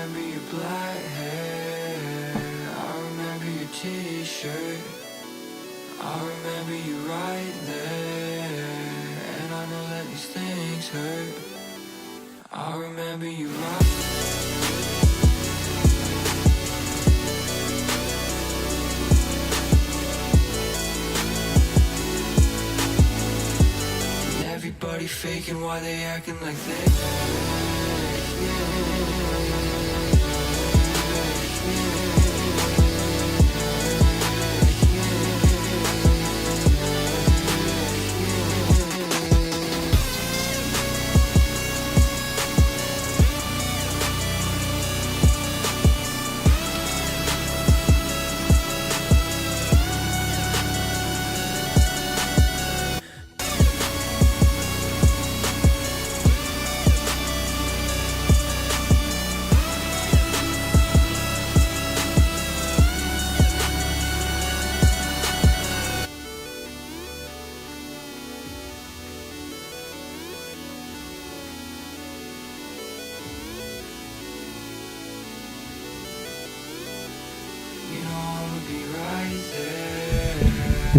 remember your black hair, I remember your t-shirt, I remember you right there, and I know that these things hurt. I remember you right. Everybody faking why they acting like they.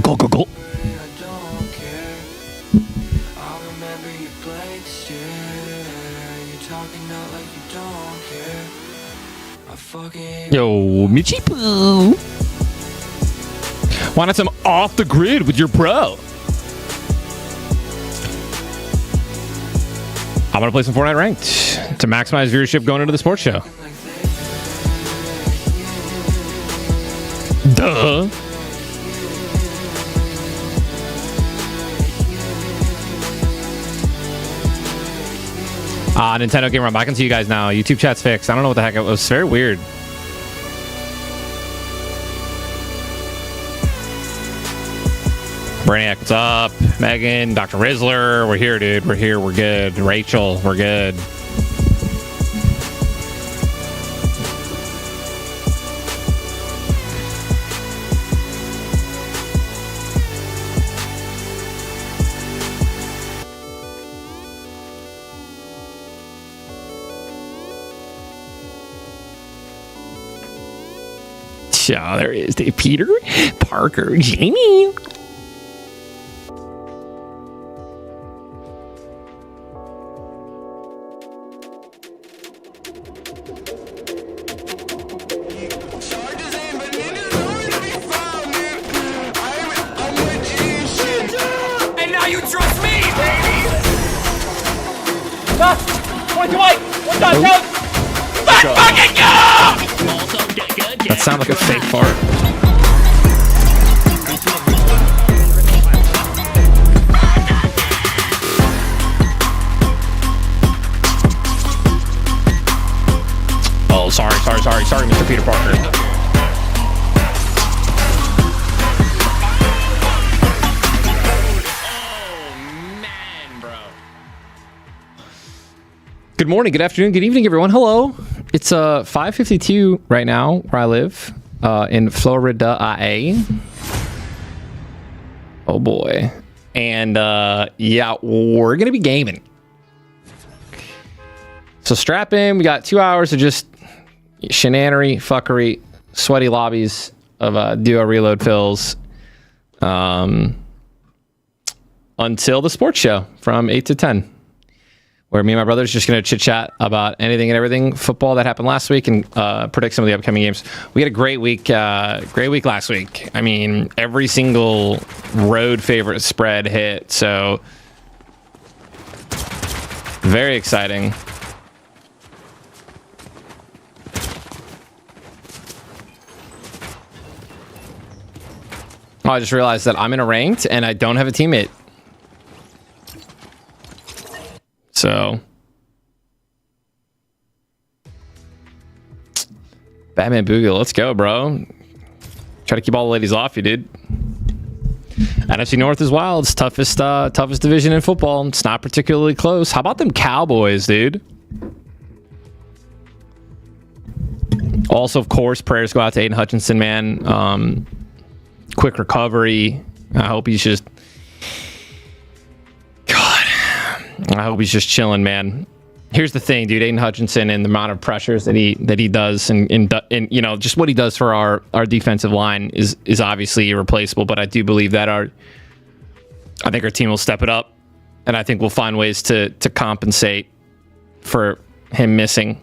Go, go, go. I don't care. I remember your blank stare. You're talking out like you don't care. I fucking. Yo, Mitchy Poo. Why not some off the grid with your bro? I'm gonna play some Fortnite ranked to maximize viewership going into the sports show. Duh. Nintendo Gamer Rumble. I can see you guys now. YouTube chat's fixed. I don't know what the heck. It was very weird. Brainiac, what's up? Megan, Dr. Rizzler. We're here, dude. We're here. We're good. Rachel, we're good. Oh, there he is. Dave, Peter, Parker, Jamie. And now you trust me, baby! What's white? What's that sound? Let's fucking go! That sounded like a fake fart. Oh, sorry, Mr. Peter Parker. Good morning, good afternoon, good evening, everyone. Hello. It's 5:52 right now where I live in Florida, IA. Oh boy. And yeah, we're gonna be gaming. So strap in. We got 2 hours of just shenanery, fuckery, sweaty lobbies of duo reload fills until the sports show from 8 to 10. Where me and my brother's just going to chit-chat about anything and everything football that happened last week and predict some of the upcoming games. We had a great week last week. I mean, every single road favorite spread hit, so very exciting. Oh, I just realized that I'm in a ranked and I don't have a teammate. So, Batman Boogie, let's go, bro. Try to keep all the ladies off you, dude. NFC North is wild. It's toughest division in football. It's not particularly close. How about them Cowboys, dude? Also, of course, prayers go out to Aiden Hutchinson, man. Quick recovery. I hope he's just... God. I hope he's just chilling, man. Here's the thing, dude. Aiden Hutchinson and the amount of pressures that he does, and you know, just what he does for our defensive line is obviously irreplaceable. But I do believe that I think our team will step it up, and I think we'll find ways to compensate for him missing.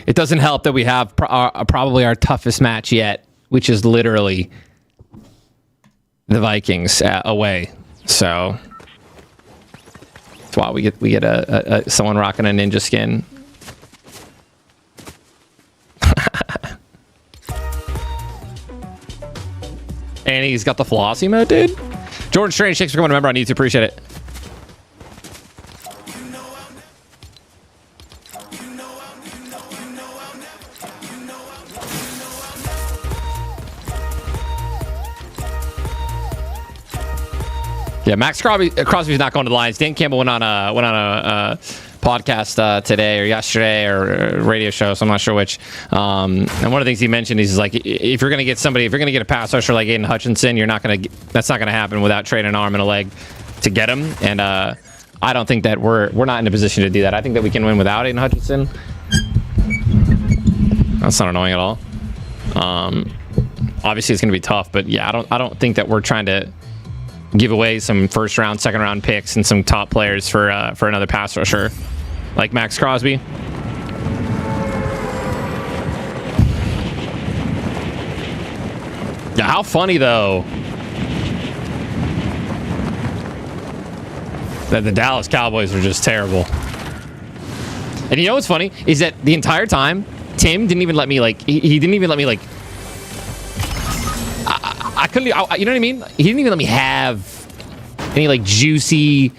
It doesn't help that we have probably our toughest match yet, which is literally the Vikings away. So that's why we get a someone rocking a ninja skin. And he's got the floss emote, dude. Jordan Strange, thanks for coming a member on YouTube. Appreciate it. Yeah, Max Crosby's not going to the Lions. Dan Campbell went on a podcast today or yesterday or a radio show, so I'm not sure which. And one of the things he mentioned is like, if you're going to get a pass rusher like Aiden Hutchinson, that's not going to happen without trading an arm and a leg to get him. And I don't think that we're not in a position to do that. I think that we can win without Aiden Hutchinson. That's not annoying at all. Obviously, it's going to be tough, but yeah, I don't think that we're trying to give away some first round, second round picks and some top players for another pass rusher like Max Crosby. Yeah, how funny though that the Dallas Cowboys are just terrible. And you know what's funny is that the entire time Tim didn't even let me he didn't even let me I couldn't, you know what I mean? He didn't even let me have any juicy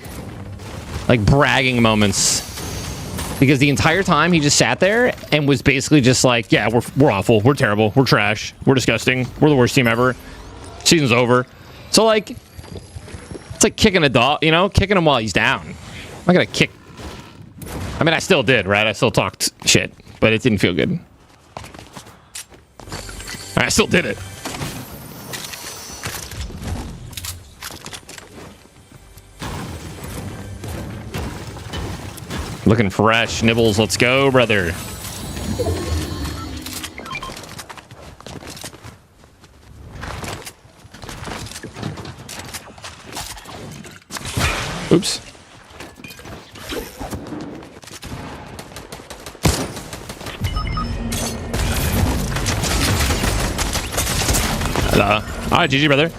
bragging moments, because the entire time he just sat there and was basically just like, yeah, we're awful, we're terrible, we're trash, we're disgusting, we're the worst team ever, season's over. So it's like kicking a dog, kicking him while he's down. I'm not gonna kick. I mean, I still did, right? I still talked shit, but it didn't feel good. I still did it. Looking fresh. Nibbles, let's go, brother. Oops. All right, GG, brother.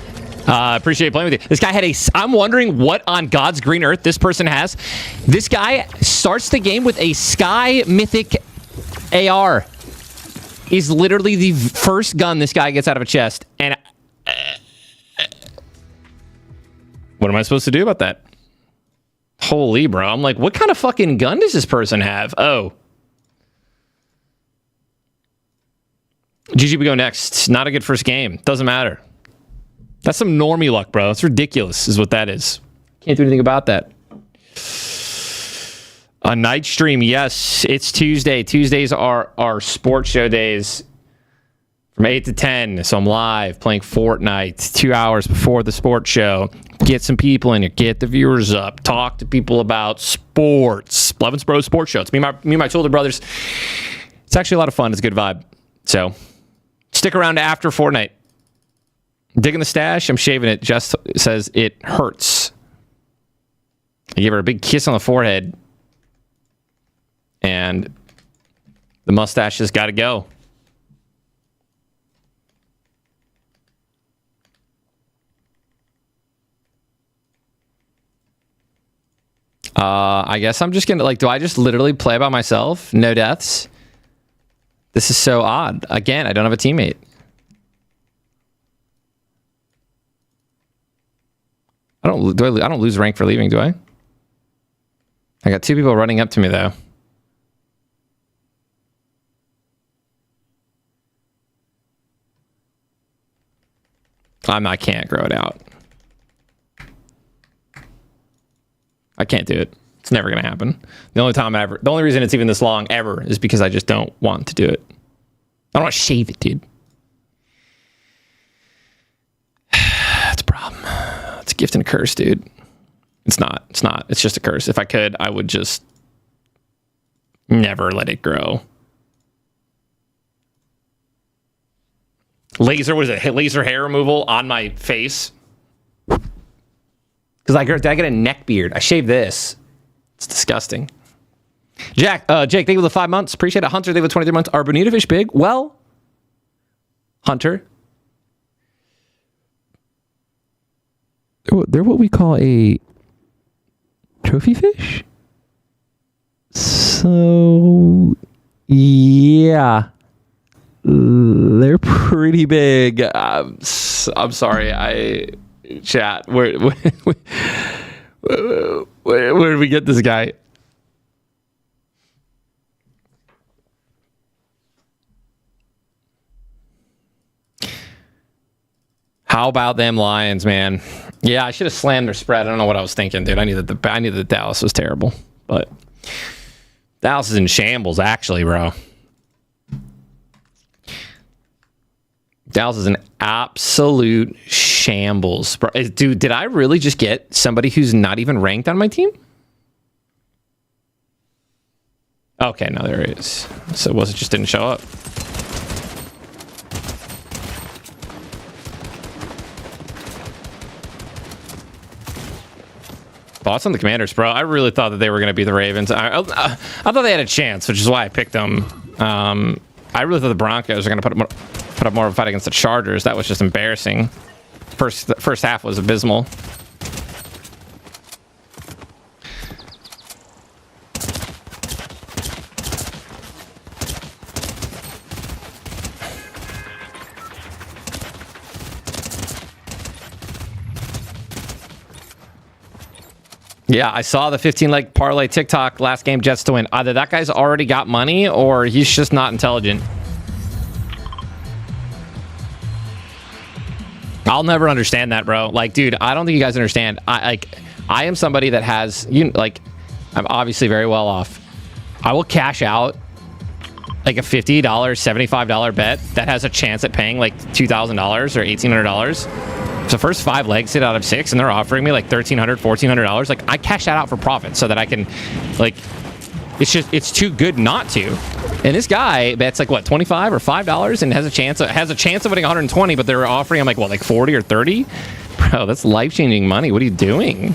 Appreciate playing with you. This guy had I'm wondering what on God's green earth this person has. This guy starts the game with a Sky Mythic AR. Is literally the first gun this guy gets out of a chest. And what am I supposed to do about that? Holy, bro. I'm like, what kind of fucking gun does this person have? Oh. GG, we go next. Not a good first game. Doesn't matter. That's some normie luck, bro. It's ridiculous is what that is. Can't do anything about that. A night stream. Yes, it's Tuesday. Tuesdays are our sports show days from 8 to 10. So I'm live playing Fortnite 2 hours before the sports show. Get some people in here. Get the viewers up. Talk to people about sports. Blevins Bros Sports Show. It's me and my two older brothers. It's actually a lot of fun. It's a good vibe. So stick around after Fortnite. Digging the stash, I'm shaving it. Just says it hurts. I gave her a big kiss on the forehead. And the mustache has got to go. I guess I'm just going to, do I just literally play by myself? No deaths? This is so odd. Again, I don't have a teammate. I don't lose rank for leaving, do I? I got two people running up to me though. I can't grow it out. I can't do it. It's never gonna happen. The only reason it's even this long ever is because I just don't want to do it. I don't want to shave it, dude. It's a a gift and a curse, dude. It's not. It's not. It's just a curse. If I could, I would just never let it grow. Laser, what is it? Laser hair removal on my face? Because did I get a neck beard? I shaved this. It's disgusting. Jake, thank you for the 5 months. Appreciate it. Hunter, thank you for 23 months. Are bonita fish big? Well, Hunter, they're what we call a trophy fish. So, yeah, they're pretty big. I'm sorry. Chat. Where did we get this guy? How about them Lions, man? Yeah, I should have slammed their spread. I don't know what I was thinking, dude. I knew that Dallas was terrible, but Dallas is in shambles, actually, bro. Dallas is an absolute shambles, bro. Dude, did I really just get somebody who's not even ranked on my team? Okay, no, there it is. So it just didn't show up. Thoughts on the Commanders, bro? I really thought that they were going to be the Ravens. I thought they had a chance, which is why I picked them. I really thought the Broncos were going to put up more of a fight against the Chargers. That was just embarrassing. The first half was abysmal. Yeah, I saw the 15-leg parlay TikTok last game, Jets to win. Either that guy's already got money or he's just not intelligent. I'll never understand that, bro. Like, dude, I don't think you guys understand. I am somebody that has, I'm obviously very well off. I will cash out like a $50, $75 bet that has a chance at paying like $2,000 or $1,800. So the first 5 legs hit out of 6 and they're offering me like $1,300, $1,400. Like, I cash that out for profit so that I can, like, it's too good not to. And this guy bets like what, $25 or $5 and has a chance of winning 120, but they're offering him like what, like 40 or 30? Bro, that's life-changing money. What are you doing?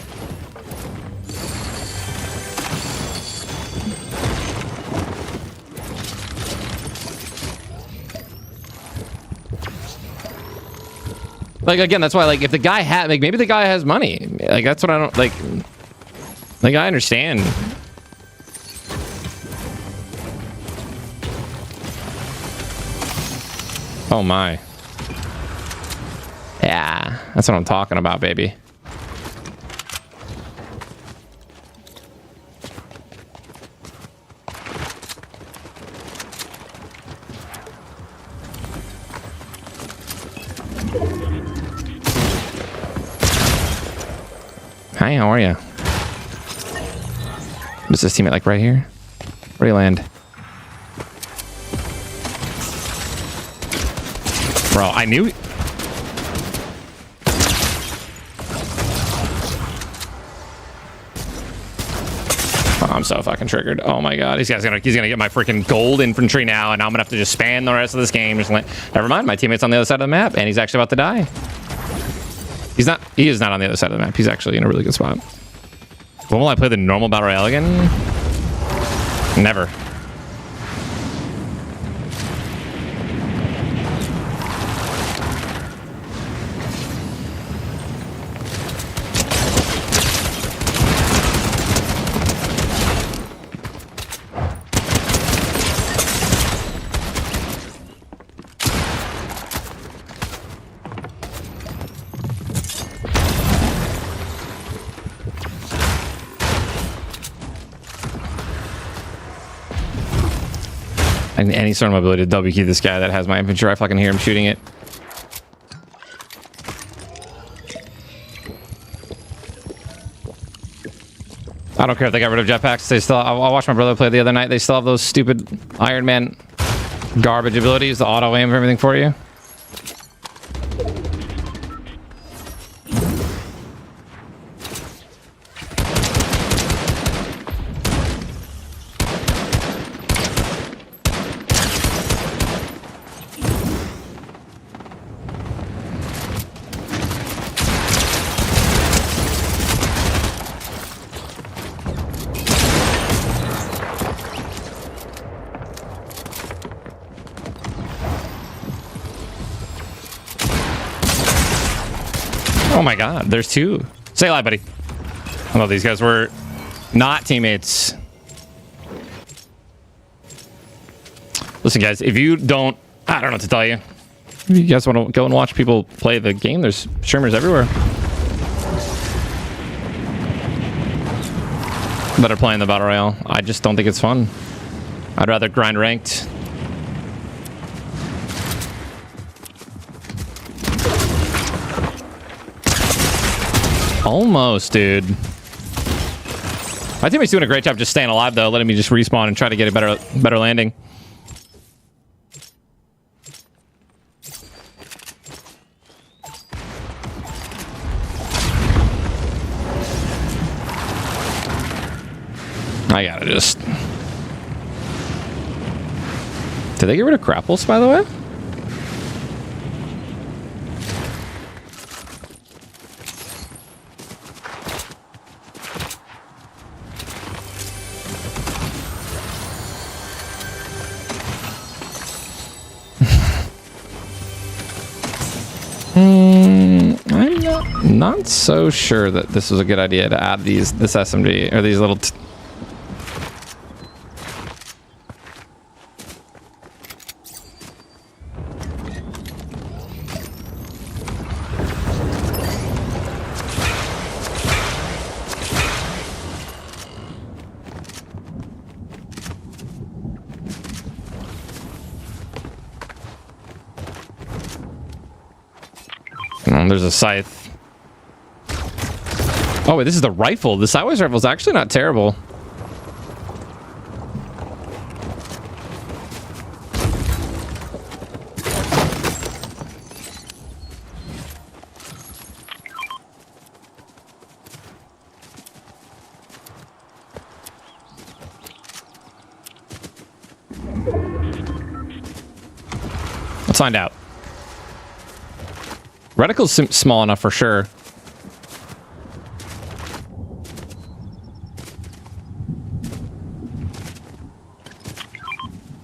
Like, again, that's why, like, if the guy had, like, maybe the guy has money. Like, that's what I don't, like, I understand. Oh, my. Yeah, that's what I'm talking about, baby. Hi, how are you? What's this teammate like right here? Where do you land? Bro, I knew. Oh, I'm so fucking triggered. Oh my god, he's gonna get my freaking gold infantry now, and I'm gonna have to just span the rest of this game. Never mind, my teammate's on the other side of the map, and he's actually about to die. He is not on the other side of the map. He's actually in a really good spot. When will I play the normal Battle Royale again? Never. Any sort of ability to double key this guy that has my infantry rifle. I can hear him shooting it. I don't care if they got rid of jetpacks. They still. I watched my brother play the other night. They still have those stupid Iron Man garbage abilities, the auto aim for everything for you. Oh my god, there's two. Say hi, buddy. I thought these guys were not teammates. Listen, guys, if you don't... I don't know what to tell you. If you guys want to go and watch people play the game, there's streamers everywhere that are playing the Battle Royale. I just don't think it's fun. I'd rather grind ranked. Almost, dude. My teammate's doing a great job just staying alive, though, letting me just respawn and try to get a better landing. I gotta just... Did they get rid of Crapples, by the way? I'm not so sure that this was a good idea to add this SMG or these little... There's a scythe. Oh, wait, this is the rifle. The sideways rifle is actually not terrible. Let's find out. Reticle's small enough for sure.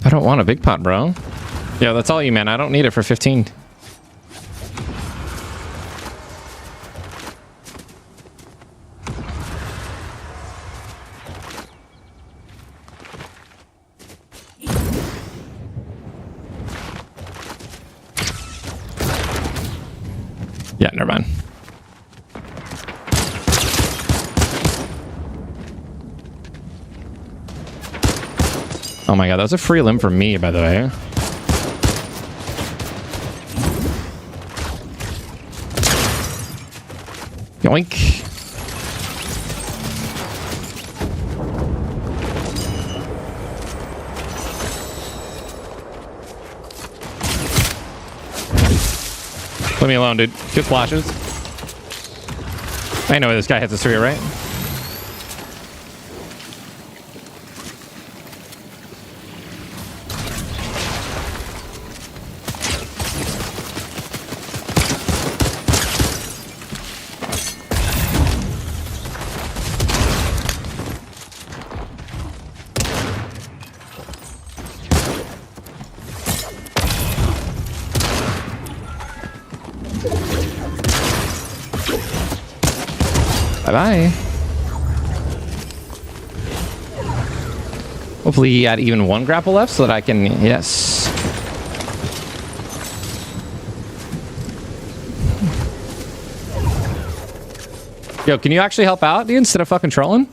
I don't want a big pot, bro. Yeah, that's all you, man. I don't need it for 15. Yeah, never mind. Oh my god, that was a free limb for me, by the way. Yoink. Leave me alone, dude. Good flashes. I know this guy hits a 3, right? Bye-bye. Hopefully he had even one grapple left so that I can... Yes. Yo, can you actually help out, dude, instead of fucking trolling?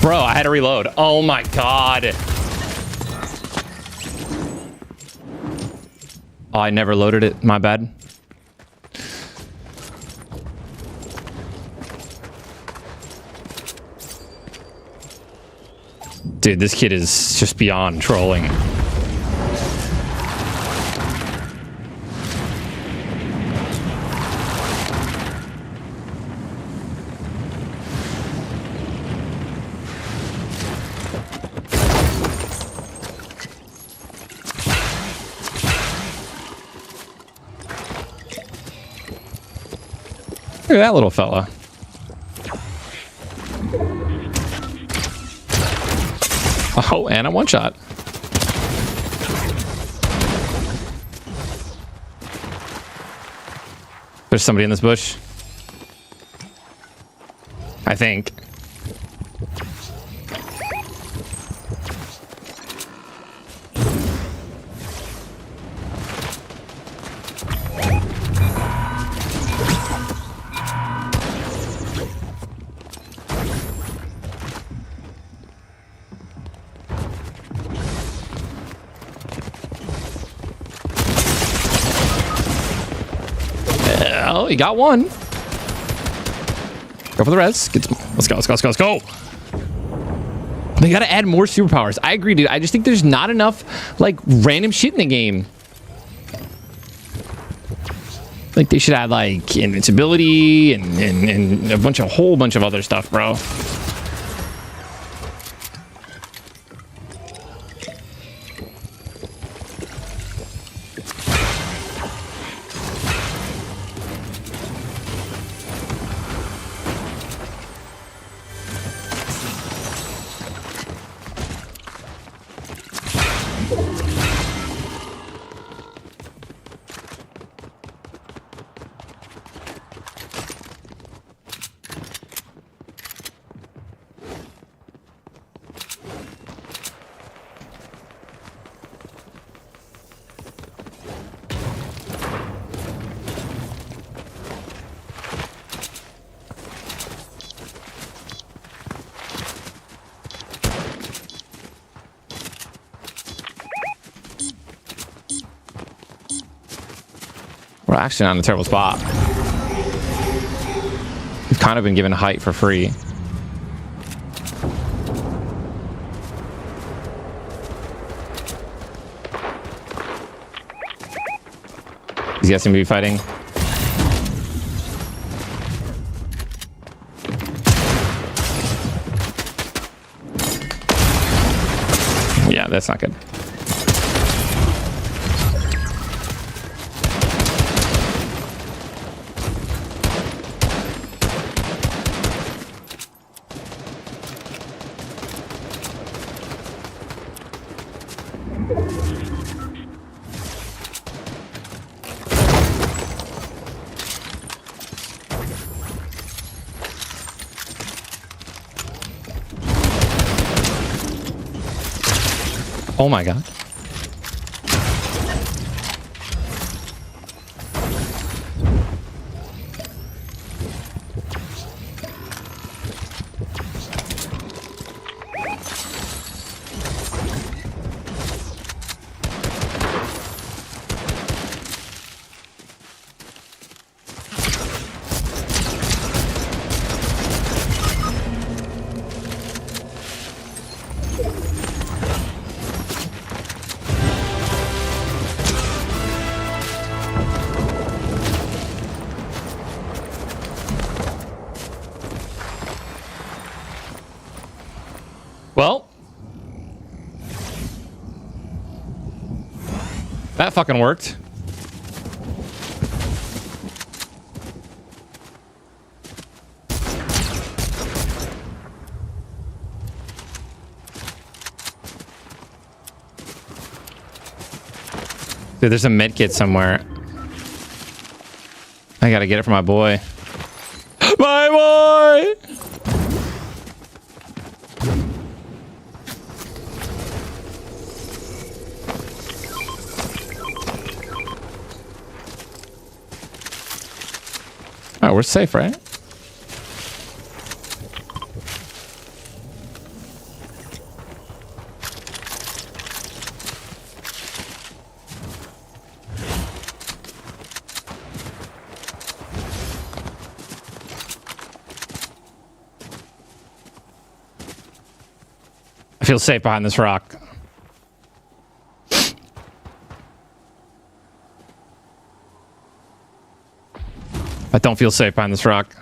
Bro, I had to reload. Oh my god. Oh, I never loaded it. My bad. Dude, this kid is just beyond trolling. at that little fella. Oh, and a one shot. There's somebody in this bush. I think. Oh, he got one. Go for the res. Let's go, let's go, let's go, let's go. They gotta add more superpowers. I agree, dude. I just think there's not enough, like, random shit in the game. Like, they should add, like, invincibility and a whole bunch of other stuff, bro. We're actually not in a terrible spot. We've kind of been given height for free. These guys seem to be fighting. Yeah, that's not good. Oh my god. Well, that fucking worked. Dude, there's a med kit somewhere. I gotta get it for my boy. My boy! Oh, we're safe, right? I feel safe behind this rock. I don't feel safe behind this rock.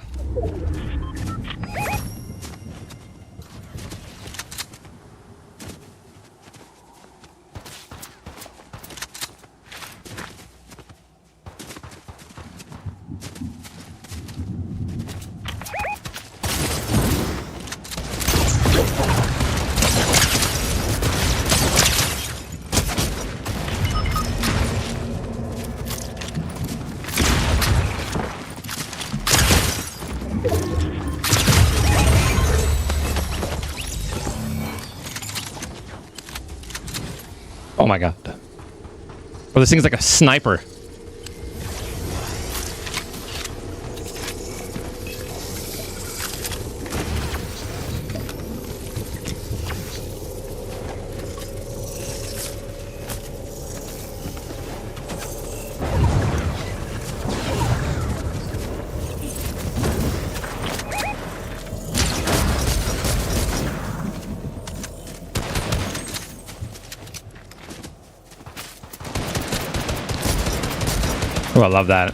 Oh my god. Oh, this thing's like a sniper. Oh, I love that.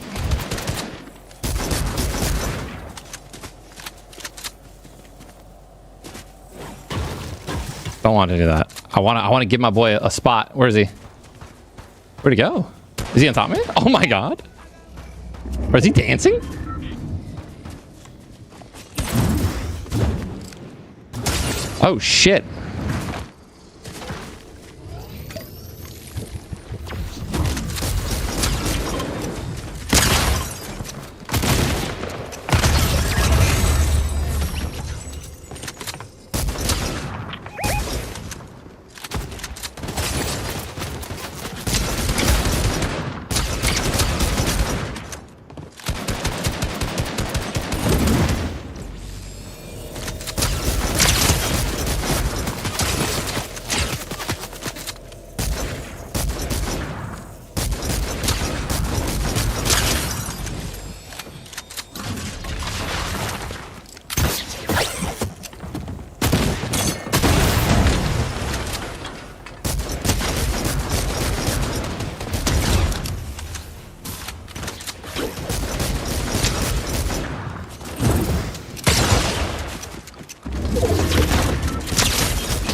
Don't want to do that. I want to give my boy a spot. Where is he? Where'd he go? Is he on top of me? Oh my god. Or is he dancing? Oh shit.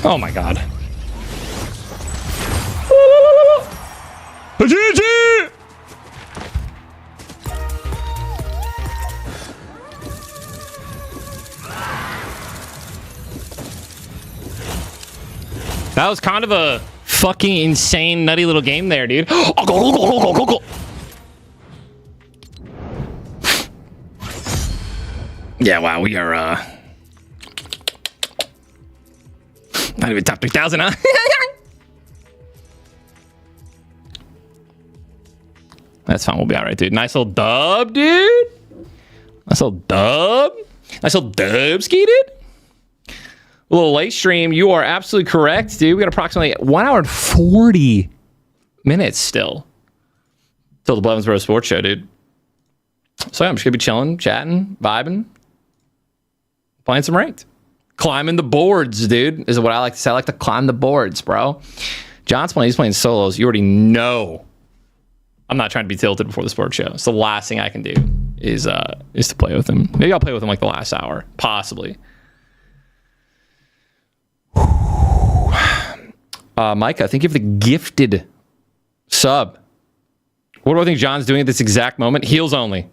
Oh my god. GG! That was kind of a fucking insane, nutty little game there, dude. Go. Yeah, wow, we are, not even top 3,000, huh? That's fine. We'll be all right, dude. Nice little dub, dude. Nice little dub. Nice little dub, skated. A little late stream. You are absolutely correct, dude. We got approximately 1 hour and 40 minutes still till the Blevins Bros Sports Show, dude. So yeah, I'm just gonna be chilling, chatting, vibing, playing some ranked. Climbing the boards, dude, is what I like to say. I like to climb the boards, bro. John's playing, he's playing solos. You already know. I'm not trying to be tilted before the sports show. So the last thing I can do is to play with him. Maybe I'll play with him like the last hour, possibly. Micah, thank you for the gifted sub. What do I think John's doing at this exact moment? Heals only.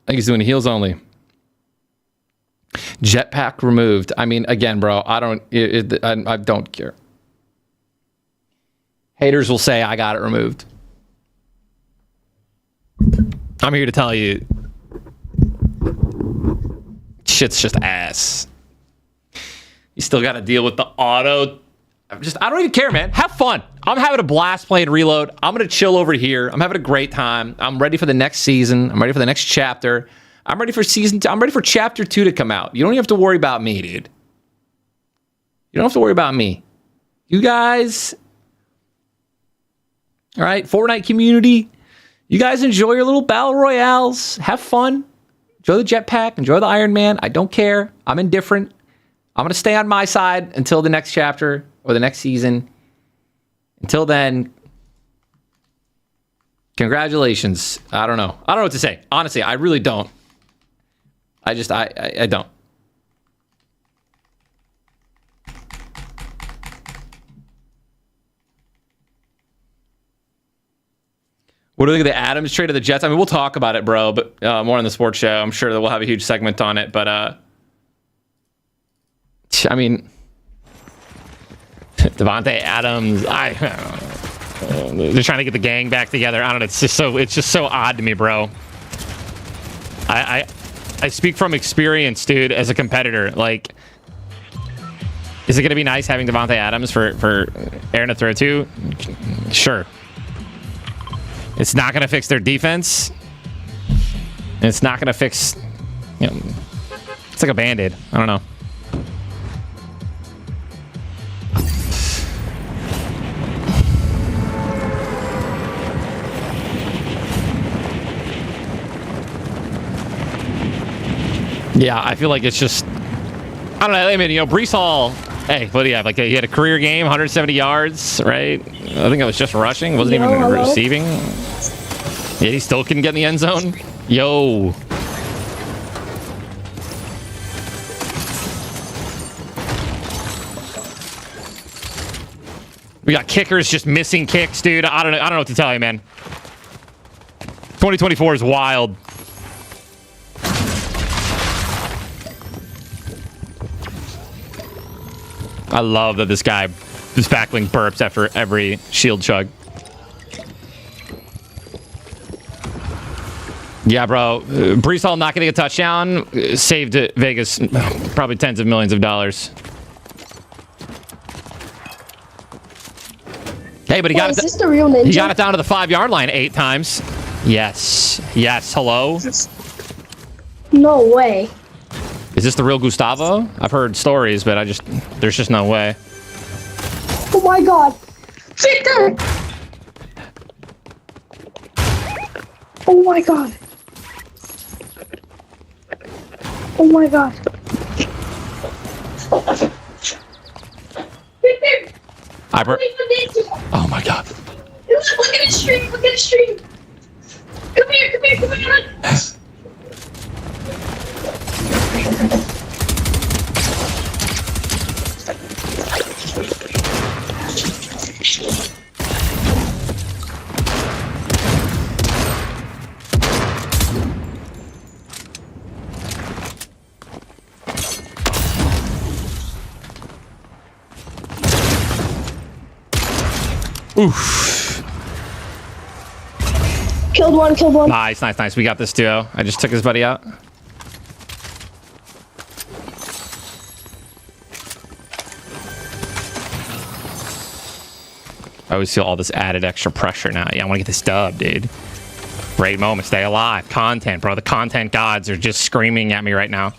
I think he's doing heals only. Jetpack removed. I mean, again, bro, I don't care. Haters will say I got it removed. I'm here to tell you, shit's just ass. You still got to deal with the auto. I don't even care, man. Have fun. I'm having a blast playing Reload. I'm going to chill over here. I'm having a great time. I'm ready for the next season. I'm ready for the next chapter. I'm ready for season 2. I'm ready for chapter 2 to come out. You don't even have to worry about me, dude. You don't have to worry about me. You guys, all right, Fortnite community, you guys enjoy your little battle royales. Have fun. Enjoy the jetpack. Enjoy the Iron Man. I don't care. I'm indifferent. I'm going to stay on my side until the next chapter or the next season. Until then, congratulations. I don't know. I don't know what to say. Honestly, I really don't. I don't. What do you think of the Adams trade of the Jets? I mean, we'll talk about it, bro, but more on the sports show. I'm sure that we'll have a huge segment on it, but I mean, Devontae Adams, they're trying to get the gang back together. I don't know. It's just so odd to me, bro. I speak from experience, dude, as a competitor. Like, is it going to be nice having Devontae Adams for Aaron to throw to? Sure. It's not going to fix their defense. And it's not going to fix, you know, it's like a Band-Aid. I don't know. Yeah, I feel like it's just, I don't know. I mean, you know, Breece Hall, hey, what do you have? Like, he had a career game, 170 yards, right? I think it was just rushing. Wasn't even receiving. Yeah, he still couldn't get in the end zone. Yo. We got kickers just missing kicks, dude. I don't know what to tell you, man. 2024 is wild. I love that this guy, this backling burps after every shield chug. Yeah, bro. Breece Hall not getting a touchdown saved Vegas probably tens of millions of dollars. Hey, but he got it. Is this the real ninja? He got it down to the 5-yard line 8 times. Yes. Yes. Hello. No way. Is this the real Gustavo? I've heard stories, but there's just no way. Oh my god. Victor! Oh my god. Oh my god. Victor! Oh my god. Look at his stream, look at his stream. Come here. Oof. Killed one. Nice. We got this duo. I just took his buddy out. I always feel all this added extra pressure now. Yeah, I want to get this dub, dude. Great moment. Stay alive. Content, bro. The content gods are just screaming at me right now.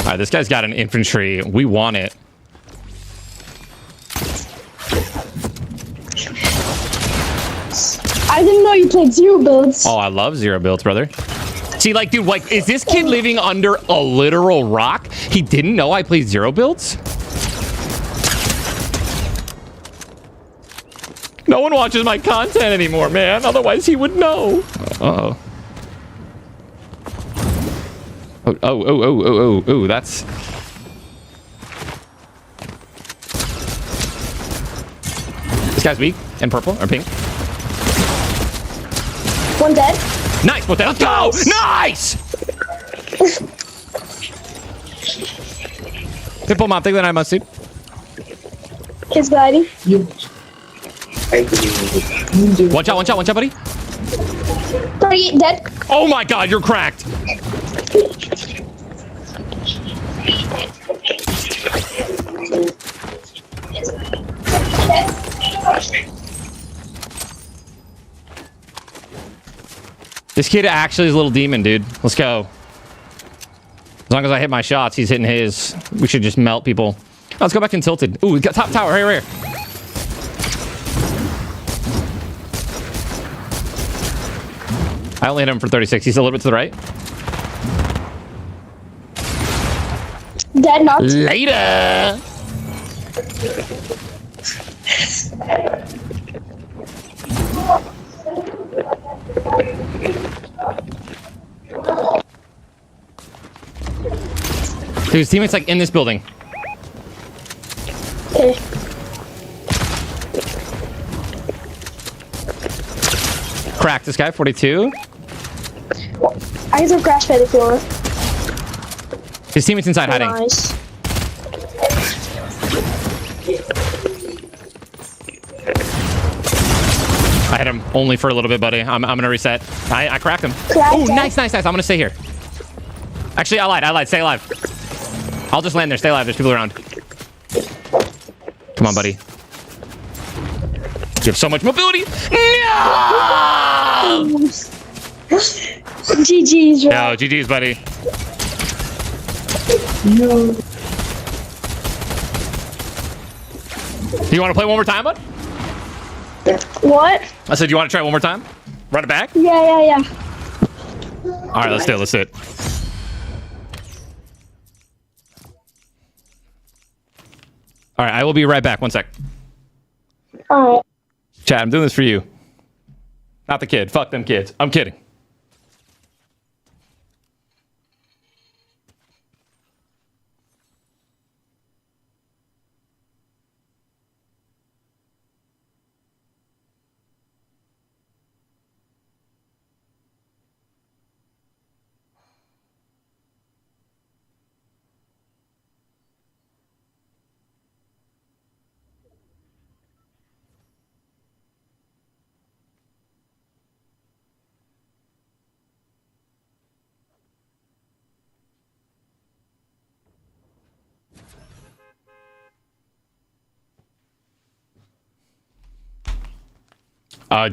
All right, this guy's got an infantry. We want it. I didn't know you played zero builds. Oh, I love zero builds, brother. See, like, dude, like, is this kid living under a literal rock? He didn't know I played zero builds? No one watches my content anymore, man. Otherwise, he would know. Uh-oh. Oh, that's... This guy's weak and purple or pink. One dead. Nice, but let's go! Nice! Pitbull mom, think that I must see. He's gliding. Watch out, buddy. 38 dead. Oh my god, you're cracked. This kid actually is a little demon, dude. Let's go. As long as I hit my shots, he's hitting his. We should just melt people. Oh, let's go back in tilted. Ooh, we got top tower. Right here. I only hit him for 36. He's a little bit to the right. Dead, not. Later. Dude, his teammate's like in this building. Okay. Cracked this guy, 42. I can throw crash pad if you want. His teammate's inside hiding. Nice. I hit him only for a little bit, buddy. I'm gonna reset. I cracked him. Oh, nice. I'm gonna stay here. Actually, I lied. Stay alive. I'll just land there. Stay alive. There's people around. Come on, buddy. You have so much mobility. No! GG's, bro. No, GG's, buddy. No. Do you want to play one more time, bud? What? I said, you want to try one more time? Run it back? Yeah. All right, let's do it. All right, I will be right back. 1 sec. Alright. Chad, I'm doing this for you. Not the kid. Fuck them kids. I'm kidding.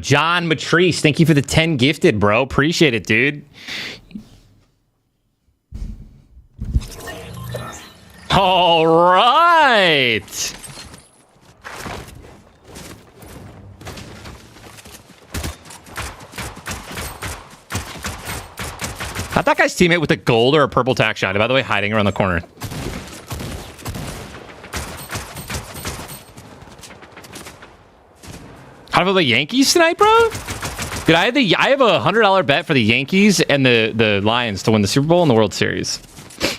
John Matrice, thank you for the 10 gifted, bro. Appreciate it, dude. All right. Not that guy's teammate with a gold or a purple tack shot. By the way, hiding around the corner. How about the Yankees tonight, bro? Dude, I have a $100 bet for the Yankees and the Lions to win the Super Bowl and the World Series.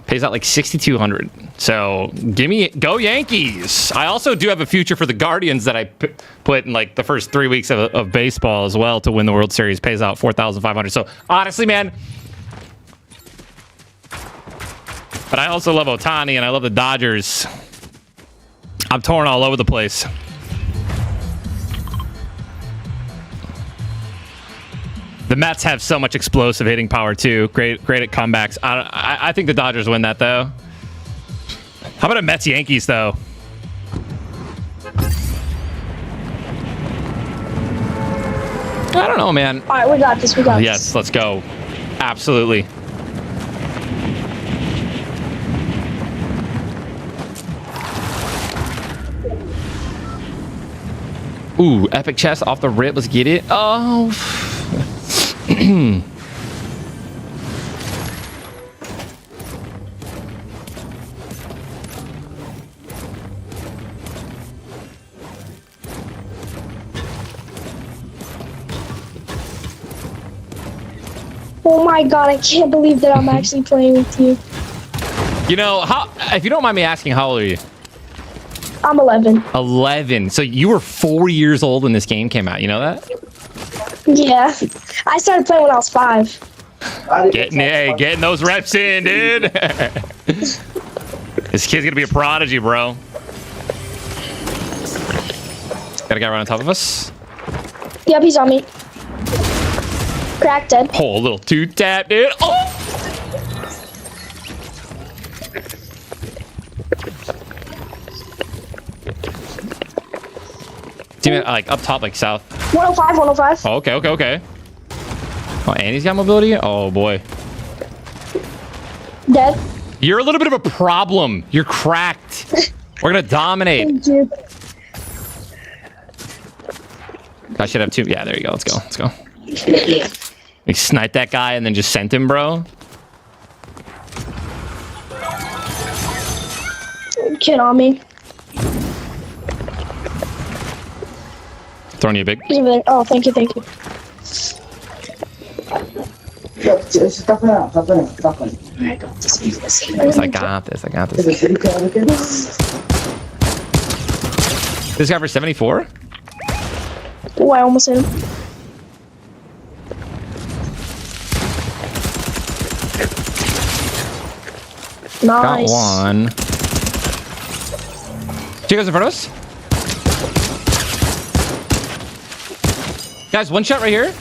Pays out like $6,200. So go Yankees. I also do have a future for the Guardians that I put in like the first 3 weeks of baseball as well to win the World Series. Pays out $4,500. So honestly, man. But I also love Ohtani and I love the Dodgers. I'm torn all over the place. The Mets have so much explosive hitting power too. Great at comebacks. I think the Dodgers win that though. How about a Mets Yankees though? I don't know, man. All right, we got this. Yes, let's go. Absolutely. Ooh, epic chest off the rip. Let's get it. Oh. Oh my god, I can't believe that I'm actually playing with you. You know, if you don't mind me asking, how old are you? I'm 11. 11. So you were 4 years old when this game came out. You know that? Yeah. I started playing when I was 5. Getting those reps in, dude. This kid's gonna be a prodigy, bro. Got a guy right on top of us. Yep, he's on me. Cracked dead. Oh, a little two-tap, dude. Oh! Team like up top, like south. 105, 105. Oh, okay. Oh, and he's got mobility? Oh, boy. Dead. You're a little bit of a problem. You're cracked. We're going to dominate. Thank you. I should have two. Yeah, there you go. Let's go. We sniped that guy and then just sent him, bro. Kid on me. Throwing you a big. He's over there. Oh, thank you. I got this. This guy for 74? Oh, I almost hit him. Got Nice. one. Two guys in front of us. Guys, one shot right here.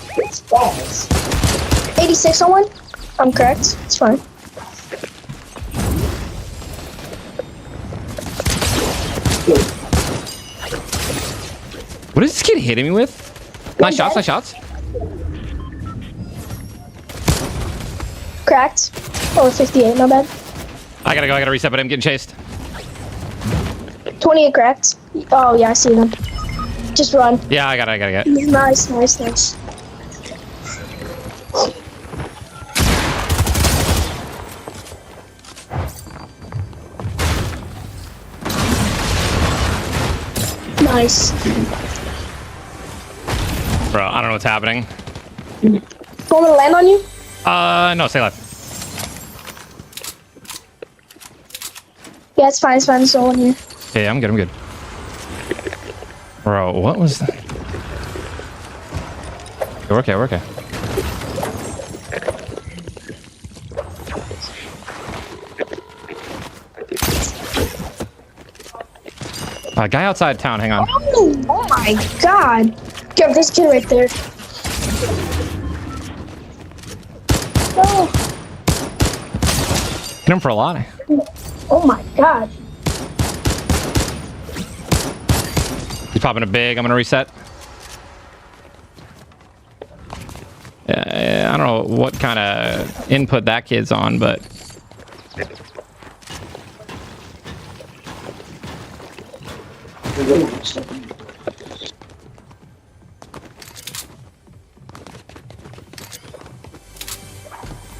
86 on one. I'm correct. It's fine. What is this kid hitting me with? Nice shots, nice shots. Cracked. Oh, 58, my bad. I gotta reset, but I'm getting chased. 28 cracked. Oh, yeah, I see them. Just run. Yeah, I gotta get. Nice, nice, nice. Nice. Bro, I don't know what's happening. Want me to land on you? No, stay alive. Yeah, it's fine, it's fine. It's all on you. Yeah, I'm good. Bro, what was that? We're okay. Guy outside town, hang on. Oh my god. Yo, this kid right there. Oh, Hit him for a lot. oh my god. He's popping a big. I'm gonna reset. Yeah, I don't know what kind of input that kid's on, but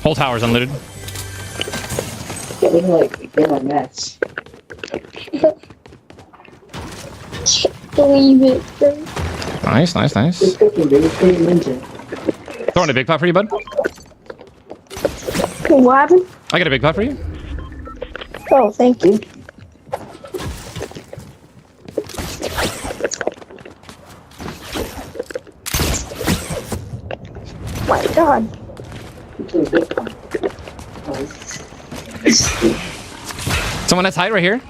whole tower's unlooted. Getting like they're a mess. Can't believe it. Nice. This cooking really pretty ninja. Throwing a big pot for you, bud. What happened? I got a big pot for you. Oh, thank you. My god. Someone that's height right here.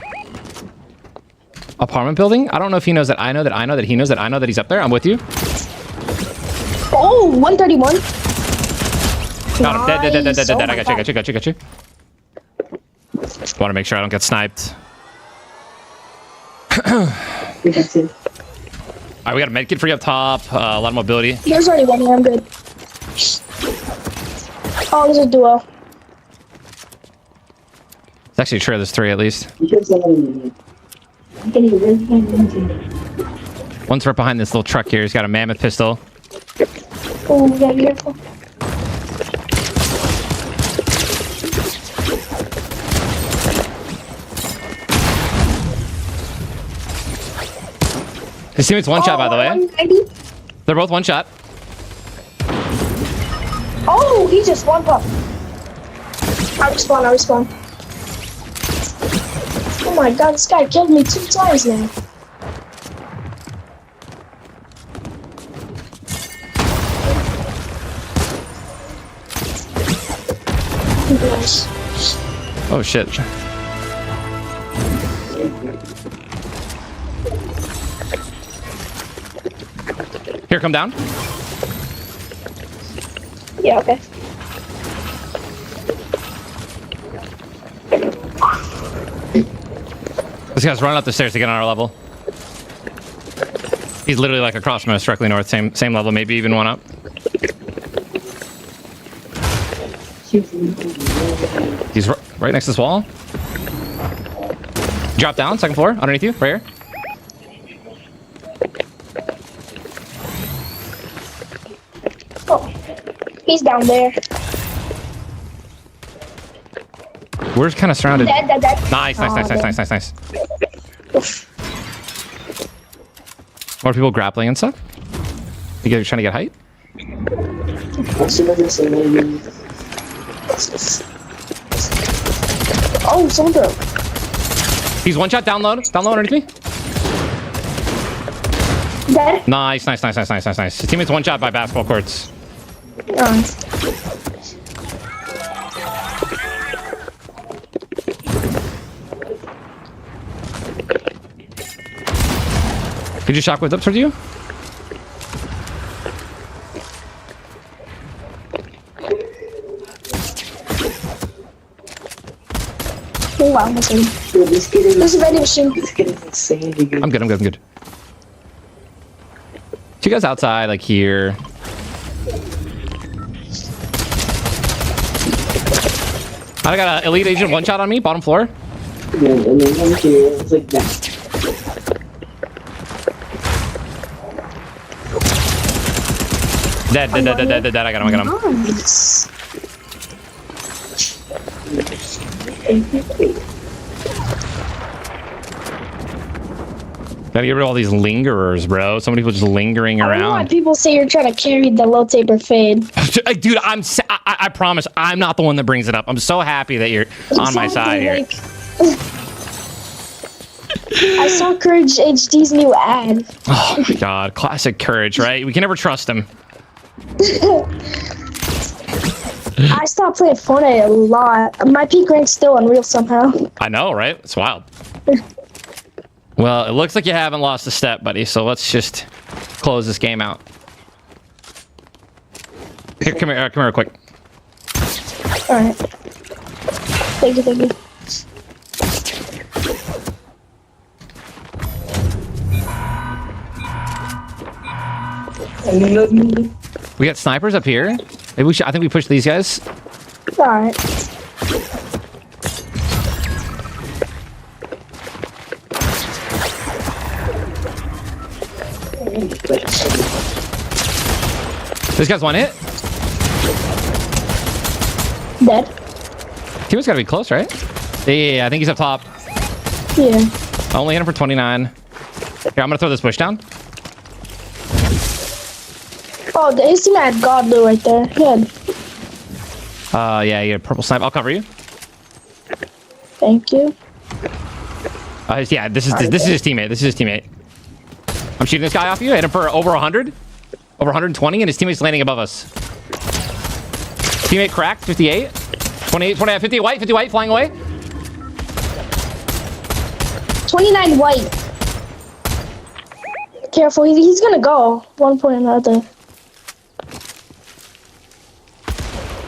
Apartment building. I don't know if he knows that I know that I know that he knows that I know that he's up there. I'm with you. Oh, 131. Got him. Dead. Nice. Oh I my got God. you. Want to make sure I don't get sniped. All right, we got a med kit for you up top. A lot of mobility. There's already one here. I'm good. Oh, there's a duo. It's actually true. There's three at least. One's right behind this little truck here. He's got a mammoth pistol. Oh, yeah, be careful. His teammate's one shot, by the way. 190. They're both one shot. Oh, he just one pop. I respawn. Oh my god, this guy killed me 2 times now. Nice. Oh shit. Here, come down. Yeah, okay. This guy's running up the stairs to get on our level. He's literally like across from us, directly north, same level, maybe even one up. He's right next to this wall. Drop down, second floor, underneath you, right here. Oh, he's down there. We're kind of surrounded. Dead. Nice. Oh, Nice. More people grappling and stuff. You guys are trying to get height? Oh, someone broke. He's one shot down low underneath me. Dead? Nice. His teammate's one shot by basketball courts. Did you shockwave up towards you? Oh, wow, that's him. Yo, this kid is There's a vending machine. this kid is insanely good. I'm good. Two guys outside, like here. I got an elite agent one shot on me, bottom floor. Yeah, and then one here, it's like that. Dead. I got him. Nice. Gotta get rid of all these lingerers, bro. So many people just lingering I don't know why around. people say you're trying to carry the low taper fade. Dude, I promise, I'm not the one that brings it up. I'm so happy that you're on my side here. Like, I saw Courage HD's new ad. Oh my god, classic Courage, right? We can never trust him. I stopped playing Fortnite a lot. My peak rank's still unreal somehow. I know, right? It's wild. Well, it looks like you haven't lost a step, buddy. So let's just close this game out. Here, come here real quick. Alright. Thank you. We got snipers up here. Maybe we should. I think we push these guys. Alright. This guy's one hit. Dead. Team's gotta be close, right? Yeah, I think he's up top. Yeah. I only hit him for 29. Here, I'm gonna throw this bush down. Oh, his team had God Blue right there. Good. Yeah, you had purple snipe. I'll cover you. Thank you. Yeah, this is his teammate. I'm shooting this guy off you. I hit him for over 100, over 120, and his teammate's landing above us. Teammate cracked. 58, 28, 50 white, flying away. 29 white. Careful, he's gonna go. One point or another.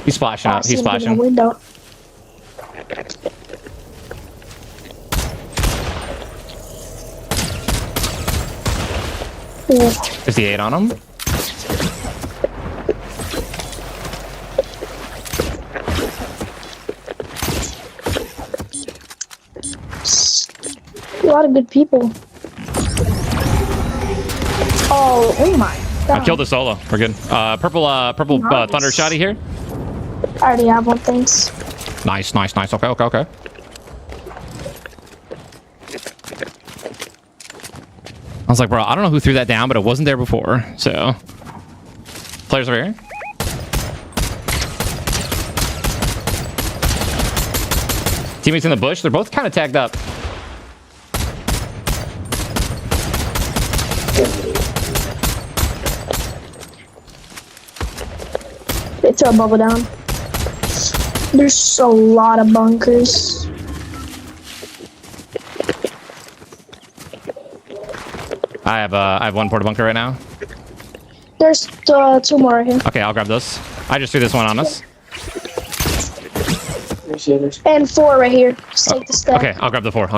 He's splashing up. He's splashing. Window. Yeah. 58 on him. A lot of good people. Oh my god. I killed the solo. We're good. Purple Nice. thunder shotty here. I already have one, thanks. Nice. Okay. I was like, bro, I don't know who threw that down, but it wasn't there before. So, players over here. Teammates in the bush. They're both kind of tagged up. They throw a bubble down. There's a lot of bunkers. I have one porta bunker right now. There's two more right here. Okay, I'll grab those. I just threw this one on us. And 4 right here. Just take the step. Okay, I'll grab the 4.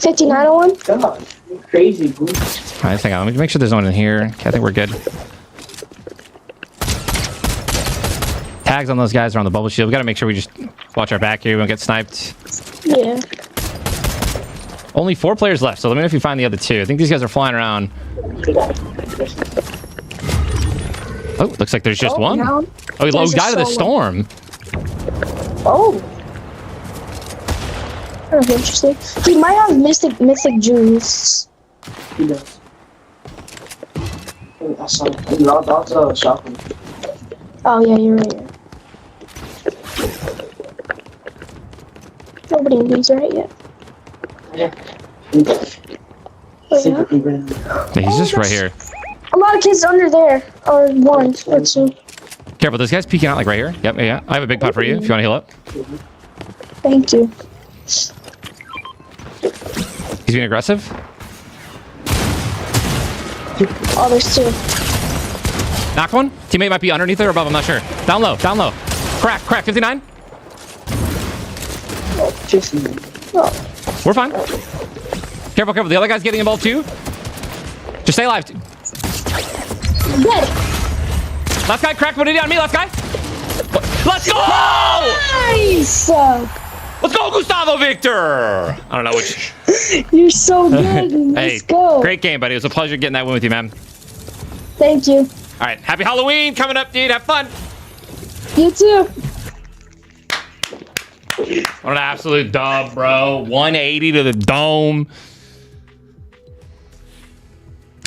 59 on one. God, you're crazy, bro. Alright, hang on. Let me make sure there's no one in here. Okay, I think we're good. Tags on those guys are on the bubble shield. We gotta make sure we just watch our back here. We don't get sniped. Yeah. Only 4 players left, so let me know if you find the other 2. I think these guys are flying around. Oh, looks like there's just one. Down. Oh, he There's a died of the solo. storm. Oh. That's interesting. He might have mythic juice. He does. I saw him. That's shocking. Oh yeah, you're right. Nobody in these right yet. Yeah. Oh, yeah? Yeah, he's just right here. A lot of kids under there, or 1 or 2. Careful, this guy's peeking out like right here. Yep, yeah. I have a big pot for you if you want to heal up. Thank you. He's being aggressive. Oh, there's two. Knock one. Teammate might be underneath or above. I'm not sure. Down low. Down low. Crack. Crack. 59. Oh, We're fine. Careful. Careful. The other guy's getting involved too. Just stay alive. I'm dead. Last guy. Crack. What did he on me? Last guy. Let's go! Nice! Let's go, Gustavo Victor! I don't know which. You're so good. Let's go. Great game, buddy. It was a pleasure getting that win with you, man. Thank you. All right. Happy Halloween coming up, dude. Have fun. You too. What an absolute dub, bro. 180 to the dome.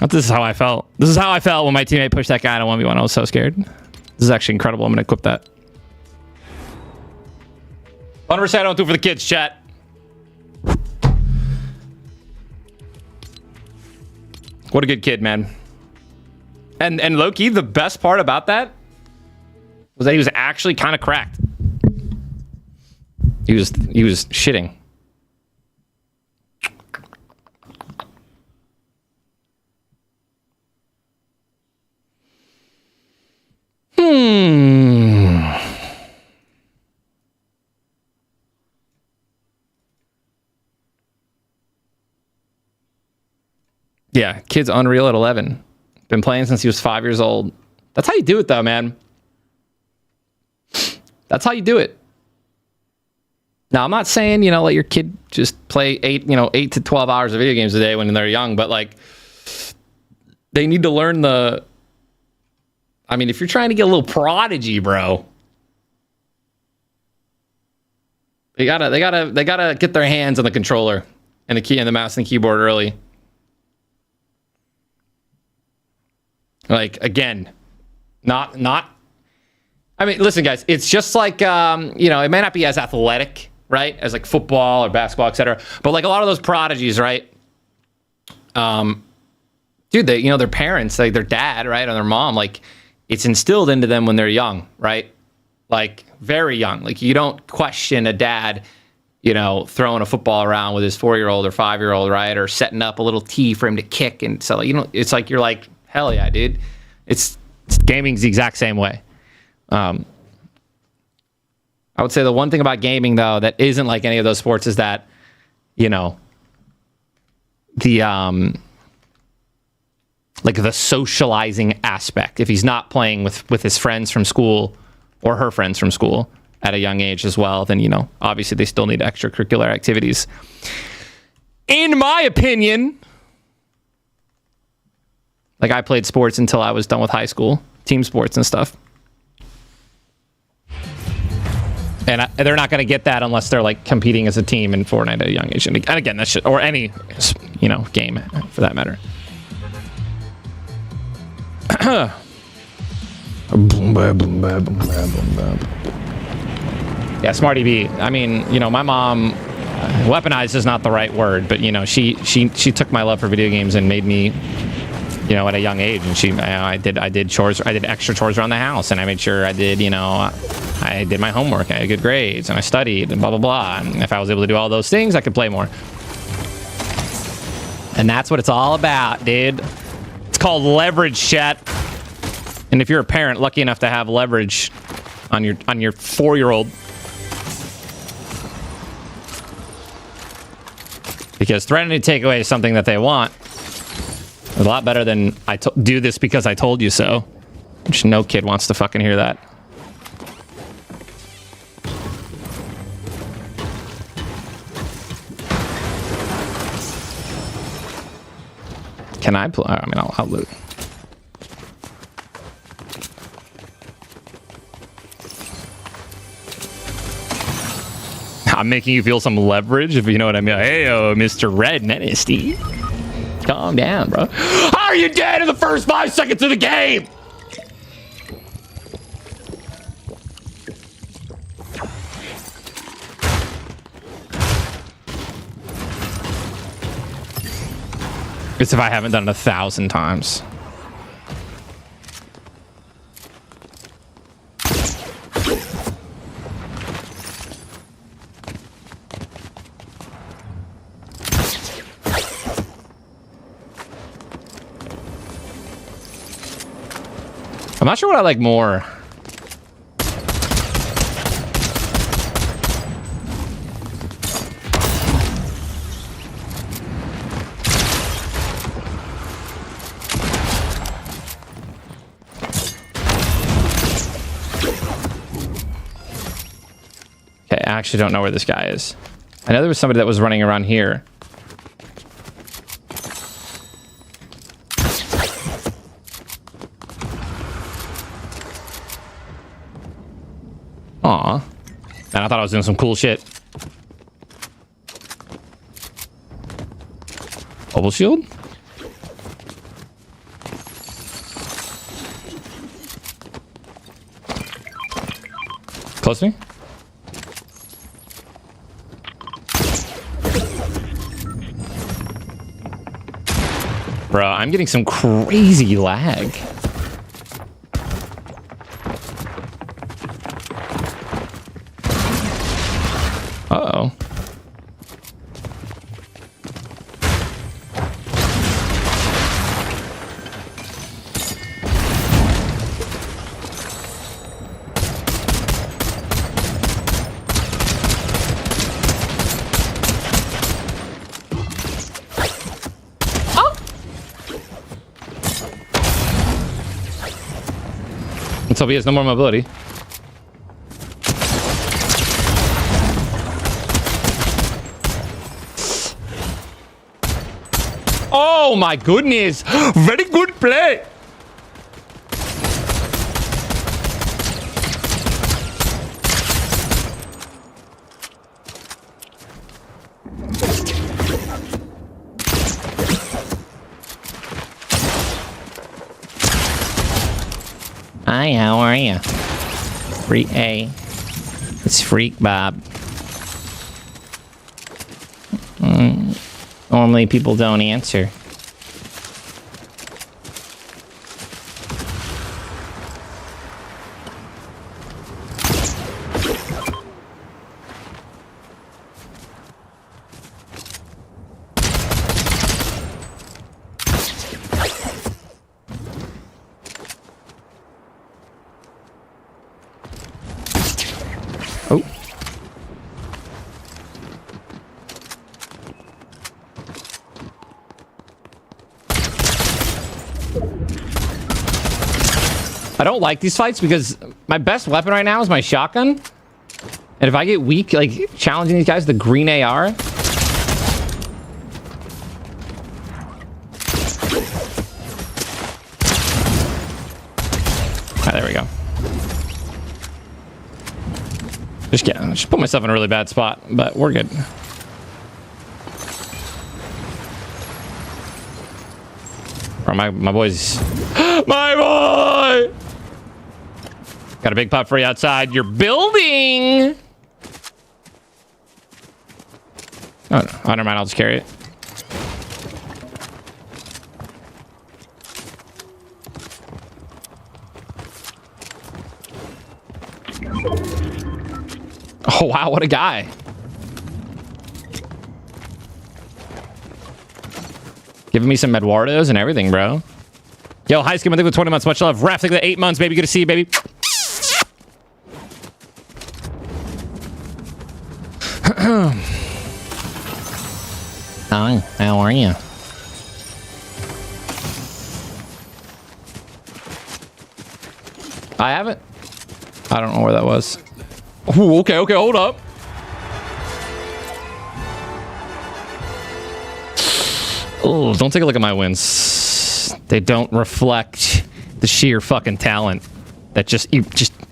This is how I felt. This is how I felt when my teammate pushed that guy in a 1v1. I was so scared. This is actually incredible. I'm going to equip that. 100% I don't do it for the kids, chat. What a good kid, man. And low-key, the best part about that was that he was actually kind of cracked. He was shitting. Yeah, kid's Unreal at 11. Been playing since he was 5 years old. That's how you do it, though, man. That's how you do it. Now, I'm not saying, let your kid just play 8 to 12 hours of video games a day when they're young, but like, they need to learn the. I mean, if you're trying to get a little Prodigy, bro, they gotta get their hands on the controller and the key and the mouse and keyboard early. Like, again, not. I mean, listen, guys, it's just like it may not be as athletic, right, as like football or basketball, etc. But like a lot of those prodigies, right? Dude, their parents, like their dad, right, or their mom, like it's instilled into them when they're young, right? Like very young. Like you don't question a dad, throwing a football around with his 4-year-old or 5-year-old, right, or setting up a little tee for him to kick, and so it's like you're like, hell yeah, dude. It's gaming's the exact same way. I would say the one thing about gaming, though, that isn't like any of those sports is that, the socializing aspect. If he's not playing with his friends from school or her friends from school at a young age as well, then, obviously they still need extracurricular activities. In my opinion, like I played sports until I was done with high school, team sports and stuff. And they're not going to get that unless they're like competing as a team in Fortnite at a young age. And again, that's shit, or any, game for that matter. Yeah, Smarty B. I mean, my mom, weaponized is not the right word, but she took my love for video games and made me, at a young age, and I did chores, I did extra chores around the house, and I made sure I did, I did my homework, I had good grades, and I studied, and blah, blah, blah. And if I was able to do all those things, I could play more. And that's what it's all about, dude. It's called leverage, chat. And if you're a parent lucky enough to have leverage on your 4-year-old, because threatening to take away something that they want is a lot better than do this because I told you so. Which no kid wants to fucking hear that. Can I play? I mean, I'll loot. I'm making you feel some leverage, if you know what I mean. Hey, Mr. Red Menace. Calm down, bro. How are you dead in the first 5 seconds of the game? It's if I haven't done it 1,000 times. I'm not sure what I like more. Okay, I actually don't know where this guy is. I know there was somebody that was running around here. Aw. And I thought I was doing some cool shit. Bubble shield? Close to me? Bro, I'm getting some crazy lag. Uh-oh. Until he has no more mobility. Oh my goodness! Very good play! Hi, how are you? Freak A. It's Freak Bob. Normally people don't answer. Oh. I don't like these fights because my best weapon right now is my shotgun. And if I get weak, like, challenging these guys, the green AR. Ah, there we go. Just put myself in a really bad spot, but we're good. Or my boys. My boy! Got a big pot for you outside your building! Oh, no. Oh, never mind. I'll just carry it. Oh, wow. What a guy. Giving me some Eduardos and everything, bro. Yo, hi, Skim. I think with 20 months. Much love. Raph, think with 8 months, baby. Good to see you, baby. Hi, how are you? I haven't. I don't know where that was. Ooh, okay, hold up. Oh, don't take a look at my wins. They don't reflect the sheer fucking talent that just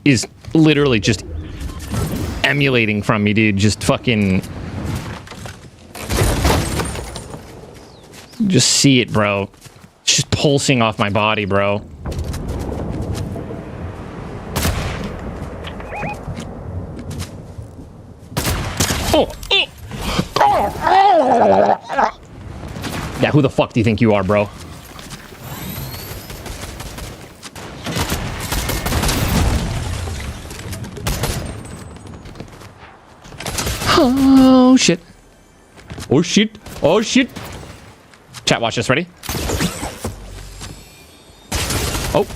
is literally just emulating from me, dude. Just fucking... Just see it, bro. It's just pulsing off my body, bro. Yeah, who the fuck do you think you are, bro? Oh, shit. Oh, shit. Oh, shit. Chat, watch this. Ready? Oh.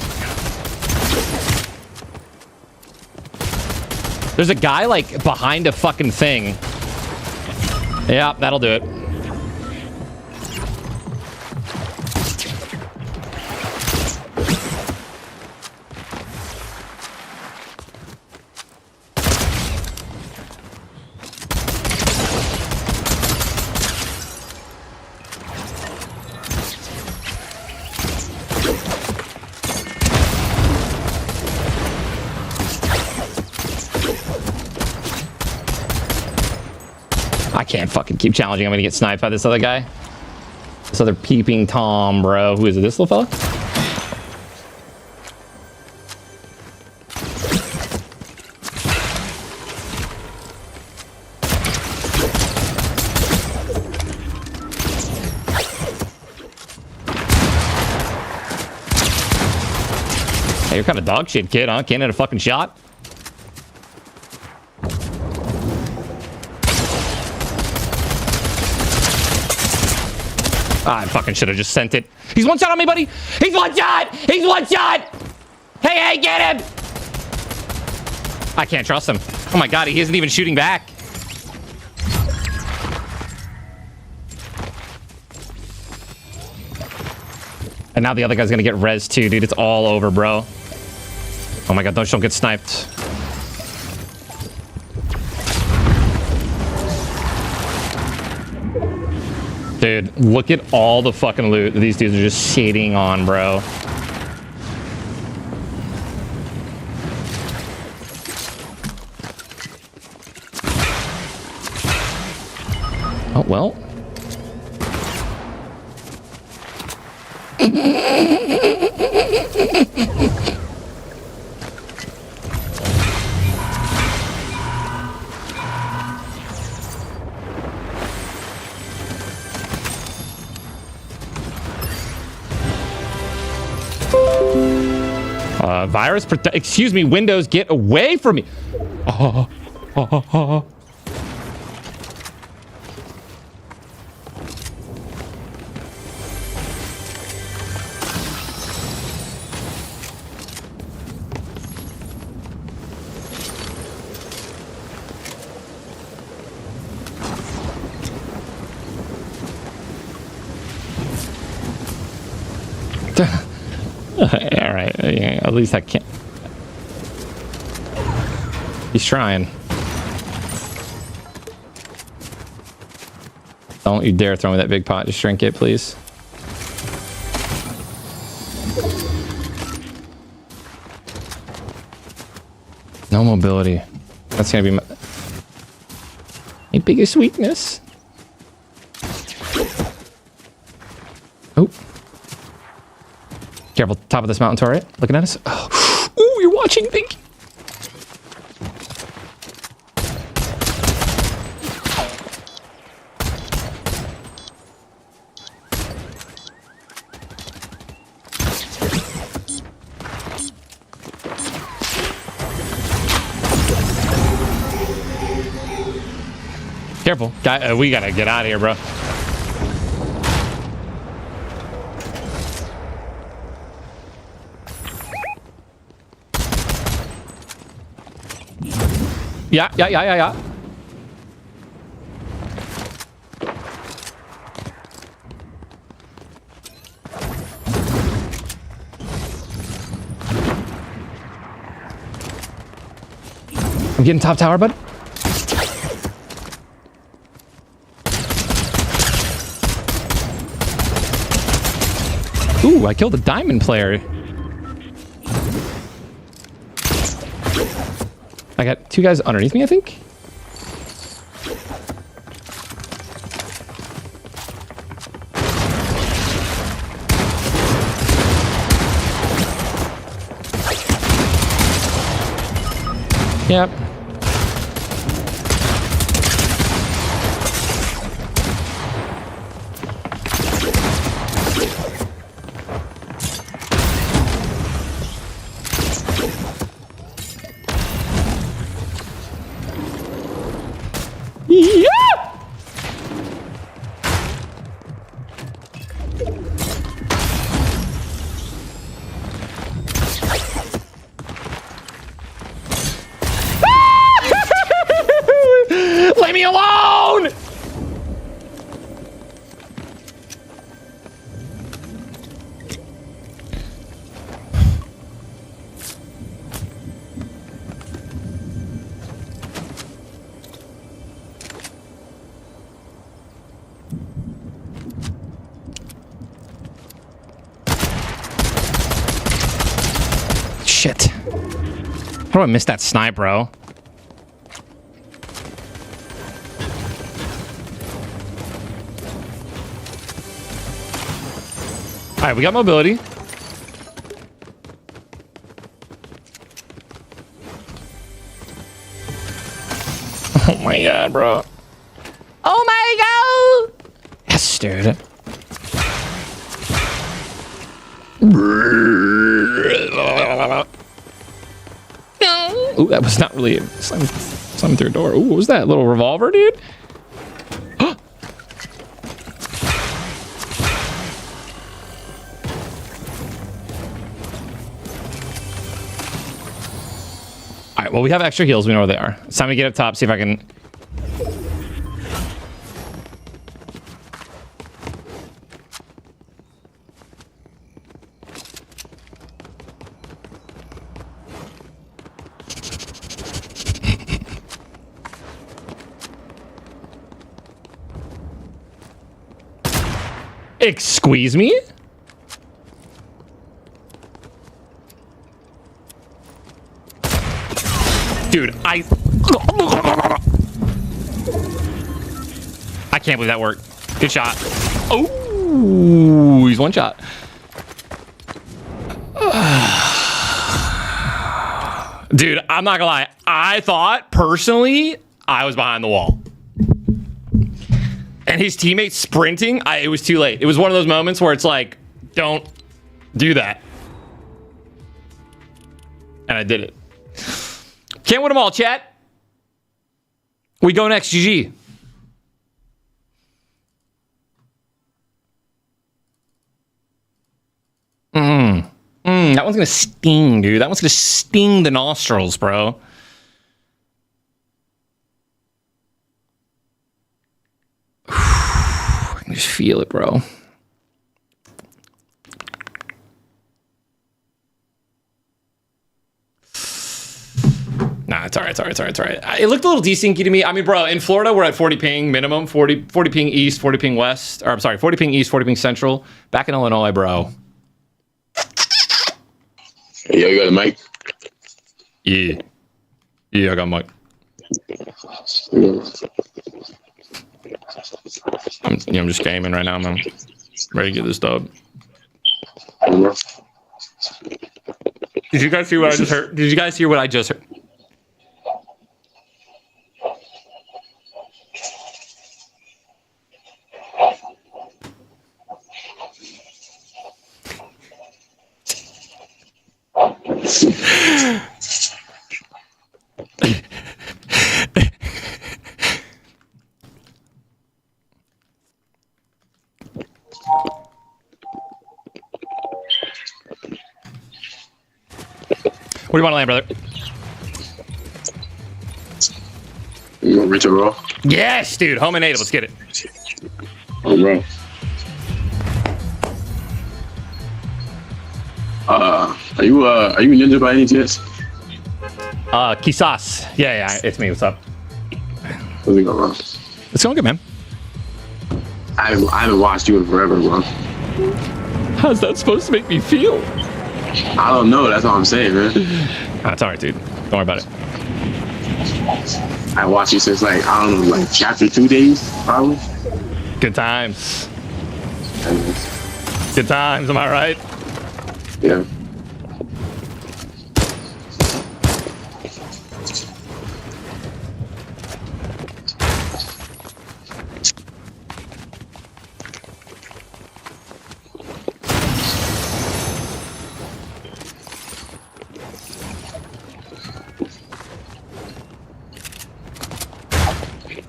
There's a guy like behind a fucking thing. Yeah, that'll do it. I can't fucking keep challenging. I'm gonna get sniped by this other guy. This other peeping Tom, bro. Who is it? This little fella? Hey, you're kind of dog shit, kid, huh? Can't hit a fucking shot? I fucking should have just sent it. He's one shot on me, buddy. He's one shot. He's one shot. Hey, get him. I can't trust him. Oh my God, he isn't even shooting back. And now the other guy's gonna get res too, dude. It's all over, bro. Oh my God, don't get sniped. Dude, look at all the fucking loot that these dudes are just shading on, bro. Oh, well. Virus excuse me, Windows, get away from me. All right, yeah, at least I can't. He's trying. Don't you dare throw me that big pot. Just shrink it, please. No mobility. That's gonna be my biggest weakness. Oh. Careful, top of this mountain turret. Looking at us. Oh. Ooh, you're watching. Thank you. Careful. Guy, we gotta get out of here, bro. Yeah. I'm getting top tower, bud. Ooh, I killed a diamond player. I got two guys underneath me, I think. Yep. shit. How do I miss that snipe, bro? All right, we got mobility. Oh my god, bro. Oh my god! Yes, dude. Ooh, that was not really slamming through a door. Ooh, what was that? Little revolver, dude? All right, well, we have extra heals. We know where they are. It's time to get up top, see if I can... Squeeze me? Dude, I can't believe that worked. Good shot. Oh, he's one shot. Dude, I'm not gonna lie. I thought, personally, I was behind the wall. And his teammates sprinting, it was too late. It was one of those moments where it's like, don't do that. And I did it. Can't win them all, chat. We go next, GG. That one's gonna sting, dude. That one's gonna sting the nostrils, bro. I can just feel it, bro. Nah, it's all right, it's all right. It looked a little desyncy to me. I mean, bro, in Florida, we're at 40 ping minimum, 40 ping east, 40 ping west. Or, I'm sorry, 40 ping east, 40 ping central. Back in Illinois, bro. Hey, yo, you got a mic? Yeah. Yeah, I got a mic. I'm just gaming right now, man. Ready to get this dub. Did you guys see what I just heard? Did you guys hear what I just heard? Where do you want to land, brother? You want Richard Raw? Yes, dude. Home and native. Let's get it. Oh, bro. Are you ninja by any chance? Kisas. Yeah, it's me. What's up? How's it going, bro? It's going good, man. I haven't watched you in forever, bro. How's that supposed to make me feel? I don't know. That's all I'm saying, man. It's all right, dude. Don't worry about it. I watched you since like, I don't know, like chapter 2 days, probably. Good times. Good times. Am I right? Yeah.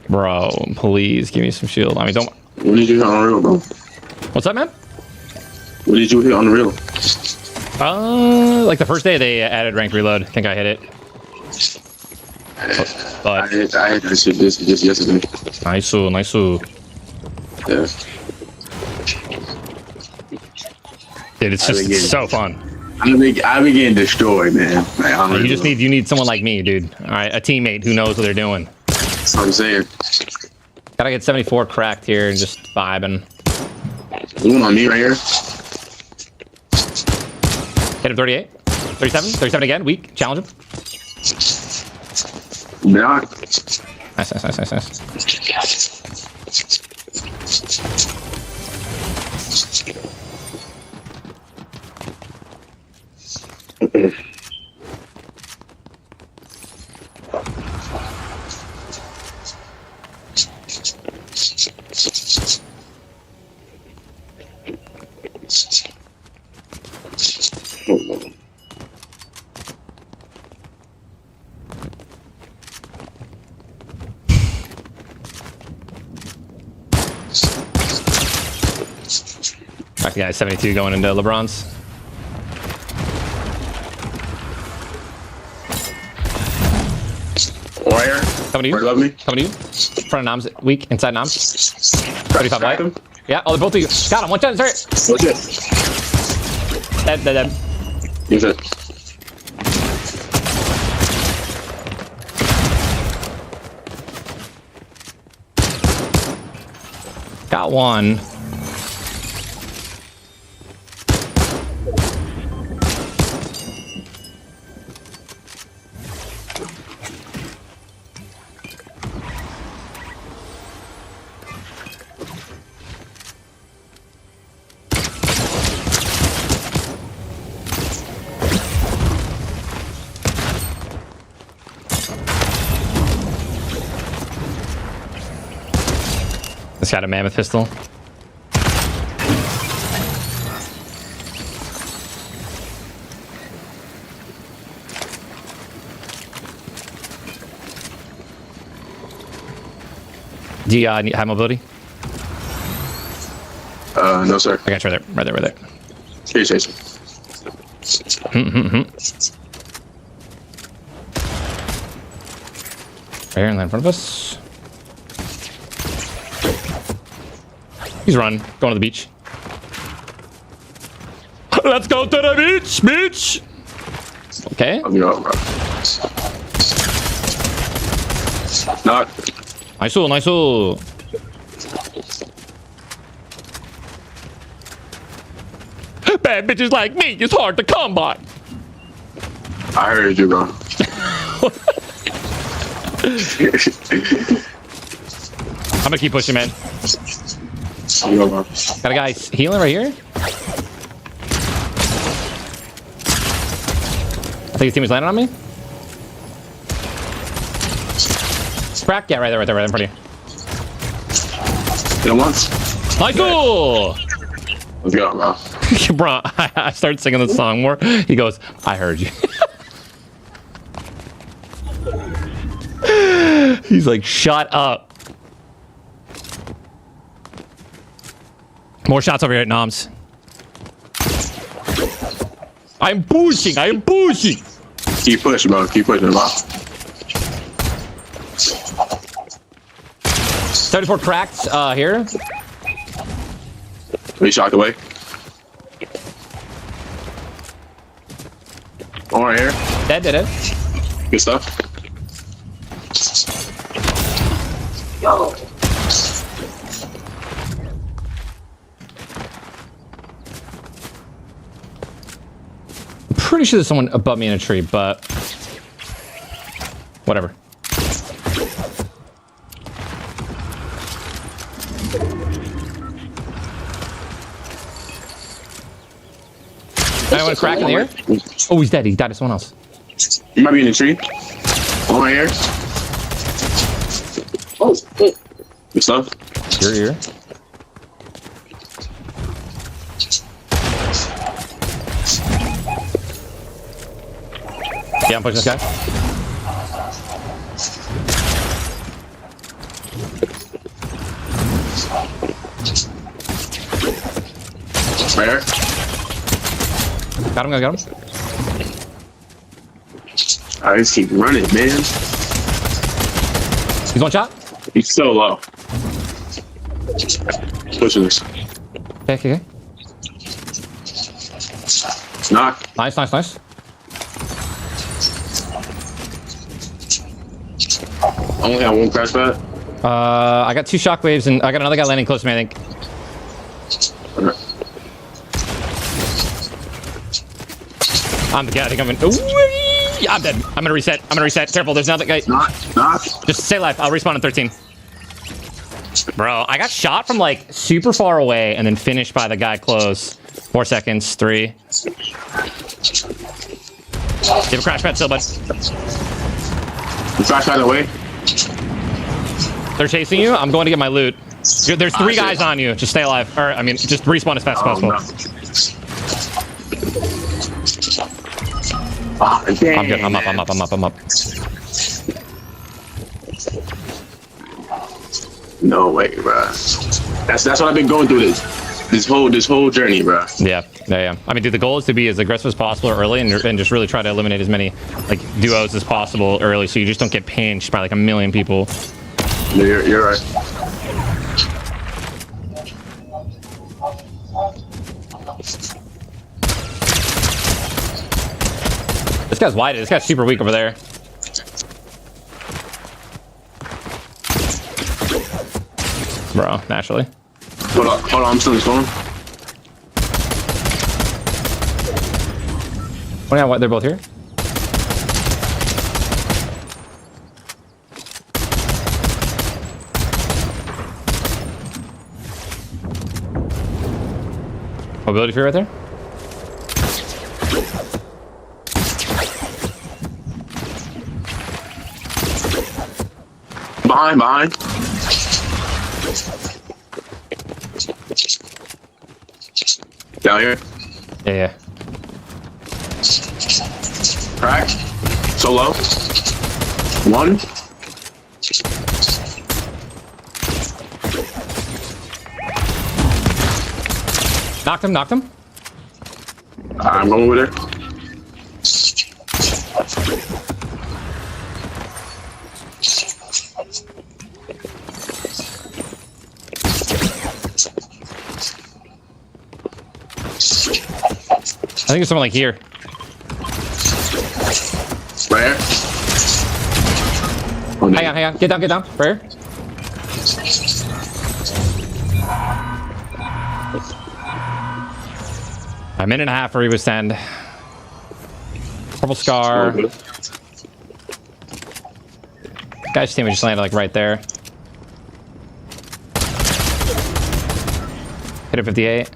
Bro, please give me some shield. I mean, don't. What did you hit on the real, bro? What's up, man? What did you hit on the real? Like the first day they added rank reload. I think I hit it. I hit that shit just yesterday. Nice. Yeah. Dude, it's just so fun. I've been getting destroyed, man. Like, You need someone like me, dude. All right, a teammate who knows what they're doing. That's what I'm saying. Gotta get 74 cracked here and just vibing. There's one on me right here. Hit him 38. 37. 37 again. Weak. Challenge him. Not. Nice. Back the guy 72 going into LeBron's. Wire. Coming to you. Right above me. Coming to you. Front of Noms. Weak. Inside Noms. 35 light. Him. Yeah. Oh, they're both of you. Got him. One shot. Sorry. What's it? Dead. Use it. Got one. This got a mammoth pistol. Do you need high mobility? No, sir. I got you right there. Here, Jason. Right here in front of us. He's running, going to the beach. Let's go to the beach. Okay. I'm your bro. Not. Nice. Bad bitches like me, it's hard to come by. I heard you, bro. I'm gonna keep pushing, man. I'm your bro. Got a guy healing right here. I think his team is landing on me. Crack, yeah, right there, in front of you. Hit him once. Nice. Cool. Let's go, bro. Bro, I started singing the song more. He goes, I heard you. He's like, shut up. More shots over here at Noms. I'm pushing. Keep pushing, bro. Keep pushing, bro. 34 cracked here. We shocked away. One right here. Dead. Good stuff. Yo. I'm pretty sure there's someone above me in a tree, but whatever. Anyone crack in the air? Oh, he's dead. He died to someone else. You might be in the tree. One right here. Oh, shit. Good stuff. Here. Yeah, I'm pushing this guy. Right here. Got him. I just keep running, man. He's one shot. He's so low. Pushing this. Okay. Knock. Nice. Only have one crash pad. I got 2 shockwaves and I got another guy landing close to me, I think. Okay. I'm the guy. I think I'm in. Ooh, I'm dead. I'm gonna reset. Careful, there's another guy. Not. Just stay alive. I'll respawn in 13. Bro, I got shot from like super far away and then finished by the guy close. 4 seconds. 3. You have a crash pad still, bud. The crash pad away. They're chasing you. I'm going to get my loot. There's 3 guys on you. Just stay alive. Or, I mean, just respawn as fast as possible. Oh, I'm good. I'm up. No way, bro. That's what I've been going through this whole journey, bro. Yeah. I mean, dude, the goal is to be as aggressive as possible early and just really try to eliminate as many like duos as possible early, so you just don't get pinched by like a million people. Yeah, you're right. This guy's wide. This guy's super weak over there. Bro, naturally. Hold on, I'm still in phone. Oh yeah, what? They're both here? Mobility free right there? Behind. Down here. Yeah. Crack. Solo. 1. Knocked him. I'm going over there. I think there's someone like here. Right here. Oh, no. Hang on. Get down. Right here. A minute and a half for Reba stand. Purple scar. Guy's team just landed like right there. Hit a 58.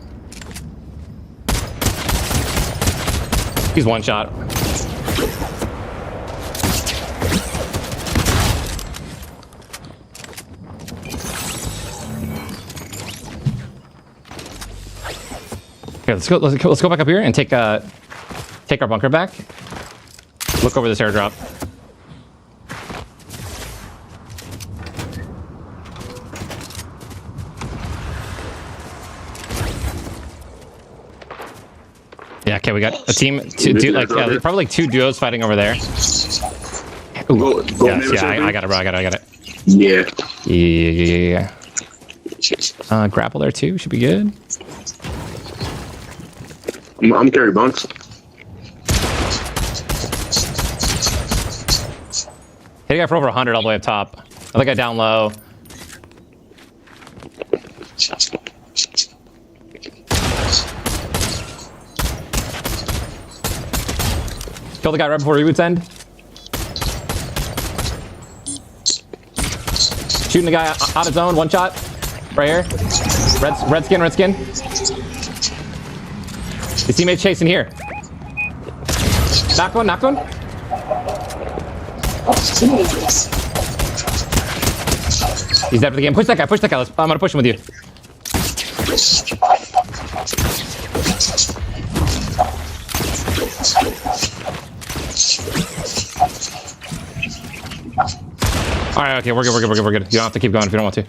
He's one shot. Here, let's go back up here and take our bunker back. Look over this airdrop. Yeah, okay, we got a team, probably like 2 duos fighting over there. Ooh, yes, I got it, bro. I got it. Yeah. Grapple there too. Should be good. I'm carry bunks. Hit a guy for over 100 all the way up top. Other guy down low. Kill the guy right before reboots end. Shooting the guy out of zone. One shot. Right here. Red skin. His teammate's chasing here. Knocked one. He's dead for the game. Push that guy. I'm gonna push him with you. All right, okay, we're good. You don't have to keep going if you don't want to.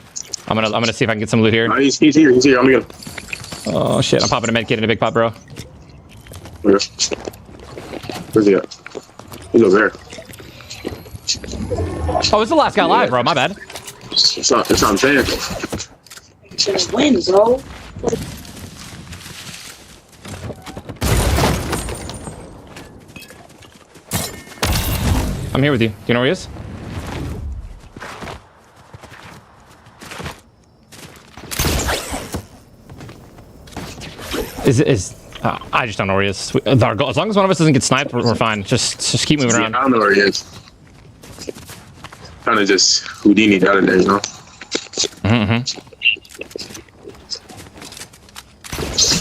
I'm gonna see if I can get some loot here. He's here. I'm gonna. Oh shit! I'm popping a med kit in a big pot, bro. Where's he at? He's over there. Oh, it's the last guy alive, bro. My bad. That's what I'm saying. Just win, bro. I'm here with you. Do you know where he is? I just don't know where he is. As long as one of us doesn't get sniped, we're fine. Just keep moving around. I don't know where he is. Trying to just Houdini out of there, you know?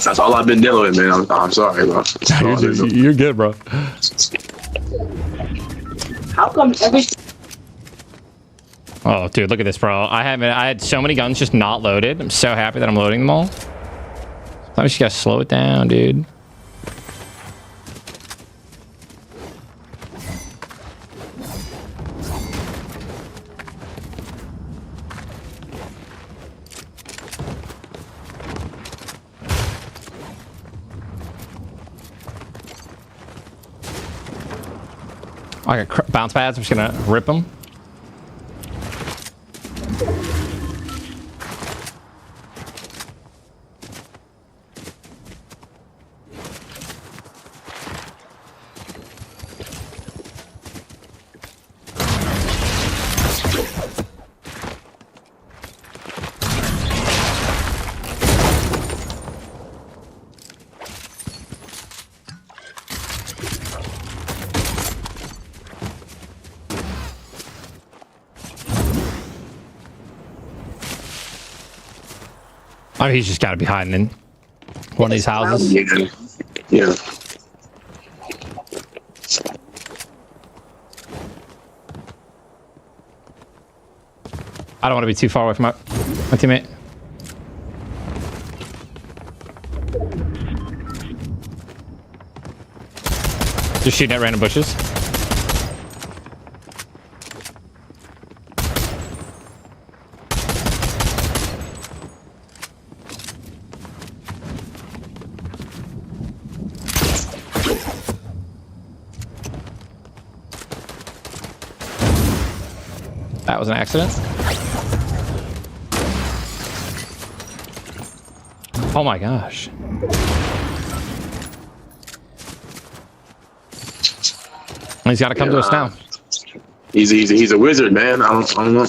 That's all I've been dealing with, man. I'm sorry, bro. You're good, bro. How come every Oh, dude, look at this, bro. I had so many guns just not loaded. I'm so happy that I'm loading them all. Sometimes you gotta slow it down, dude. I got bounce pads. I'm just gonna rip them. I mean, he's just got to be hiding in one of these houses. Yeah. I don't want to be too far away from my teammate. Just shooting at random bushes. That was an accident. Oh my gosh. He's got to come to us now. He's a wizard, man. I don't know.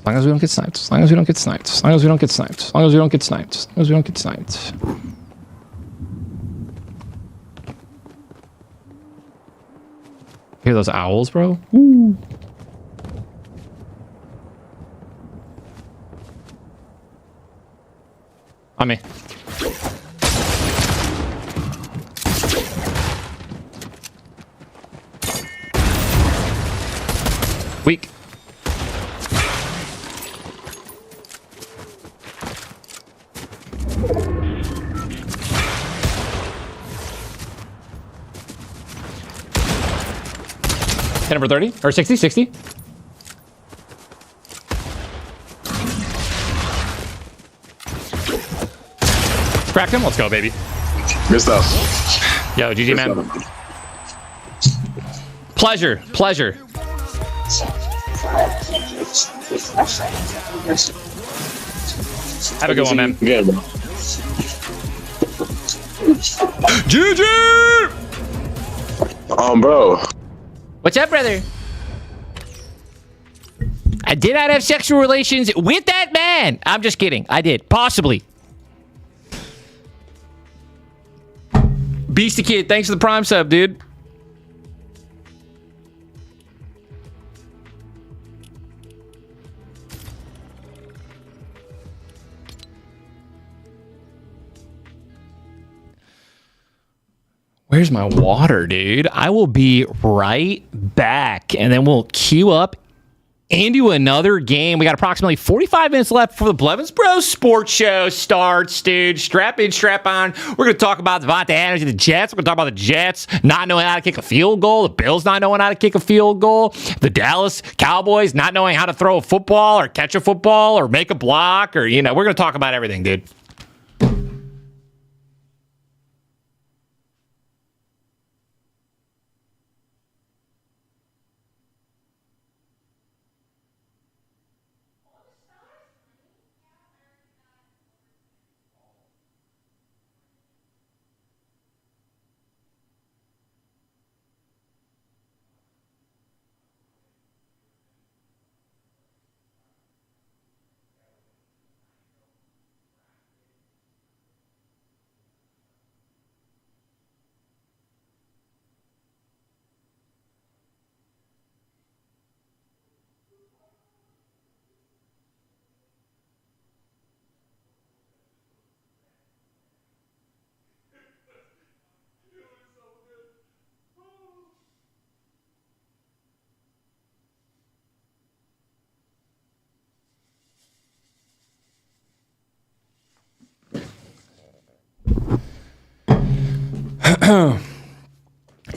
As long as we don't get sniped. As long as we don't get sniped. As long as we don't get sniped. As long as we don't get sniped. As long as we don't get sniped. Hear those owls, bro? Ooh. On me. Weak. Hit number 30 or 60, 60. Cracked him. Let's go, baby. Good stuff. Yo, GG, man. Pleasure. Pleasure. Have a good one, man. Good, bro. GG! Bro. What's up, brother? I did not have sexual relations with that man. I'm just kidding. I did. Possibly. Beastie Kid, thanks for the Prime sub, dude. Where's my water, dude? I will be right back, and then we'll queue up into another game. We got approximately 45 minutes left before the Blevins Bros Sports Show starts, dude. Strap in, strap on. We're going to talk about Devontae Adams and the Jets. We're going to talk about the Jets not knowing how to kick a field goal, the Bills not knowing how to kick a field goal, the Dallas Cowboys not knowing how to throw a football or catch a football or make a block, or, we're going to talk about everything, dude.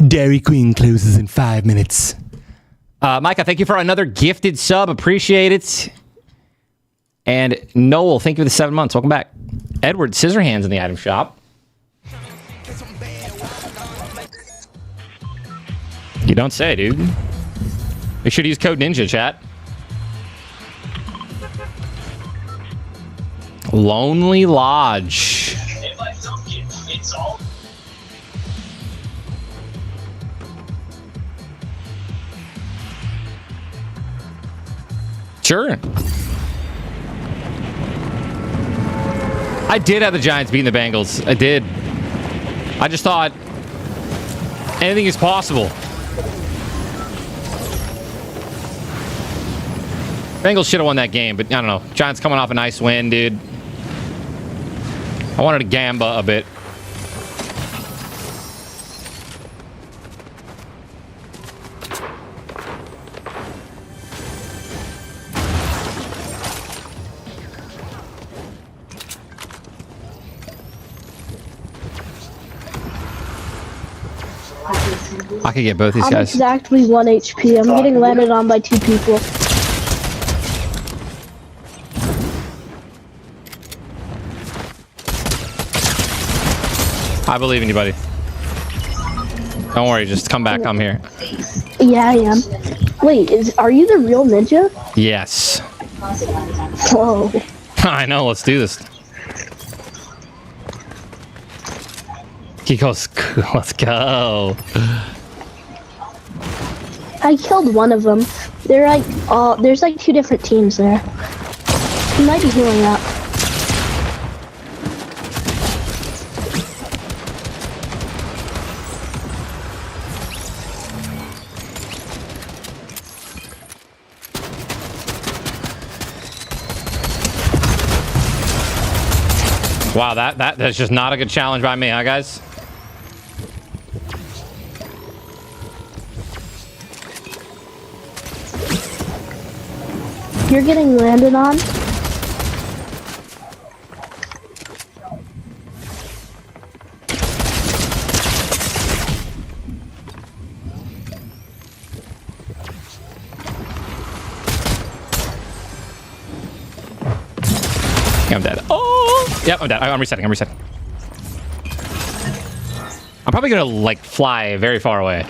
Dairy Queen closes in 5 minutes. Micah, thank you for another gifted sub. Appreciate it. And Noel, thank you for the 7 months. Welcome back. Edward Scissorhands in the item shop. You don't say, dude. Make sure to use code Ninja, chat. Lonely Lodge. Sure. I did have the Giants beating the Bengals. I did. I just thought anything is possible. Bengals should have won that game, but I don't know. Giants coming off a nice win, dude. I wanted to gamba a bit. I could get both these I'm guys. exactly 1 HP. I'm getting landed on by 2 people. I believe in you, buddy. Don't worry, just come back. I'm here. Yeah, I am. Wait, are you the real ninja? Yes. Whoa. I know. Let's do this. He goes, let's go. I killed one of them. They're like, there's like 2 different teams there. He might be healing up. Wow, that's just not a good challenge by me, huh, guys? You're getting landed on. I'm dead. Oh! Yep, I'm dead. I'm resetting. I'm probably gonna, like, fly very far away.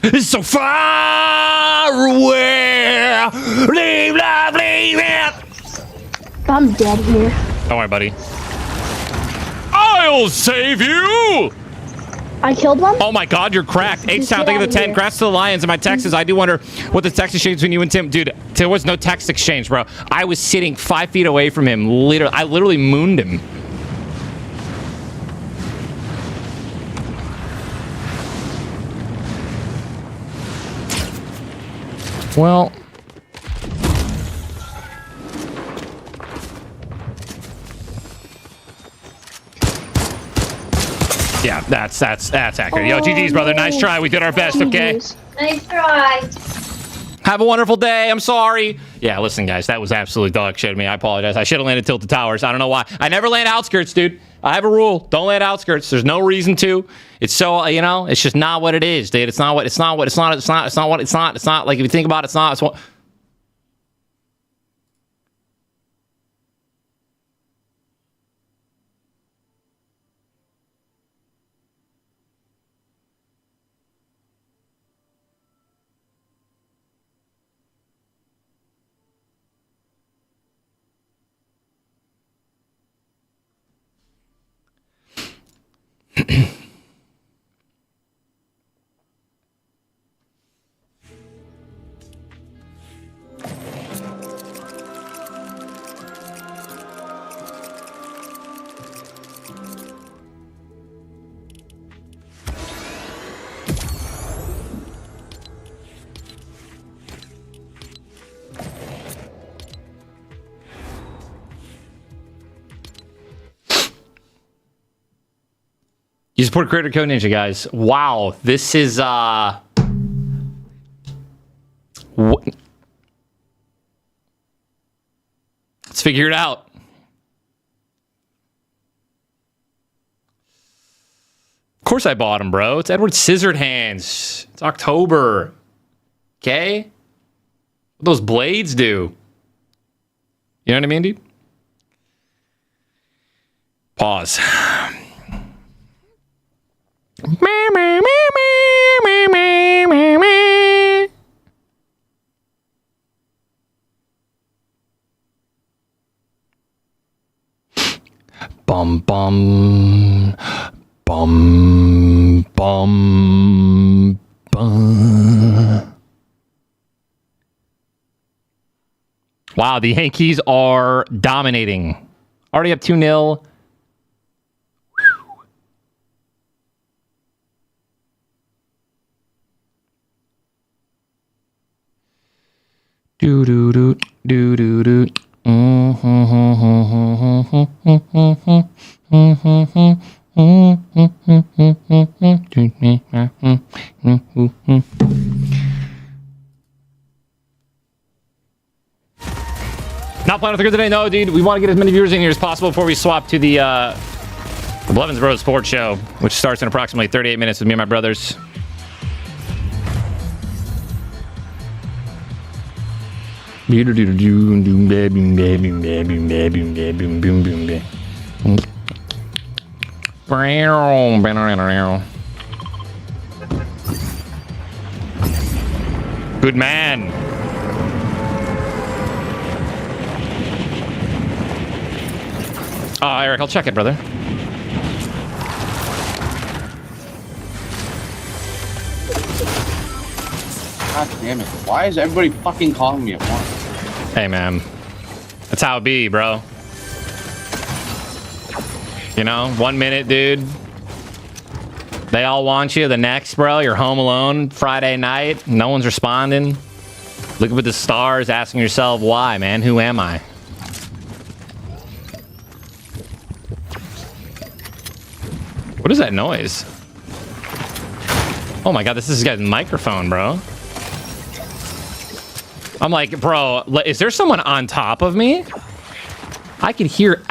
It's so far away! Leave love, leave it! I'm dead here. Don't worry, buddy. I'll save you! I killed one? Oh my god, you're cracked. H-Town, thank you for the 10. Congrats to the Lions. And my text is, I do wonder what the text exchange between you and Tim. Dude, there was no text exchange, bro. I was sitting 5 feet away from him. I literally mooned him. Well... yeah, that's accurate. Yo, GG's, brother. Nice try. We did our best, okay? Nice try. Have a wonderful day. I'm sorry. Yeah, listen, guys. That was absolutely dog shit of me. I apologize. I should have landed Tilted Towers. I don't know why. I never land outskirts, dude. I have a rule. Don't land outskirts. There's no reason to. It's so, you know, it's just not what it is, dude. It's not like if you think about it, it's what... You support Creator Code Ninja, guys. Wow, this is let's figure it out. course I bought them, bro. It's Edward Scissorhands. It's October. Okay? What those blades do? You know what I mean, dude? Pause. Bum bum bum bum bum. Wow, the Yankees are dominating. Already up 2-0. Do do do do do do. Not planning for good today, no, dude. We want to get as many viewers in here as possible before we swap to the Blevins Bros Sports Show, which starts in approximately 38 minutes with me and my brothers. Good man. Oh, Eric, I'll check it, brother. God damn it. Why is everybody fucking calling me at once? Hey, man. That's how it be, bro. You know, 1 minute, dude. They all want you. The next, bro, you're home alone Friday night. No one's responding. Looking at the stars, asking yourself, why, man? Who am I? What is that noise? Oh my god, this is this guy's microphone, bro. I'm like, bro, is there someone on top of me? I could hear.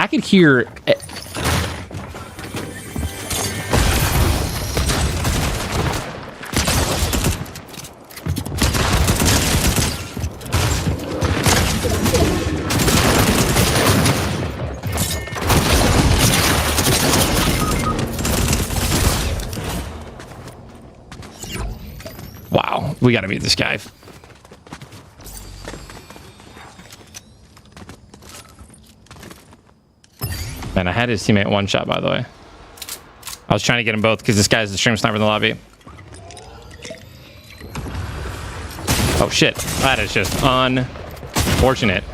Wow, we gotta meet this guy. Man, I had his teammate one shot, by the way. I was trying to get them both because this guy's the stream sniper in the lobby. Oh shit, that is just unfortunate.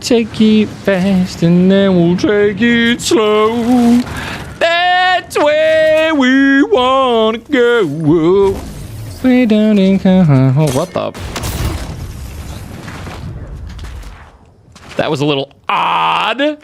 Take it fast and then we'll take it slow. That's where we wanna go. Way down in what the? That was a little odd.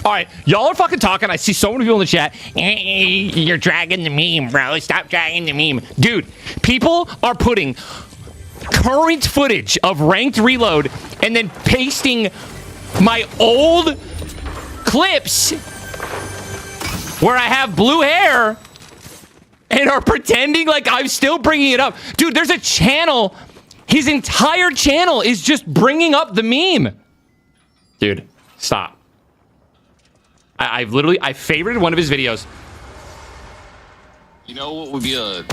All right, y'all are fucking talking. I see so many people in the chat. You're dragging the meme, bro. Stop dragging the meme. Dude, people are putting current footage of ranked reload and then pasting my old clips where I have blue hair and are pretending like I'm still bringing it up. Dude, there's a channel. His entire channel is just bringing up the meme. Dude, stop. I favorited one of his videos. You know what would be a...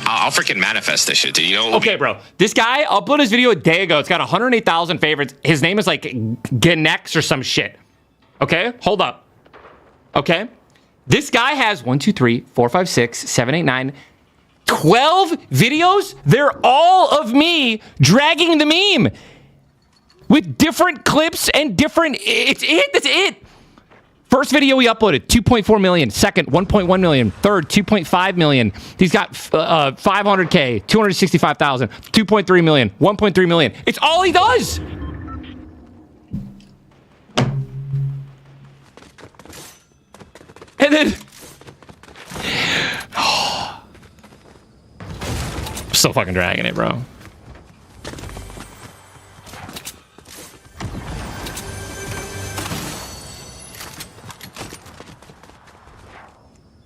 I'll freaking manifest this shit, dude. You know. Okay, bro. This guy uploaded his video a day ago. It's got 108,000 favorites. His name is like Genex or some shit. Okay, hold up. Okay, this guy has 1, 2, 3, 4, 5, 6, 7, 8, 9, 12 videos. They're all of me dragging the meme with different clips and different. That's it. First video we uploaded, 2.4 million. Second, 1.1 million. Third, 2.5 million. He's got 500K, 265,000, 2.3 million, 1.3 million. It's all he does. And then... Still fucking dragging it, bro.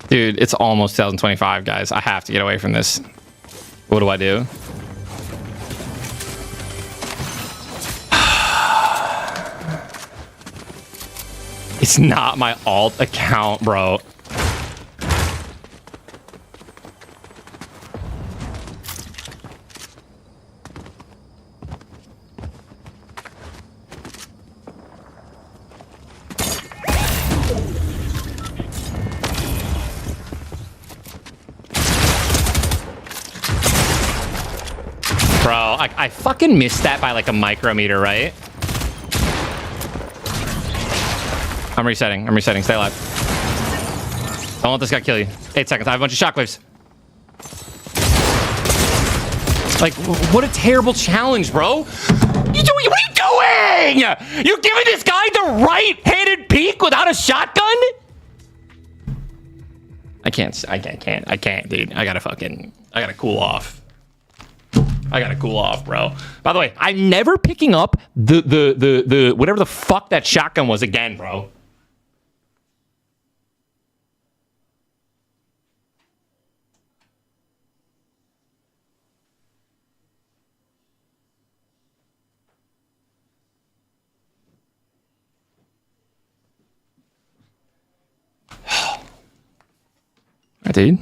Dude, it's almost 2025, guys. I have to get away from this. What do I do? It's not my alt account, bro. Bro, I fucking missed that by like a micrometer, right? I'm resetting. Stay alive. Don't let this guy kill you. 8 seconds. I have a bunch of shockwaves. Like, what a terrible challenge, bro. What are you doing? You giving this guy the right-handed peek without a shotgun? I can't, dude. I gotta cool off. I gotta cool off, bro. By the way, I'm never picking up the whatever the fuck that shotgun was again, bro. Dude.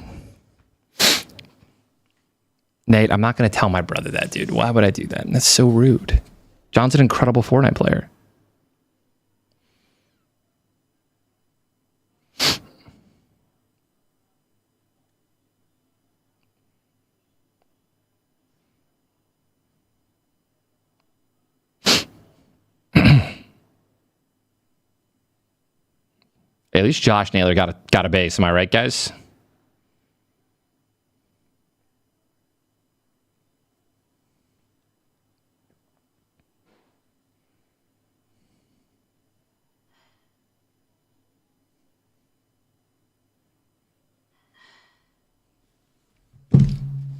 Nate, I'm not going to tell my brother that, dude. Why would I do that? That's so rude. John's an incredible Fortnite player. At least Josh Naylor got a base. Am I right, guys?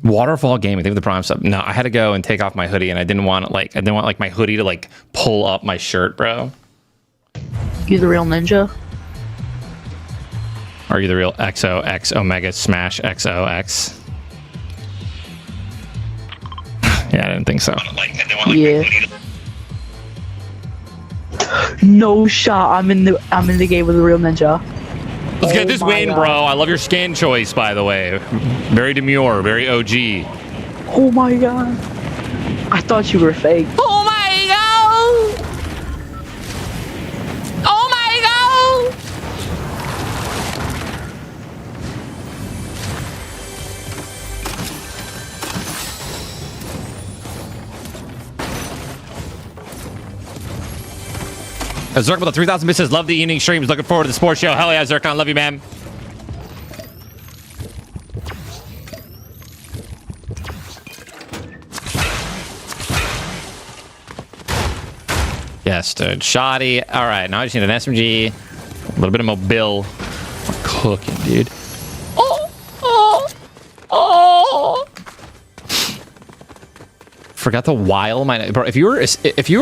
Waterfall gaming. Think of the prime stuff. No, I had to go and take off my hoodie, and I didn't want my hoodie to like pull up my shirt, bro. You the real ninja? Are you the real XOX Omega Smash XOX? Yeah, I didn't think so. Yeah. No shot. I'm in the game with the real ninja. Let's get this win, bro. I love your skin choice, by the way. Very demure, very OG. Oh my god. I thought you were fake. Oh my god! Oh my god! Zerk with the 3,000 bits says, love the evening streams. Looking forward to the sports show. Hell yeah, Zerkon. Love you, man. Yes, dude. Shoddy. All right, now I just need an SMG. A little bit of mobile. I'm cooking, dude. Oh. Forgot to while my bro. If you were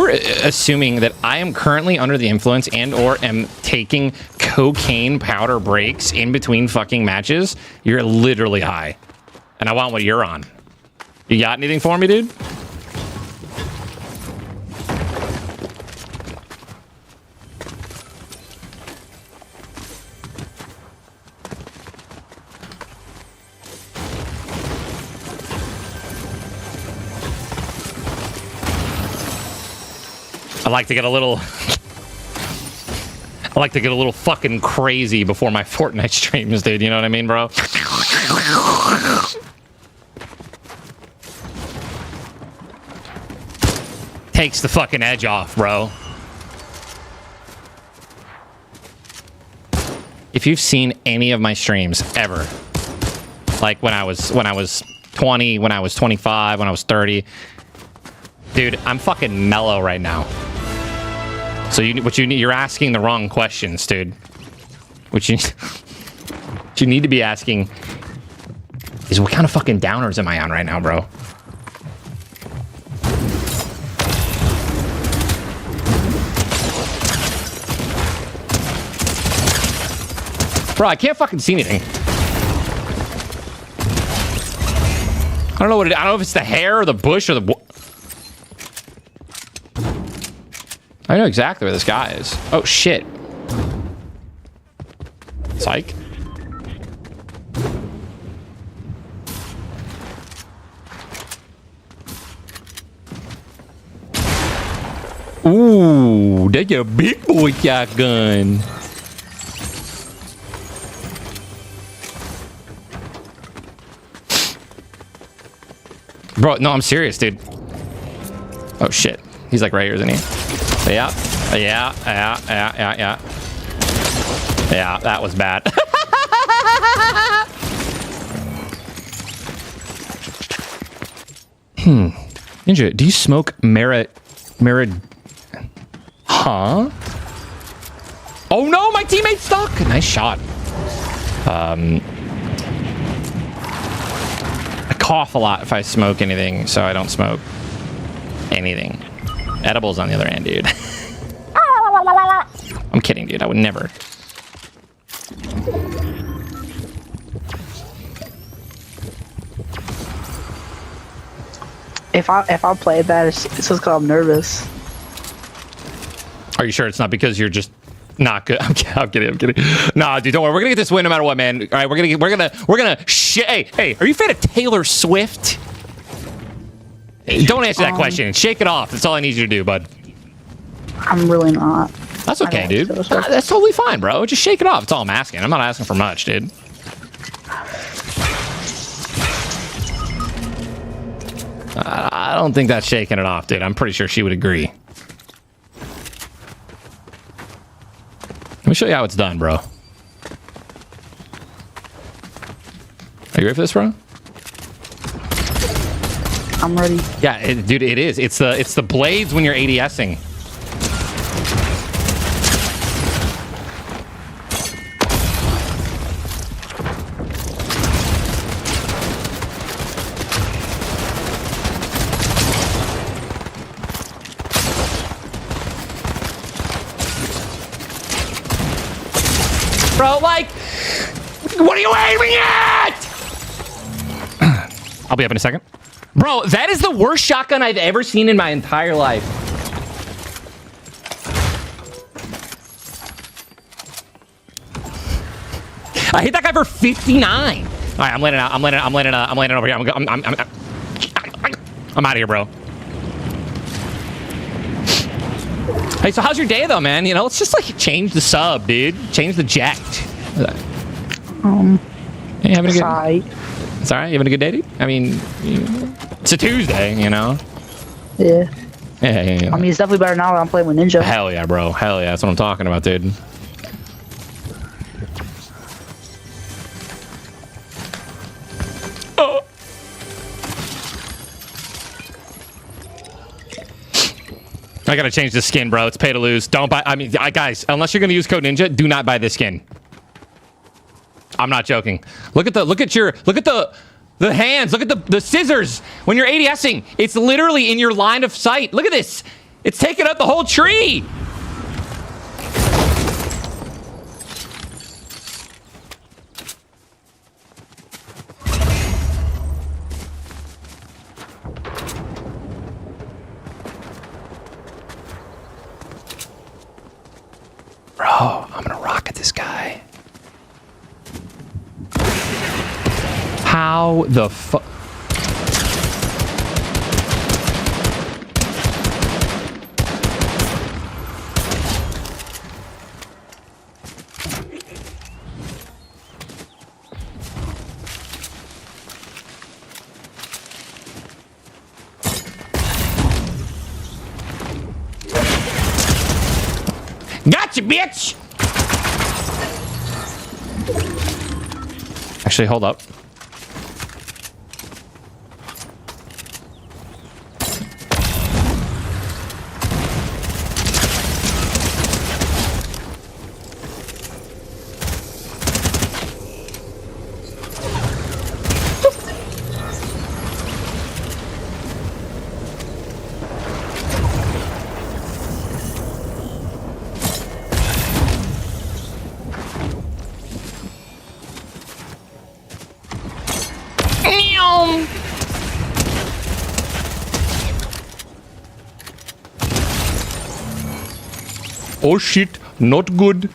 assuming that I am currently under the influence and or am taking cocaine powder breaks in between fucking matches, you're literally high. And I want what you're on. You got anything for me, dude? I like to get a little fucking crazy before my Fortnite streams, dude. You know what I mean, bro? Takes the fucking edge off, bro. if you've seen any of my streams ever, like when I was 20, when I was 25, when I was 30, dude, I'm fucking mellow right now. So you're asking the wrong questions, dude. What you need to be asking is what kind of fucking downers am I on right now, bro? Bro, I can't fucking see anything. I don't know I don't know if it's the hair or the bush or the... I know exactly where this guy is. Oh, shit. Psych. Ooh, that's a big boy shotgun. Bro, no, I'm serious, dude. Oh, shit. He's like right here, isn't he? Yeah. Yeah, that was bad. Ninja, do you smoke merit? Huh? Oh no, my teammate's stuck! Nice shot. I cough a lot if I smoke anything, so I don't smoke anything. Edibles on the other hand, dude. I'm kidding, dude. I would never. If I play bad, it's just because I'm nervous. Are you sure it's not because you're just not good? I'm kidding. Nah, dude, don't worry. We're gonna get this win no matter what, man. All right, we're gonna Hey, are you a fan of Taylor Swift? Don't answer that question. Shake it off. That's all I need you to do, bud. I'm really not. That's okay, dude. That's totally fine, bro. Just shake it off. That's all I'm asking. I'm not asking for much, dude. I don't think that's shaking it off, dude. I'm pretty sure she would agree. Let me show you how it's done, bro. Are you ready for this, bro? I'm ready. Yeah, dude, it is. It's the blades when you're ADSing. Bro, like, what are you aiming at? I'll be up in a second. Bro, that is the worst shotgun I've ever seen in my entire life. I hit that guy for 59. All right, I'm landing out. I'm landing over here. I'm out of here, bro. Hey, so how's your day though, man? You know, let's just like change the sub, dude. Change the jacked. Hey, having a good? It's all right. You having a good day, dude? I mean, it's a Tuesday, you know. Yeah. Yeah. I mean, it's definitely better now that I'm playing with Ninja. Hell yeah, bro. Hell yeah. That's what I'm talking about, dude. Oh. I gotta change the skin, bro. It's pay to lose. Don't buy. I mean, guys, unless you're gonna use code Ninja, do not buy this skin. I'm not joking. Look at the hands. Look at the scissors. When you're ADSing, it's literally in your line of sight. Look at this. It's taking up the whole tree. Bro, I'm gonna rocket this guy. How the fuck? Gotcha, bitch! Actually, hold up. Oh shit, not good.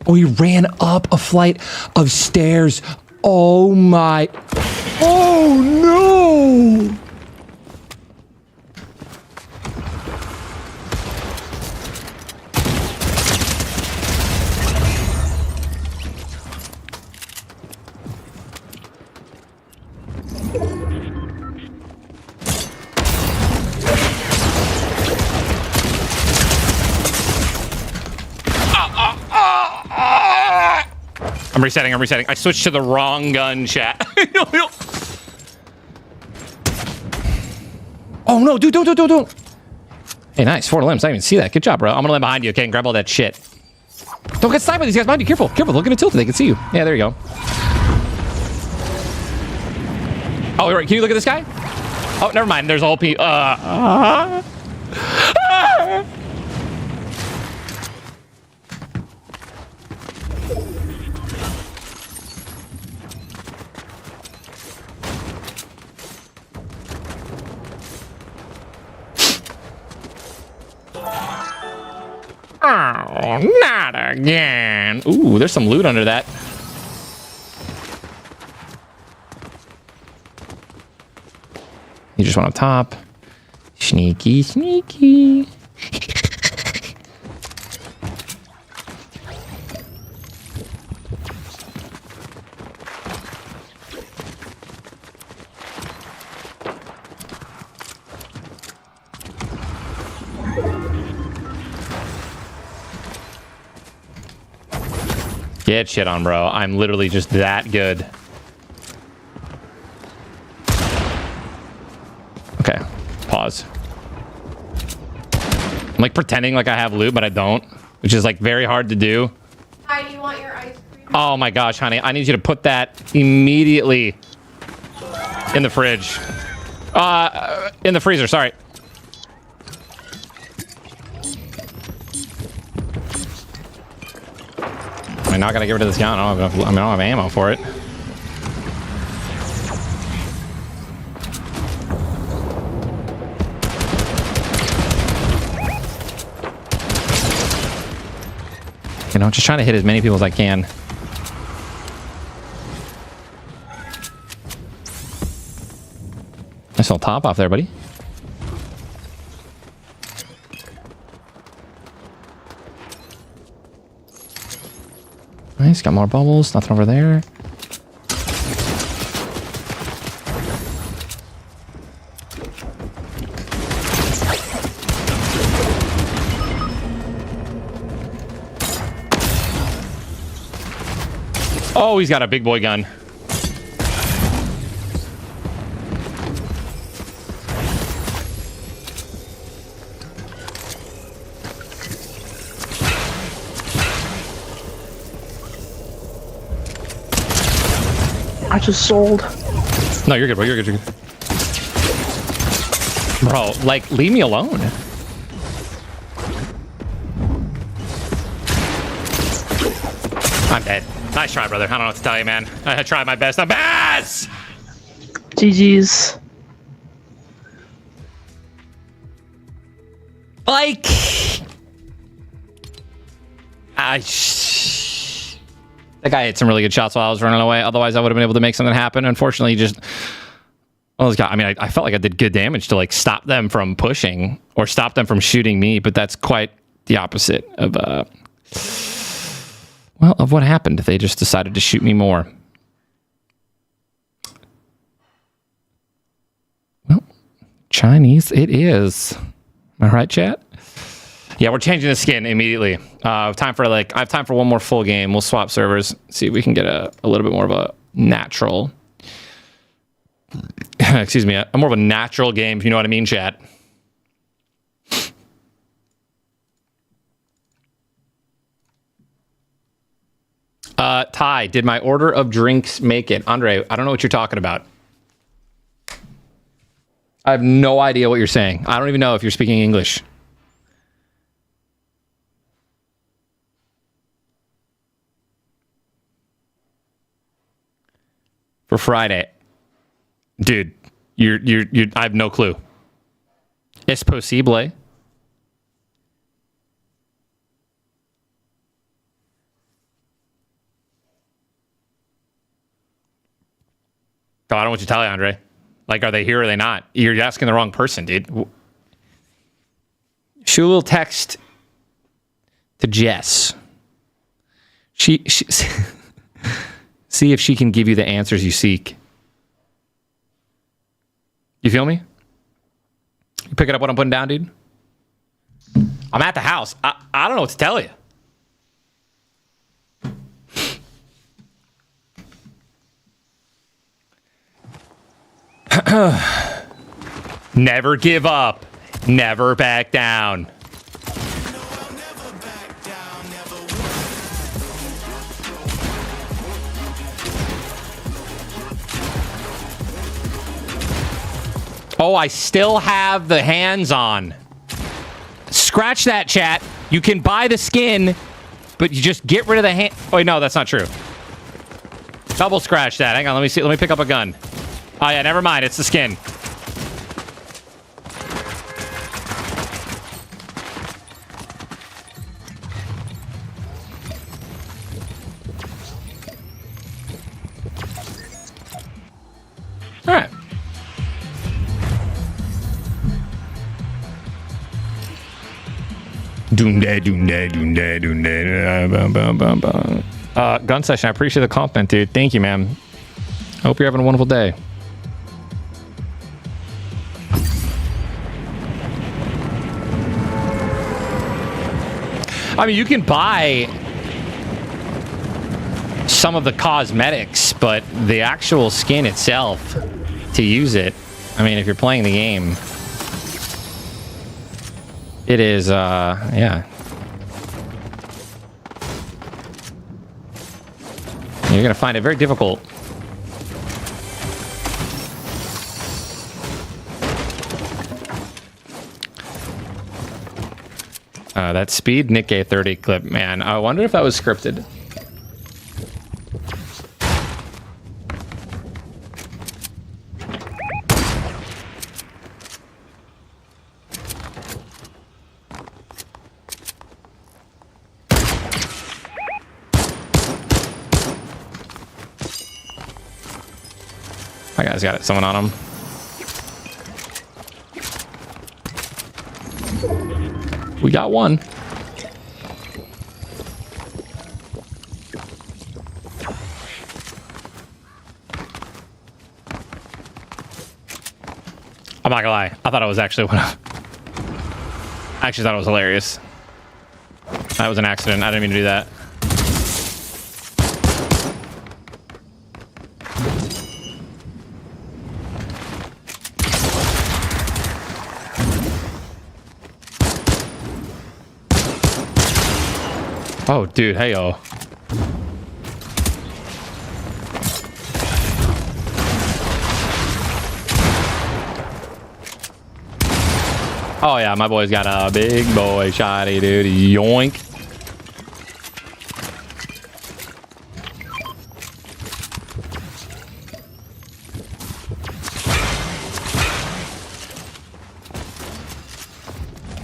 Oh, he ran up a flight of stairs. Oh my. Oh no. I'm resetting. I switched to the wrong gun, chat. Oh no, dude, don't. Hey, nice, 4 limbs. I didn't even see that. Good job, bro. I'm gonna land behind you, okay, and grab all that shit. Don't get sniped by these guys behind you. Careful. Look at it tilted. They can see you. Yeah, there you go. Oh, wait, can you look at this guy? Oh, never mind. There's a whole Oh, not again. Ooh, there's some loot under that. You just went up top. Sneaky. Get shit on, bro. I'm literally just that good. Okay, pause. I'm like pretending like I have loot, but I don't, which is like very hard to do. Hi, do you want your ice cream? Oh my gosh, honey, I need you to put that immediately in the fridge. In the freezer, sorry. I now gotta get rid of this gun. I don't have ammo for it. You know, just trying to hit as many people as I can. Nice little top off there, buddy. Nice, got more bubbles. Nothing over there. Oh, he's got a big boy gun. I just sold. No, you're good, bro. You're good. Bro, like, leave me alone. I'm dead. Nice try, brother. I don't know what to tell you, man. I tried my best. I'm best! GG's. Like... That guy hit some really good shots while I was running away. Otherwise, I would have been able to make something happen. Unfortunately, just Well, I mean, I felt like I did good damage to like stop them from pushing or stop them from shooting me, but that's quite the opposite of of what happened. They just decided to shoot me more. Well, Chinese it is. Am I right, chat? Yeah, we're changing the skin immediately. I have time for one more full game. We'll swap servers, see if we can get a little bit more of a natural. Excuse me, a more of a natural game, if you know what I mean, chat. Ty, did my order of drinks make it? Andre, I don't know what you're talking about. I have no idea what you're saying. I don't even know if you're speaking English. For Friday. Dude, you're I have no clue. Es posible. Oh, I don't know what to tell you, Andre. Like, are they here or are they not? You're asking the wrong person, dude. Shoot a little text to Jess. She see if she can give you the answers you seek. You feel me? You picking up what I'm putting down, dude? I'm at the house. I don't know what to tell you. Never give up. Never back down. Oh, I still have the hands on. Scratch that, chat. You can buy the skin, but you just get rid of the hand. Oh, wait, no, that's not true. Double scratch that. Hang on, let me see. Let me pick up a gun. Oh, yeah, never mind. It's the skin. All right. Gun session. I appreciate the compliment, dude. Thank you, man. Hope you're having a wonderful day. I mean, you can buy some of the cosmetics, but the actual skin itself, to use it, I mean, if you're playing the game, it is, yeah. You're going to find it very difficult. That speed Nick A30 clip, man. I wonder if that was scripted. My guy's got it. Someone on him. We got one. I'm not gonna lie. I thought it was actually one of... I actually thought it was hilarious. That was an accident. I didn't mean to do that. Oh, dude, hey, yo. Oh, yeah, my boy's got a big boy shotty, dude. Yoink.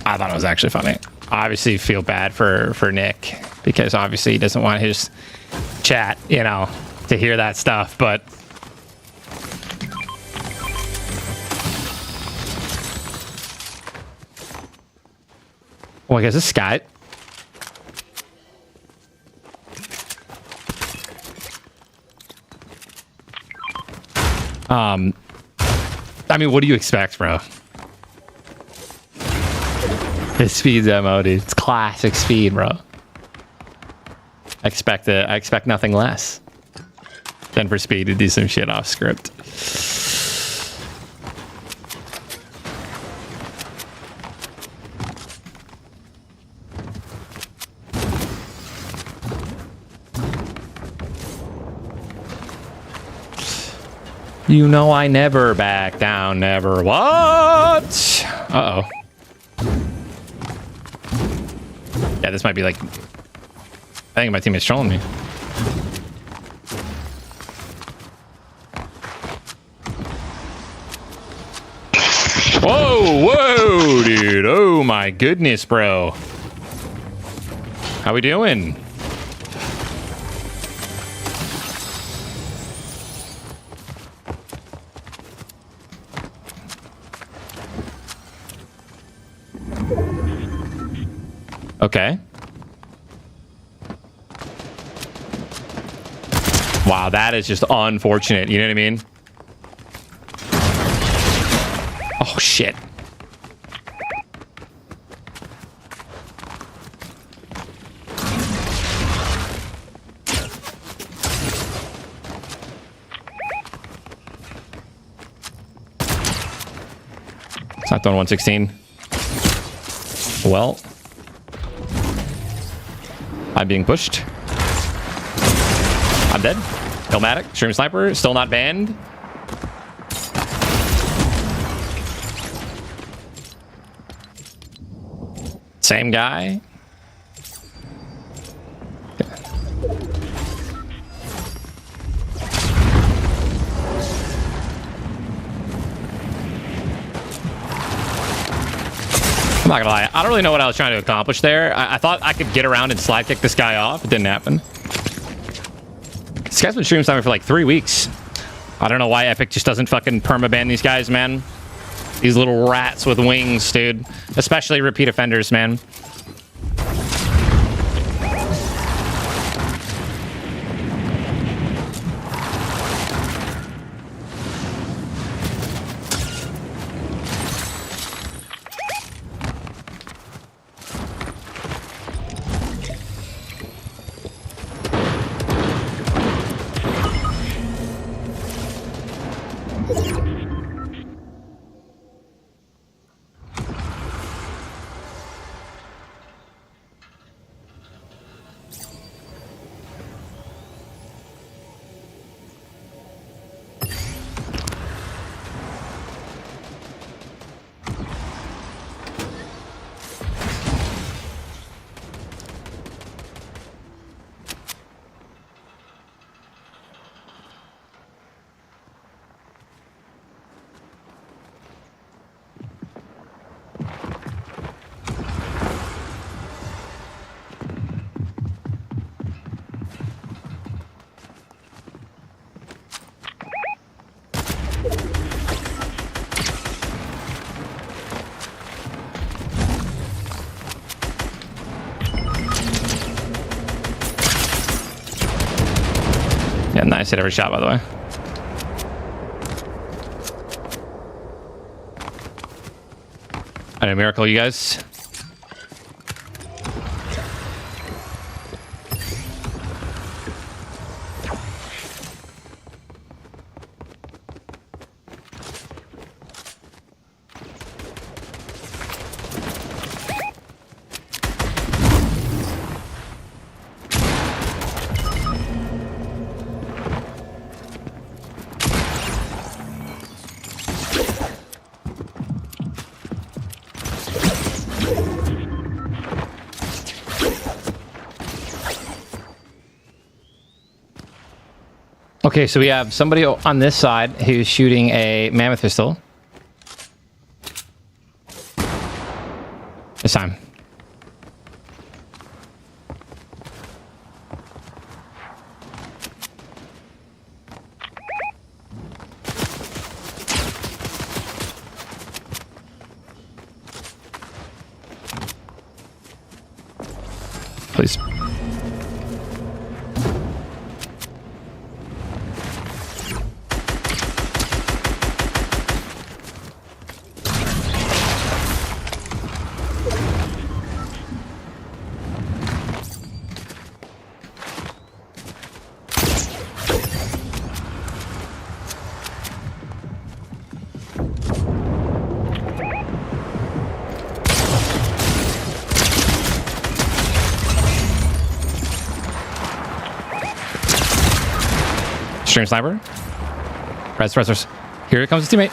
I thought it was actually funny. I obviously feel bad for Nick, because obviously he doesn't want his chat, you know, to hear that stuff, but Oh, I guess this guy. I mean, what do you expect, bro? His speed's MO, dude. It's classic speed, bro. I expect nothing less than for speed to do some shit off script. You know I never back down, never. What? Uh-oh. Yeah, this might be like... I think my teammate's trolling me. Whoa, whoa, dude. Oh my goodness, bro. How we doing? Okay. Wow, that is just unfortunate. You know what I mean? Oh, shit. It's not done 116. Well... I'm being pushed. I'm dead. Illmatic. Stream Sniper. Still not banned. Same guy. I'm not gonna lie, I don't really know what I was trying to accomplish there. I thought I could get around and slide kick this guy off. It didn't happen. This guy's been stream sniping for like 3 weeks. I don't know why Epic just doesn't fucking permaban these guys, man. These little rats with wings, dude. Especially repeat offenders, man. Yeah, nice hit every shot, by the way. I know, miracle, you guys. Okay, so we have somebody on this side who's shooting a mammoth pistol. This time. please. Stream sniper. Press. Here comes his teammate.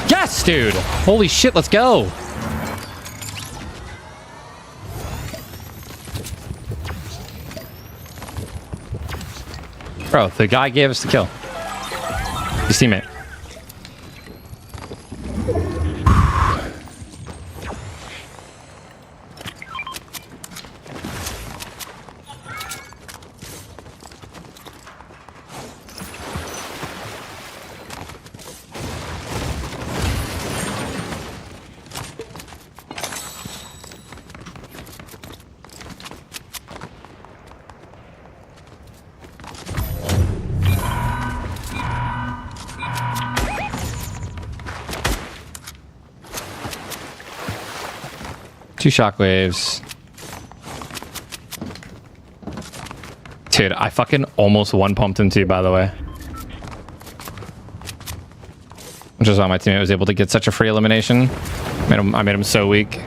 Yes, dude. Holy shit, let's go. Bro, the guy gave us the kill. His teammate. Two shockwaves. Dude, I fucking almost one pumped him too, by the way. Which is why my teammate was able to get such a free elimination. I made him so weak.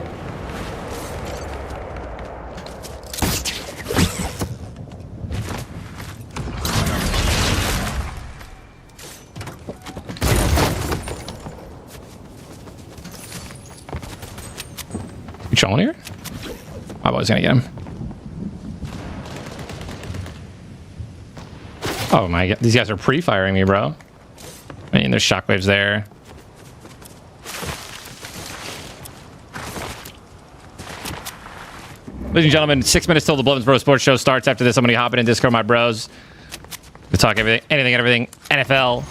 You trolling here? My boy's gonna get him. Oh my god, these guys are pre-firing me, bro. I mean, there's shockwaves there. Ladies and gentlemen, 6 minutes till the Blevins Bro Sports Show starts. After this, I'm gonna hop in Discord, my bros. We talk everything, anything and everything. NFL.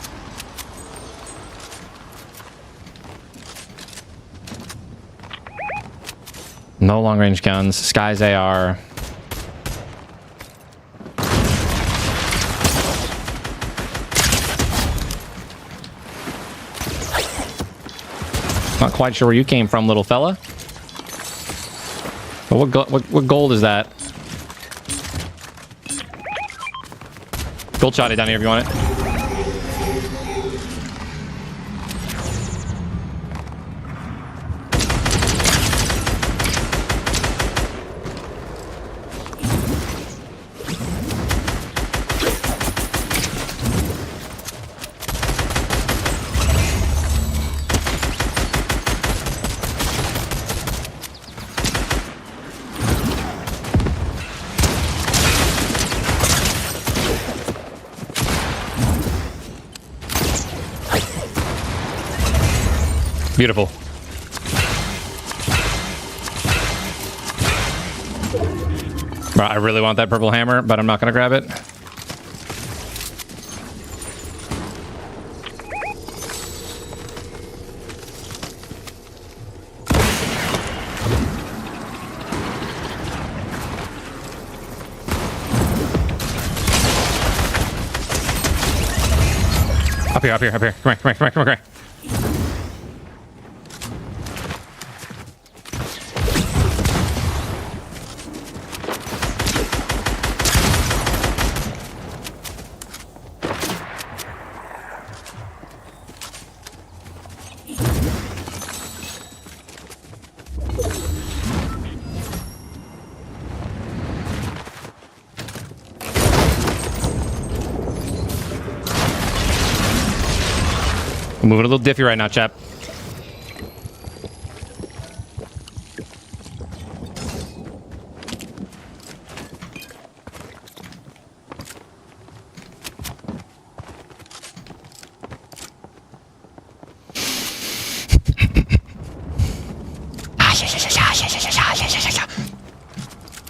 No long range guns. Sky's AR. Not quite sure where you came from, little fella. But what gold is that? Gold shot it down here if you want it. Beautiful. Bro, I really want that purple hammer, but I'm not gonna grab it. Up here. Come here. I'm moving a little diffy right now, chap.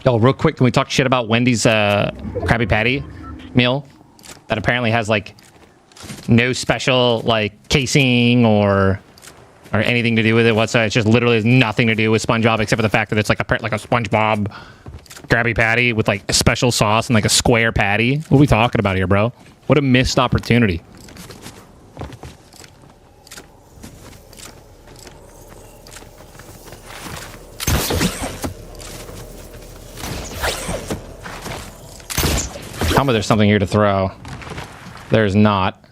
Yo, real quick, can we talk shit about Wendy's Krabby Patty meal that apparently has like no special like casing or or anything to do with it whatsoever. It's just literally has nothing to do with SpongeBob except for the fact that it's like a SpongeBob Krabby Patty with like a special sauce and like a square patty. What are we talking about here, bro? What a missed opportunity. Tell me there's something here to throw. There's not.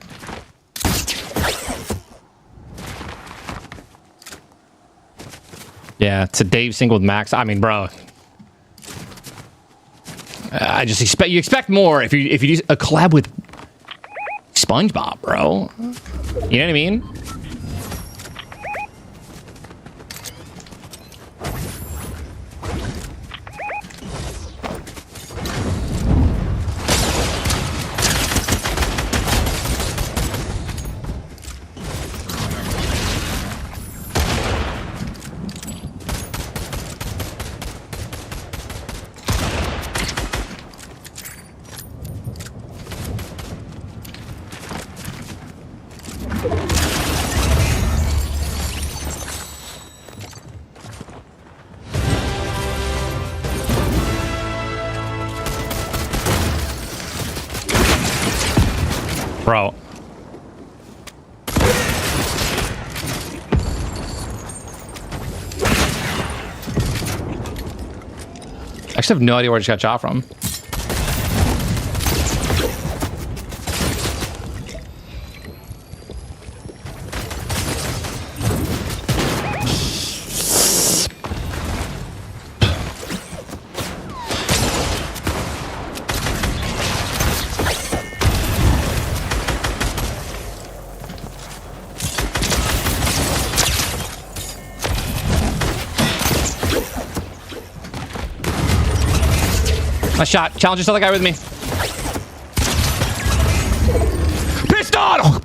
Yeah, it's a Dave single with Max. I mean, bro. I just expect you expect more if you do a collab with SpongeBob, bro. You know what I mean? Bro. I actually have no idea where I just got shot from. Nice shot. Challenge this other guy with me. Pistol!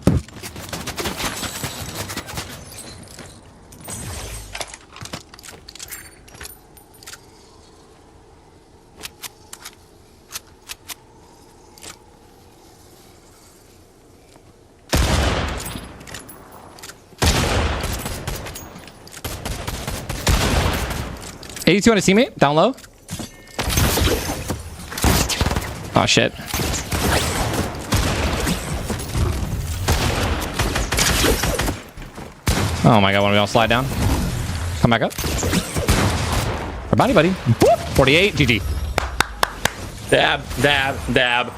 $82 on a teammate? Down low? Oh shit. Oh my god, want to be all slide down? Come back up. Or body, buddy. Whoop! 48, GG. Dab, dab, dab.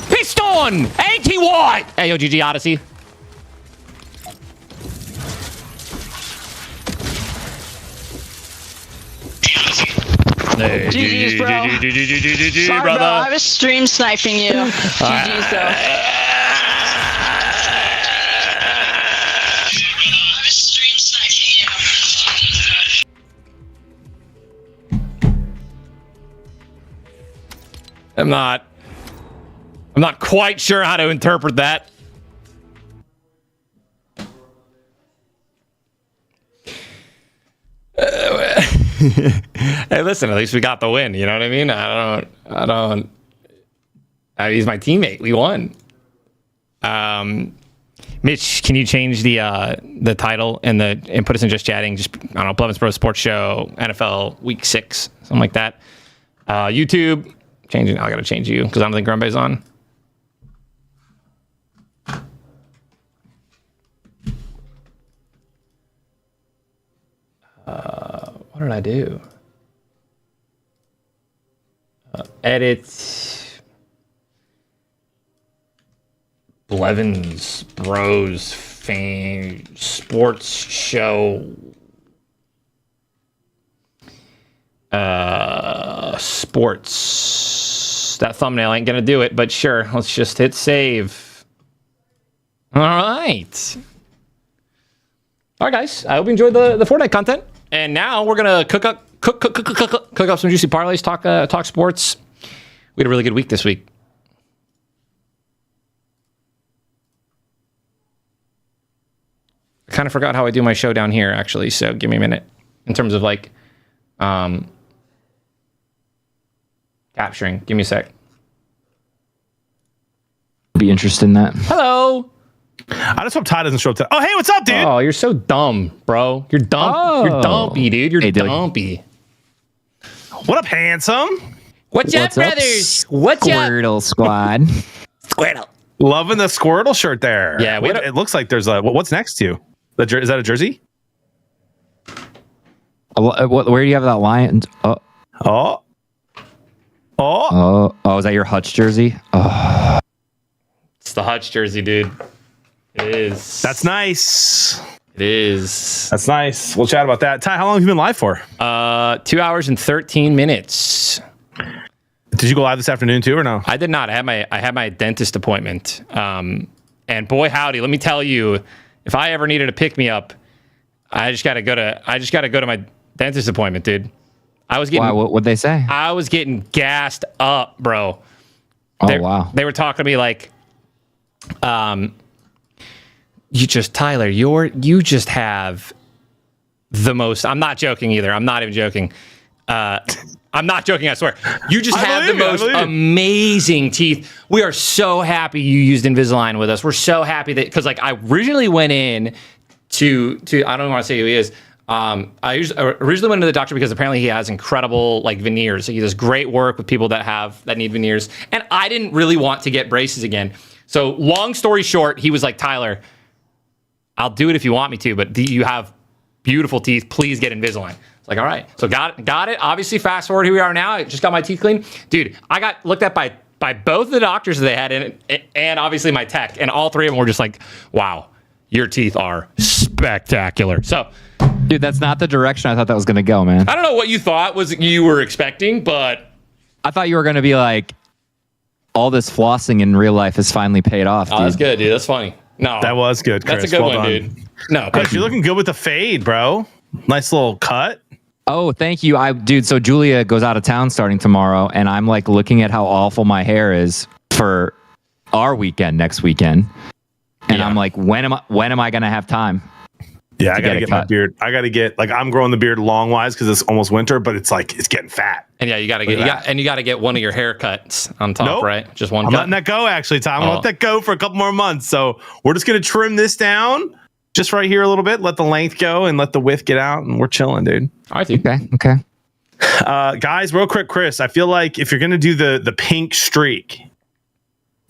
Piston! 80 watt! Hey, yo, GG Odyssey. Hey, GG's, bro. GG, Sorry, brother. bro. I was stream sniping you. GG's, though. I'm not quite sure how to interpret that. Hey, listen, at least we got the win. You know what I mean? He's my teammate. We won. Mitch, can you change the title and put us in just chatting? Just, I don't know, Blevins Pro Sports Show, NFL Week 6, something like that. YouTube, changing. I gotta change you because I don't think Grumbay's on. What did I do? Edit. Blevins Bros Fame Sports Show. Sports. That thumbnail ain't gonna do it, but sure. Let's just hit save. All right. All right, guys. I hope you enjoyed the Fortnite content. And now we're gonna cook up some juicy parlays, talk sports. We had a really good week this week. I kind of forgot how I do my show down here, actually. So give me a minute in terms of like capturing. Give me a sec. Be interested in that. Hello. I just hope Ty doesn't show up today. Oh, hey, what's up, dude? Oh, you're so dumb, bro. You're dumb. Oh. You're dumpy, dude. You're dumpy. What up, handsome? What's up, brothers? What's up? Squirtle Squad. Squirtle. Loving the Squirtle shirt there. Yeah, it looks like there's a. What's next to you? Is that a jersey? Where do you have that lion? Oh. Is that your Hutch jersey? Oh. It's the Hutch jersey, dude. It is. That's nice. It is. That's nice. We'll chat about that. Ty, how long have you been live for? 2 hours and 13 minutes. Did you go live this afternoon too, or no? I did not. I had my dentist appointment. And boy, howdy, let me tell you, if I ever needed a pick me up, I just gotta go to my dentist appointment, dude. I was getting. What'd they say? I was getting gassed up, bro. Wow. They were talking to me like, Tyler, you just have the most. I'm not joking either. I'm not even joking. I'm not joking, I swear. You just have the most amazing teeth. We are so happy you used Invisalign with us. We're so happy that, because like I originally went in to I don't want to say who he is. I originally went to the doctor because apparently he has incredible like veneers. He does great work with people that need veneers. And I didn't really want to get braces again. So long story short, he was like, Tyler, I'll do it if you want me to, but you have beautiful teeth. Please get Invisalign. It's like, all right. So got it. Obviously, fast forward, here we are now. I just got my teeth cleaned. Dude, I got looked at by both the doctors that they had in it, and obviously my tech. And all three of them were just like, wow, your teeth are spectacular. So, dude, that's not the direction I thought that was going to go, man. I don't know what you thought you were expecting, but I thought you were going to be like, all this flossing in real life has finally paid off, dude. Oh, that's good, dude. That's funny. No, that was good, Chris. That's a good well one, done. dude. No, Chris, you're looking good with the fade, bro. Nice little cut. Oh, thank you. Dude, so Julia goes out of town starting tomorrow, and I'm like looking at how awful my hair is for our weekend next weekend. And I'm like, when am I going to have time? Yeah, I gotta get my beard. I gotta get I'm growing the beard long wise because it's almost winter, but it's getting fat. And yeah, you gotta get one of your haircuts on top, right? Just one. I'm letting that go, actually, Tom. I'm gonna let that go for a couple more months. So we're just gonna trim this down just right here a little bit, let the length go and let the width get out, and we're chilling, dude. All right, dude. Okay. Guys, real quick, Chris, I feel like if you're gonna do the pink streak,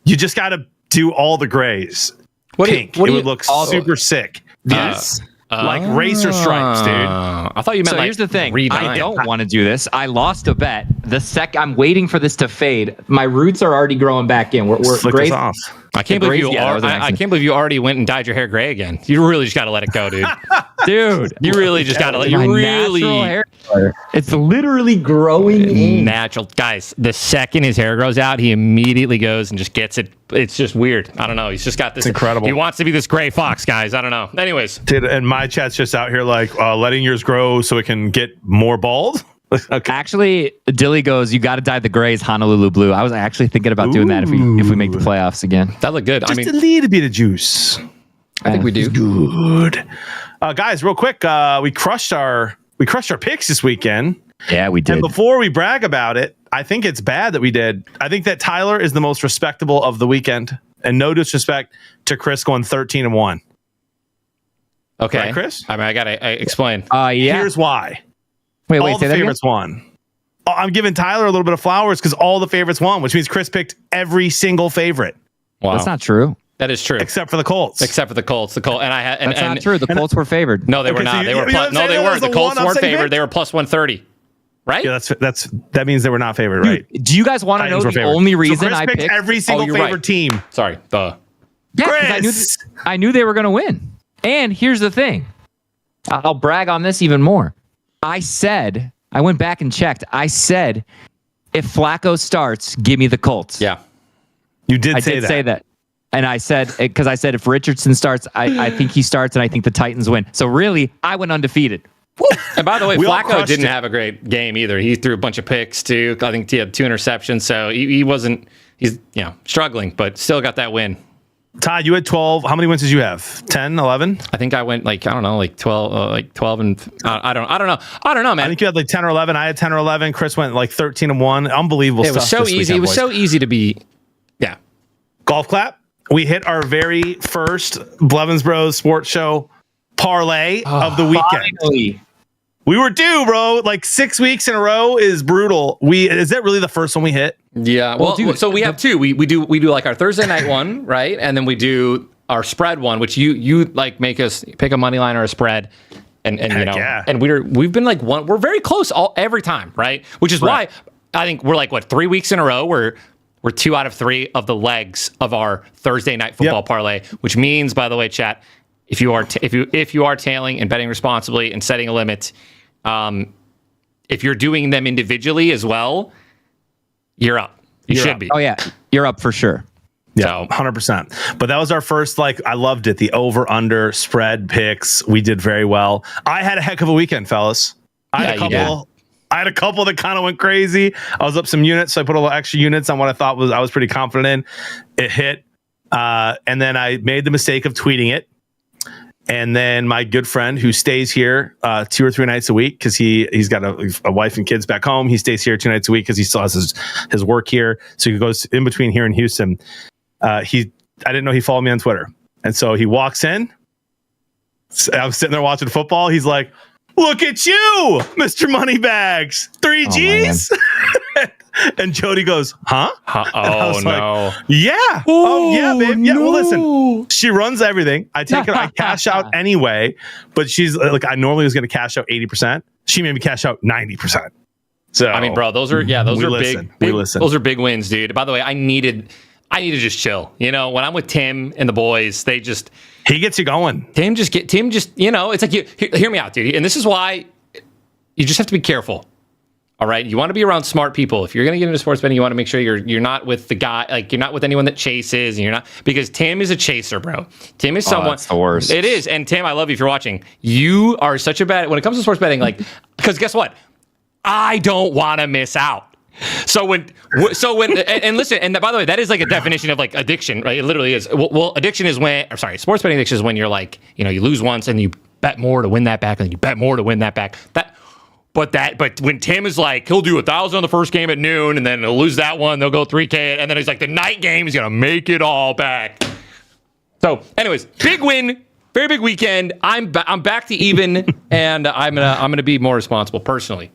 you just gotta do all the grays. It would look super sick. Yes. Like racer stripes, dude. I thought you meant. So here's the thing. I don't want to do this. I lost a bet. I'm waiting for this to fade. My roots are already growing back in. We're gray. Off. I can't believe you already went and dyed your hair gray again. You really just got to let it go, dude. Dude, you really just got to let. You really. Hair it's literally growing in. Natural, guys. The second his hair grows out, he immediately goes and just gets it. It's just weird. I don't know. He's just got this. It's incredible. He wants to be this gray fox, guys. I don't know. Anyways, dude, and my chat's just out here letting yours grow so it can get more bald. Okay. Actually, Dilly goes, you got to dye the grays Honolulu blue. I was actually thinking about doing that if we make the playoffs again. That look good. Just a little bit of juice. I think we do. Good. Guys, real quick, we crushed our picks this weekend. Yeah, we did. And before we brag about it, I think it's bad that we did. I think that Tyler is the most respectable of the weekend. And no disrespect to Chris going 13-1. Okay. Right, Chris? I mean, I got to explain. Yeah. Here's why. Wait, all the favorites won. I'm giving Tyler a little bit of flowers because all the favorites won, which means Chris picked every single favorite. Wow. That's not true. That is true. Except for the Colts. The Colts. That's not true. The Colts were favored. No, they were not. They were they weren't. The Colts weren't favored. They were plus 130. Right? Yeah, that means they were not favored, right? Do you guys want to know the only reason I picked every single favorite team? Sorry. Yeah, because I knew they were going to win. And here's the thing. I'll brag on this even more. I went back and checked. I said, if Flacco starts, give me the Colts. Yeah. You did I say did that. say that. And I said, because I said if Richardson starts, I think he starts, and I think the Titans win. So really, I went undefeated. Woo! And by the way, Flacco didn't have a great game either. He threw a bunch of picks too. I think he had 2 interceptions. So he's struggling, but still got that win. Todd, you had 12. How many wins did you have? 10, 11? I think I went 12 and I don't know, man. I think you had 10 or 11. I had 10 or 11. Chris went 13-1. Unbelievable stuff. It was so easy. It was so easy to be. Yeah. Golf clap. we hit our very first Blevins Bros Sports Show parlay of the weekend. Finally. We were due, bro. Like 6 weeks in a row is brutal. Is that really the first one we hit? Yeah. Well, dude, so we have two. We do like our Thursday night one, right? And then we do our spread one, which you like make us pick a money line or a spread. And you know, and we've been like we're very close every time, right? Which is why I think we're like 3 weeks in a row. We're 2 out of 3 of the legs of our Thursday night football parlay, which means, by the way, chat, if you are tailing and betting responsibly and setting a limit, if you're doing them individually as well, you're up. You should be. Oh yeah, you're up for sure. Yeah, 100%. But that was our first, I loved it. The over-under spread picks. We did very well. I had a heck of a weekend, fellas. I had a couple that kind of went crazy. I was up some units, so I put a little extra units on what I thought I was pretty confident in. It hit. And then I made the mistake of tweeting it. And then my good friend who stays here 2 or 3 nights a week, because he's got a wife and kids back home. He stays here 2 nights a week because he still has his work here. So he goes in between here and Houston. I didn't know he followed me on Twitter. And so he walks in. I'm sitting there watching football. He's like, "Look at you, Mr. Moneybags, 3 G's." And Jody goes, "Huh?" Oh, no. Yeah. Oh, yeah, babe. Yeah. Well, listen, she runs everything. I take it. I cash out anyway, but she's like, I normally was going to cash out 80%. She made me cash out 90%. So, I mean, bro, those are big. Those are big wins, dude. By the way, I needed to just chill. You know, when I'm with Tim and the boys, he gets you going. Tim just, you know, it's like, hear me out, dude. And this is why you just have to be careful. All right. You want to be around smart people. If you're going to get into sports betting, you want to make sure you're not with the guy, like you're not with anyone that chases, and you're not, because Tim is a chaser, bro. Tim is someone. That's the worst. It is. And Tim, I love you if you're watching. You are such a bad, when it comes to sports betting, like, because guess what? I don't want to miss out. So when, and listen, and by the way, that is like a definition of like addiction, right? It literally is. Well, addiction is sports betting addiction is when you're like, you know, you lose once and you bet more to win that back, and then you bet more to win that back. But when Tim is like, he'll do 1,000 on the first game at noon, and then he'll lose that one, they'll go 3K, and then he's like, the night game, he's gonna make it all back. So, anyways, big win, very big weekend. I'm back to even, and I'm gonna be more responsible personally.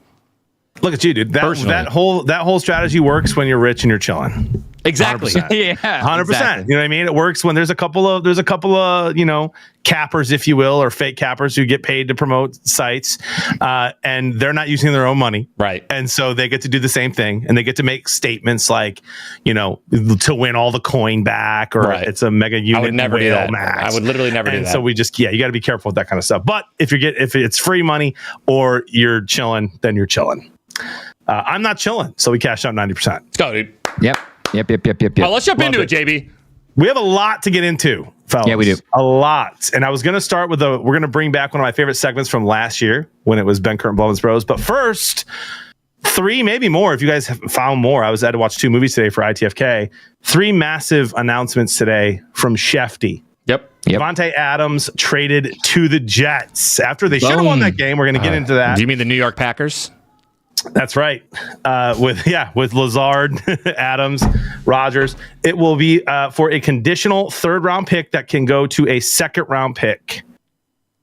Look at you, dude. That whole strategy works when you're rich and you're chilling. Exactly. 100%. Yeah. 100%. Exactly. You know what I mean? It works when there's a couple of, you know, cappers, if you will, or fake cappers who get paid to promote sites, and they're not using their own money. Right. And so they get to do the same thing, and they get to make statements like, you know, to win all the coin back, or it's a mega unit. I would never do that. Max. I would literally never do that. And so we just, you got to be careful with that kind of stuff. But if it's free money or you're chilling, then you're chilling. I'm not chilling, so we cashed out 90%. Let's go, dude. Yep. Well, let's jump into it, JB. We have a lot to get into, fellas. Yeah, we do. A lot. And I was going to start with we're going to bring back one of my favorite segments from last year when it was Ben Kurt and Blevins Bros. But first, 3, maybe more, if you guys have found more. I had to watch 2 movies today for ITFK. 3 massive announcements today from Shefty. Yep. Davante Adams traded to the Jets after they should have won that game. We're going to get into that. Do you mean the New York Packers? That's right. With Lazard, Adams, Rodgers. It will be for a conditional 3rd round pick that can go to a 2nd round pick.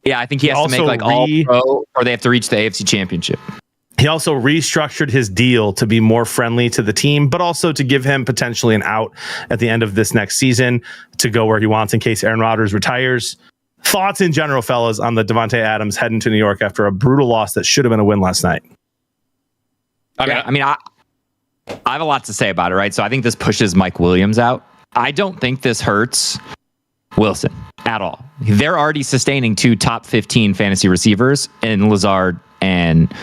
Yeah, I think he has to make like all pro, or they have to reach the AFC Championship. He also restructured his deal to be more friendly to the team, but also to give him potentially an out at the end of this next season to go where he wants in case Aaron Rodgers retires. Thoughts in general, fellas, on the Davante Adams heading to New York after a brutal loss that should have been a win last night? I have a lot to say about it, right? So I think this pushes Mike Williams out. I don't think this hurts Wilson at all. They're already sustaining 2 top 15 fantasy receivers in Lazard and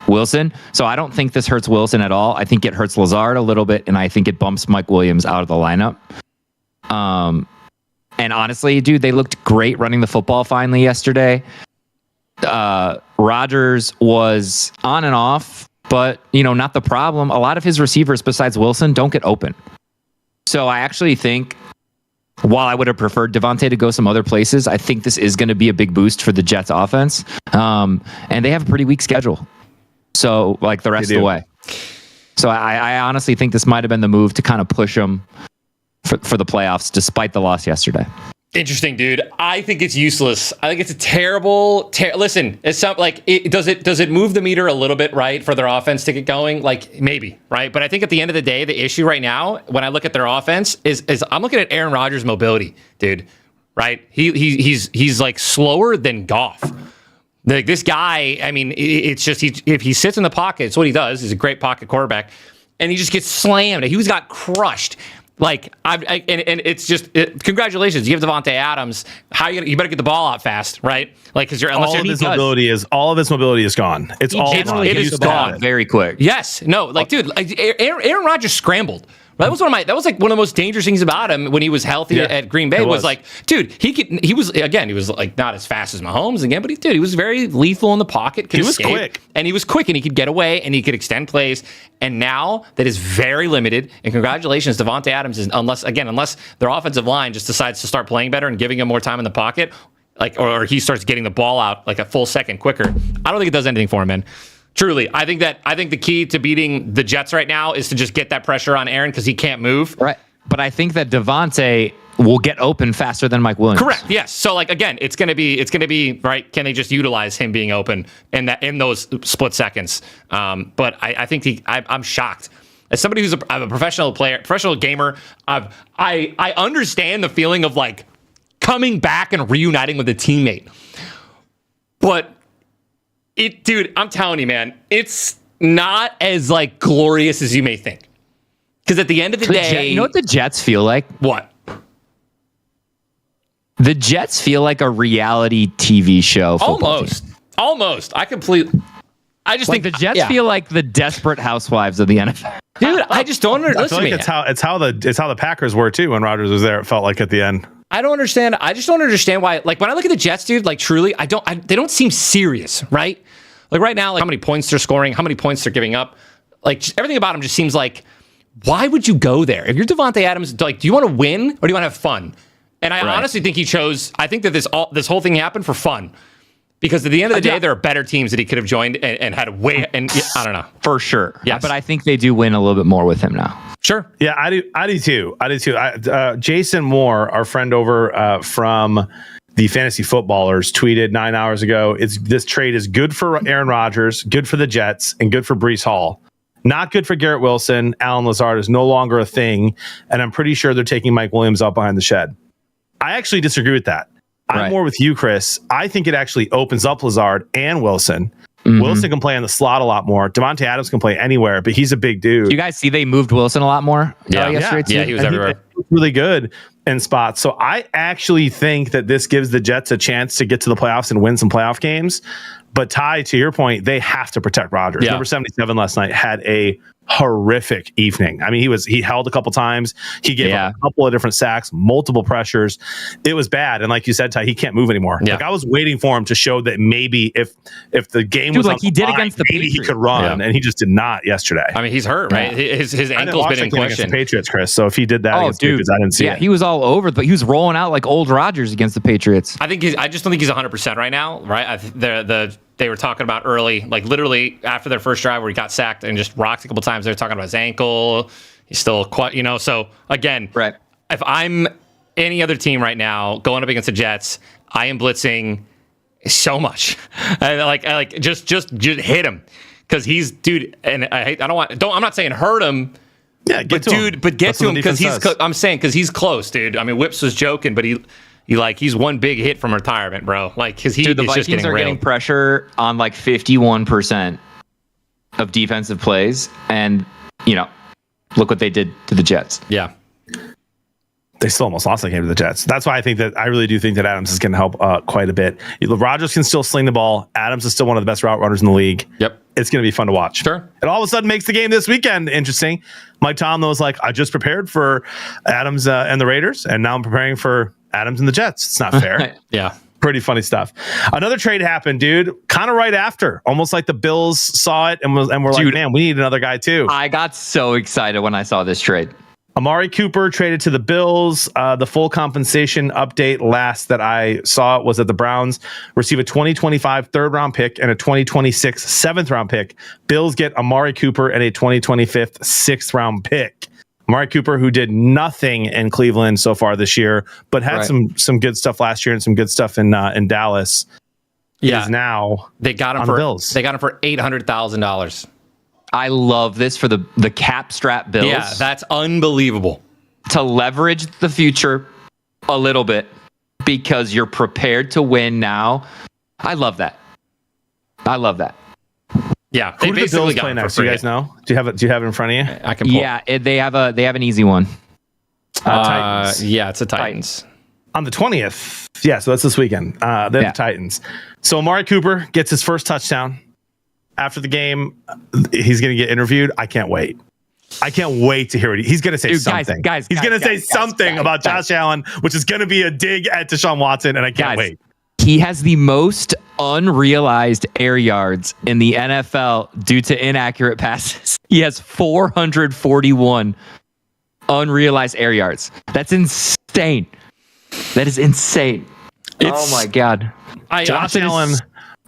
Wilson. So I don't think this hurts Wilson at all. I think it hurts Lazard a little bit, and I think it bumps Mike Williams out of the lineup. And honestly, dude, they looked great running the football finally yesterday. Rodgers was on and off, but, you know, not the problem. A lot of his receivers besides Wilson don't get open. So I actually think, while I would have preferred Davante to go some other places, I think this is going to be a big boost for the Jets offense. And they have a pretty weak schedule. So, like the rest of the way. So I honestly think this might have been the move to kind of push them for the playoffs, despite the loss yesterday. Interesting, dude. I think it's useless. I think it's a terrible. Listen, it's something like does it move the meter a little bit, right, for their offense to get going? Like maybe, right? But I think at the end of the day, the issue right now, when I look at their offense, is I'm looking at Aaron Rodgers' mobility, dude. Right? He's like slower than Goff. Like this guy, I mean, it's just if he sits in the pocket, it's what he does. He's a great pocket quarterback, and he just gets slammed. He got crushed. Like and it's just congratulations. You have Devontae Adams. How you better get the ball out fast, right? Like because all of his mobility is gone. It is gone very quick. Yes, no, like dude, like Aaron Rodgers scrambled. That was one of the most dangerous things about him when he was healthy at Green Bay was like, dude, he was like not as fast as Mahomes again, but he was very lethal in the pocket. He was quick. And he was quick and he could get away and he could extend plays. And now that is very limited. And congratulations, Devontae Adams is unless their offensive line just decides to start playing better and giving him more time in the pocket, or he starts getting the ball out like a full second quicker. I don't think it does anything for him, man. Truly, I think the key to beating the Jets right now is to just get that pressure on Aaron because he can't move. Right. But I think that Devontae will get open faster than Mike Williams. Correct. Yes. So like again, it's gonna be right. Can they just utilize him being open in those split seconds? But I think I'm shocked. As somebody who's a professional player, professional gamer, I understand the feeling of like coming back and reuniting with a teammate, but. Dude, I'm telling you, man, it's not as like glorious as you may think. Because at the end of the day, you know what the Jets feel like? What? The Jets feel like a reality TV show. Almost. I just think the Jets feel like the Desperate Housewives of the NFL. Dude, I just don't understand. I feel like it's how the Packers were too when Rodgers was there. It felt like at the end. I don't understand. I just don't understand why. Like when I look at the Jets, dude, like truly, they don't seem serious, right? Like right now, like how many points they're scoring, how many points they're giving up. Like just everything about them just seems like, why would you go there? If you're Devontae Adams, like, do you want to win or do you want to have fun? And I honestly think I think that this whole thing happened for fun. Because at the end of the day, there are better teams that he could have joined and had a way. And I don't know. For sure. Yes. But I think they do win a little bit more with him now. Sure. Yeah, I do too. Jason Moore, our friend over from the Fantasy Footballers, tweeted 9 hours ago, this trade is good for Aaron Rodgers, good for the Jets, and good for Breece Hall. Not good for Garrett Wilson. Alan Lazard is no longer a thing. And I'm pretty sure they're taking Mike Williams out behind the shed. I actually disagree with that. I'm more with you, Chris. I think it actually opens up Lazard and Wilson. Mm-hmm. Wilson can play on the slot a lot more. Devontae Adams can play anywhere, but he's a big dude. You guys see they moved Wilson a lot more? Yeah, he was everywhere. He was really good in spots. So I actually think that this gives the Jets a chance to get to the playoffs and win some playoff games. But Ty, to your point, they have to protect Rodgers. Number 77 last night had a horrific evening. I mean, he held a couple times. He gave up a couple of different sacks, multiple pressures. It was bad. And like you said, Ty, he can't move anymore. Yeah. Like I was waiting for him to show that maybe if the game was like he did against the maybe Patriots. He could run, and he just did not yesterday. I mean, he's hurt, right? His ankle's been in question. Against the Patriots, Chris. So if he did that against the Patriots, I didn't see it. He was all over, but he was rolling out like old Rodgers against the Patriots. I just don't think he's 100% right now, right? They were talking about early, like literally after their first drive where he got sacked and just rocked a couple times. They were talking about his ankle. He's still quite, So again, if I'm any other team right now going up against the Jets, I am blitzing so much. Just hit him because he's dude. And I'm not saying hurt him. Yeah, get to him because I'm saying because he's close, dude. I mean, Whips was joking, but he's one big hit from retirement, bro. Like, because the Vikings are getting pressure on like 51% of defensive plays, and look what they did to the Jets. Yeah, they still almost lost that game to the Jets. That's why I really do think that Adams is going to help quite a bit. Rodgers can still sling the ball. Adams is still one of the best route runners in the league. Yep, it's going to be fun to watch. Sure, it all of a sudden makes the game this weekend interesting. Mike Tomlin was like, I just prepared for Adams and the Raiders, and now I'm preparing for Adams and the Jets. It's not fair. Yeah. Pretty funny stuff. Another trade happened, dude, kind of right after. Almost like the Bills saw it and were like, man, we need another guy too. I got so excited when I saw this trade. Amari Cooper traded to the Bills. The full compensation update last that I saw was that the Browns receive a 2025 third-round pick and a 2026 seventh-round pick. Bills get Amari Cooper and a 2025 sixth-round pick. Amari Cooper, who did nothing in Cleveland so far this year, but had some good stuff last year and some good stuff in Dallas. Is now they got him on for the Bills. They got him for $800,000. I love this for the cap strap Bills. Yeah, that's unbelievable. To leverage the future a little bit because you're prepared to win now. I love that. Yeah, who do the Bills play next? Do you guys know? Do you have it in front of you? I can pull. Yeah, they have an easy one. Titans. Yeah, it's the Titans. On the 20th. Yeah, so that's this weekend. They're the Titans. So Amari Cooper gets his first touchdown. After the game, he's going to get interviewed. I can't wait. To hear what he's going to say. Something. He's going to say something about Josh Allen, which is going to be a dig at Deshaun Watson, and I can't wait. He has the most unrealized air yards in the NFL due to inaccurate passes. He has 441 unrealized air yards. That's insane. That is insane. Oh my God. Josh Allen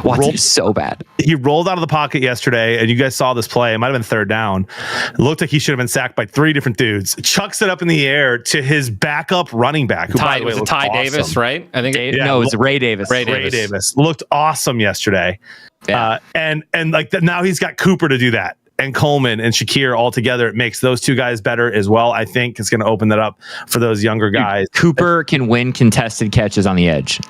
Watson is so bad. He rolled out of the pocket yesterday, and you guys saw this play. It might have been third down. It looked like he should have been sacked by 3 different dudes. Chucks it up in the air to his backup running back, who, by the way, Ty Davis, right? I think. No, it's Ray Davis. Ray Davis looked awesome yesterday. Yeah. And like now he's got Cooper to do that, and Coleman and Shakir all together. It makes those two guys better as well. I think it's going to open that up for those younger guys. Cooper can win contested catches on the edge.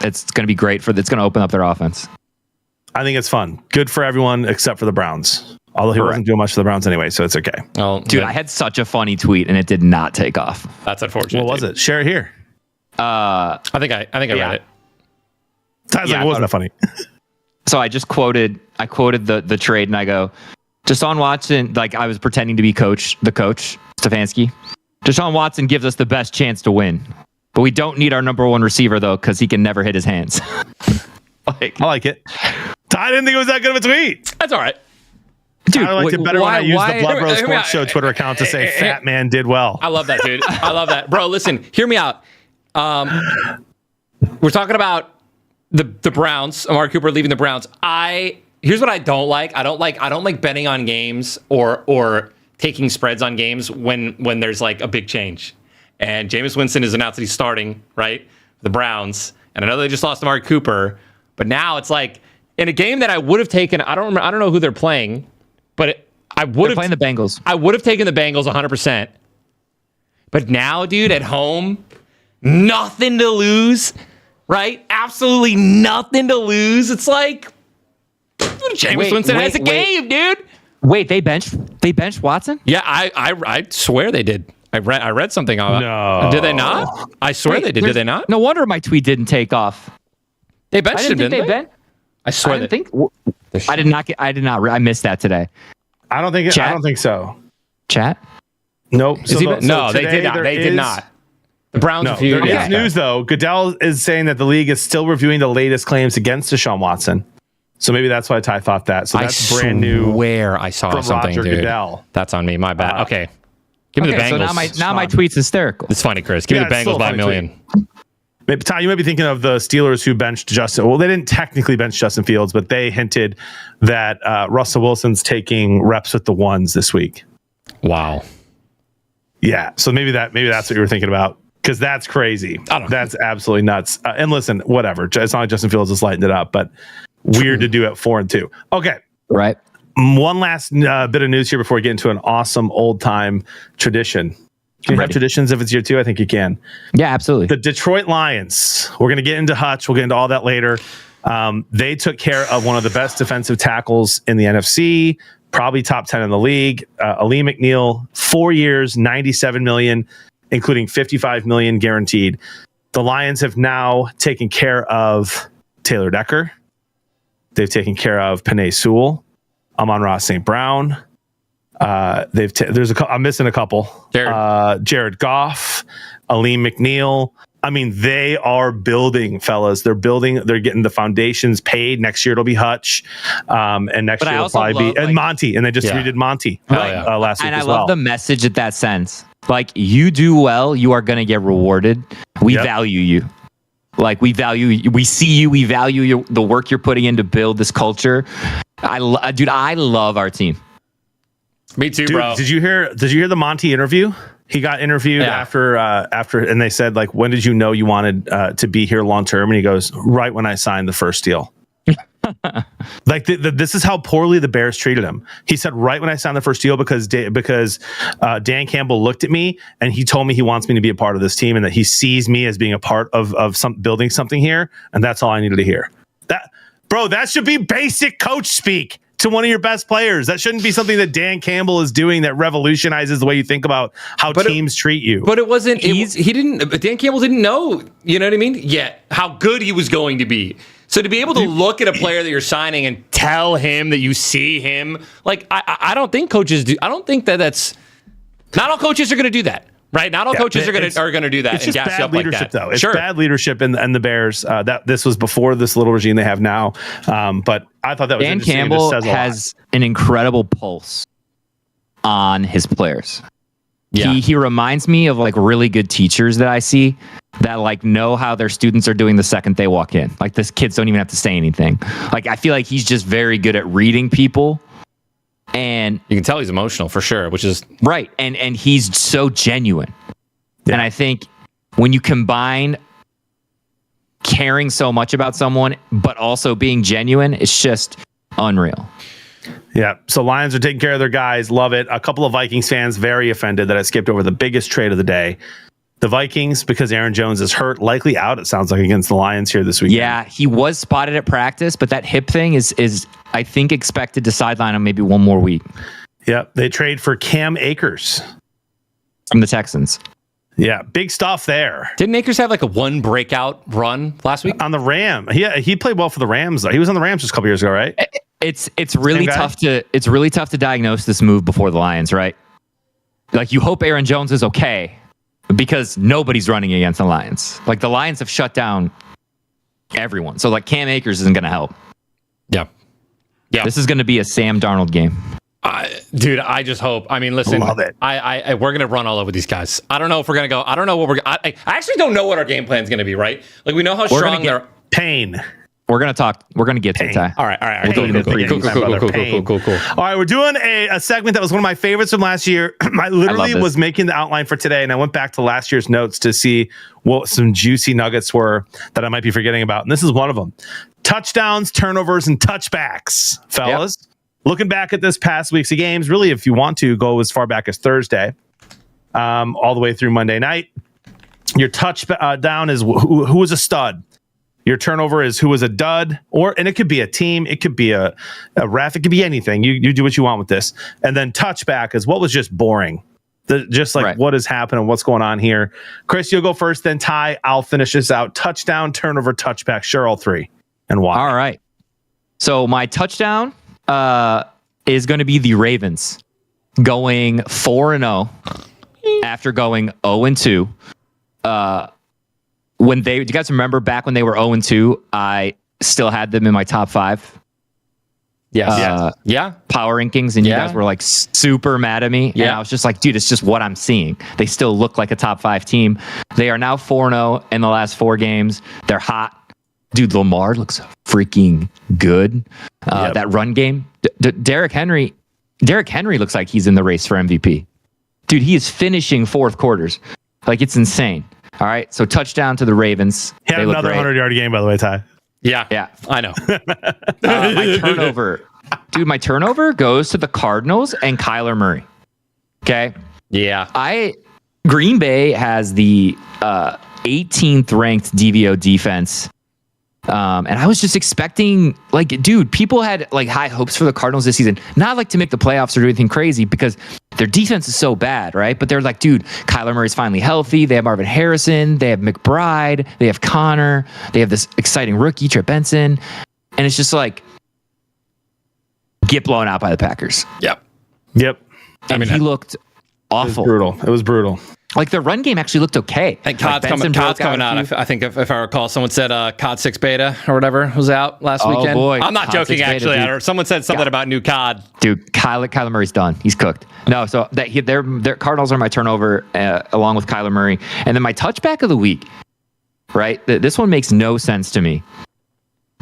It's going to be great it's going to open up their offense. I think it's fun. Good for everyone except for the Browns. Although he wasn't doing much for the Browns anyway, so it's okay. Oh, dude, I had such a funny tweet and it did not take off. That's unfortunate. What was it? Share it here. I think I read it. Ty's like, it wasn't that funny. So I quoted the trade, and I go, Deshaun Watson, like I was pretending to be the coach, Stefanski. Deshaun Watson gives us the best chance to win. But we don't need our number one receiver, though, because he can never hit his hands. I like it. Ty didn't think it was that good of a tweet. That's all right. Dude, I liked it better when I used the Blood Bro Sports Show Twitter account to say Fat Man did well. I love that, dude. I love that. Bro, listen, hear me out. We're talking about the Browns, Amari Cooper leaving the Browns. Here's what I don't like. I don't like betting on games or taking spreads on games when there's like a big change. And Jameis Winston has announced that he's starting, right? The Browns. And I know they just lost Amari Cooper. But now it's like in a game that I would have taken, I don't know who they're playing, but I would have playing the Bengals. I would have taken the Bengals 100%. But now, dude, at home, nothing to lose, right? Absolutely nothing to lose. It's like Jameis Winston has a game, dude. Wait, they benched Watson? Yeah, I swear they did. I read something on it. No. Did they not? I swear they did. Did they not? No wonder my tweet didn't take off. They benched him, didn't they? I swear I did not. I missed that today. I don't think so. Chat? Nope. They did not. They did not. The Browns refused. There is news, though. Goodell is saying that the league is still reviewing the latest claims against Deshaun Watson. So maybe that's why Ty thought that. So that's brand new. Where I saw from something, Roger dude. Goodell. That's on me. My bad. Okay. Give me the Bengals. So now my tweet's hysterical. It's funny, Chris. Give me the Bengals by a million. Maybe, Ty, you might be thinking of the Steelers who benched Justin. Well, they didn't technically bench Justin Fields, but they hinted that Russell Wilson's taking reps with the ones this week. Wow. Yeah. So maybe that's what you were thinking about, because that's crazy. That's absolutely nuts. And listen, whatever. It's not like Justin Fields has lightened it up, but weird to do at 4-2. Okay. Right. One last bit of news here before we get into an awesome old time tradition. Can you have traditions if it's year 2? I think you can. Yeah, absolutely. The Detroit Lions. We're going to get into Hutch. We'll get into all that later. They took care of one of the best defensive tackles in the NFC, probably top 10 in the league. Ali McNeil, 4 years, $97 million, including $55 million guaranteed. The Lions have now taken care of Taylor Decker. They've taken care of Penei Sewell, Amon-Ra St. Brown. I'm missing a couple. Jared Goff, Aleem McNeil. I mean, they are building, fellas. They're getting the foundations paid. Next year it'll be Hutch. And next year it'll probably be and Monty. And they just redid Monty last week. And I love the message at that sense. Like, you do well, you are going to get rewarded. We value you. Like, we see you, we value the work you're putting in to build this culture. I love our team. Me too, Dude, bro. Did you hear the Monty interview? He got interviewed after, and they said, like, when did you know you wanted to be here long term? And he goes, right when I signed the first deal. Like this is how poorly the Bears treated him. He said, right when I signed the first deal, because Dan Campbell looked at me and he told me he wants me to be a part of this team and that he sees me as being a part of some building something here, and that's all I needed to hear. That should be basic coach speak to one of your best players. That shouldn't be something that Dan Campbell is doing that revolutionizes the way you think about how teams treat you. But it wasn't. Dan Campbell didn't know. You know what I mean? Yet how good he was going to be. So to be able to look at a player that you're signing and tell him that you see him, like I don't think coaches do. I don't think that's. Not all coaches are going to do that, right? Not all coaches are going to do that. It's just bad leadership, like that. though. It's bad leadership in the Bears. That this was before this little regime they have now. But I thought that was Dan interesting. Campbell It just says has an incredible pulse on his players. Yeah. He reminds me of like really good teachers that I see that like know how their students are doing the second they walk in. Like this kids don't even have to say anything. Like I feel like he's just very good at reading people. And you can tell he's emotional for sure, which is right. And he's so genuine. Yeah. And I think when you combine caring so much about someone, but also being genuine, it's just unreal. Yeah. So Lions are taking care of their guys. Love it. A couple of Vikings fans very offended that I skipped over the biggest trade of the day. The Vikings, because Aaron Jones is hurt, likely out, it sounds like, against the Lions here this weekend. Yeah, he was spotted at practice, but that hip thing is I think, expected to sideline him maybe one more week. Yeah, they trade for Cam Akers. From the Texans. Yeah, big stuff there. Didn't Akers have like a one breakout run last week? On the Ram. He played well for the Rams, though. He was on the Rams just a couple years ago, right? It's really tough to diagnose this move before the Lions, right? Like, you hope Aaron Jones is okay, because nobody's running against the Lions. Like, the Lions have shut down everyone. So, like, Cam Akers isn't going to help. Yeah. This is going to be a Sam Darnold game. Dude, I just hope. I mean, listen, Love it. we're going to run all over these guys. I don't know if we're going to go. I don't know what I actually don't know what our game plan is going to be, right? Like, we know how strong they're. Pain. We're going to talk. We're going to get to it, Ty. All right. We'll do it in the preview. Cool. All right, we're doing a segment that was one of my favorites from last year. I literally was making the outline for today, and I went back to last year's notes to see what some juicy nuggets were that I might be forgetting about. And this is one of them. Touchdowns, turnovers, and touchbacks, fellas. Yep. Looking back at this past week's of games, really, if you want to go as far back as Thursday, all the way through Monday night, your touchdown is who was a stud. Your turnover is who was a dud, and it could be a team, it could be a ref, it could be anything. You do what you want with this. And then touchback is what was just boring. What is happening, what's going on here. Chris, you'll go first, then Ty, I'll finish this out. Touchdown, turnover, touchback, share all three. And why? All right. So my touchdown is going to be the Ravens going 4-0 after going 0-2. Do you guys remember back when they were 0-2, I still had them in my top 5? Yes. Power rankings, and you guys were like super mad at me. Yeah. And I was just like, dude, it's just what I'm seeing. They still look like a top 5 team. They are now 4-0 in the last 4 games. They're hot. Dude, Lamar looks freaking good. That run game. Derrick Henry looks like he's in the race for MVP. Dude, he is finishing fourth quarters. Like, it's insane. All right, so touchdown to the Ravens. He had another 100-yard game, by the way, Ty. Yeah, I know. My turnover goes to the Cardinals and Kyler Murray. Okay? Yeah. Green Bay has the 18th ranked DVO defense. And I was just expecting, people had like high hopes for the Cardinals this season. Not like to make the playoffs or do anything crazy, because their defense is so bad, right? But they're like, dude, Kyler Murray's finally healthy. They have Marvin Harrison. They have McBride. They have Connor. They have this exciting rookie, Trent Benson. And it's just like, get blown out by the Packers. Yep. And he looked awful. It was brutal. Like, the run game actually looked okay. And Cod's coming out. I think if I recall, someone said COD 6 beta or whatever was out last weekend. Boy. I'm not joking, actually. Someone said something about new COD. Dude, Kyler Murray's done. He's cooked. No, so their Cardinals are my turnover along with Kyler Murray. And then my touchback of the week, right? This one makes no sense to me.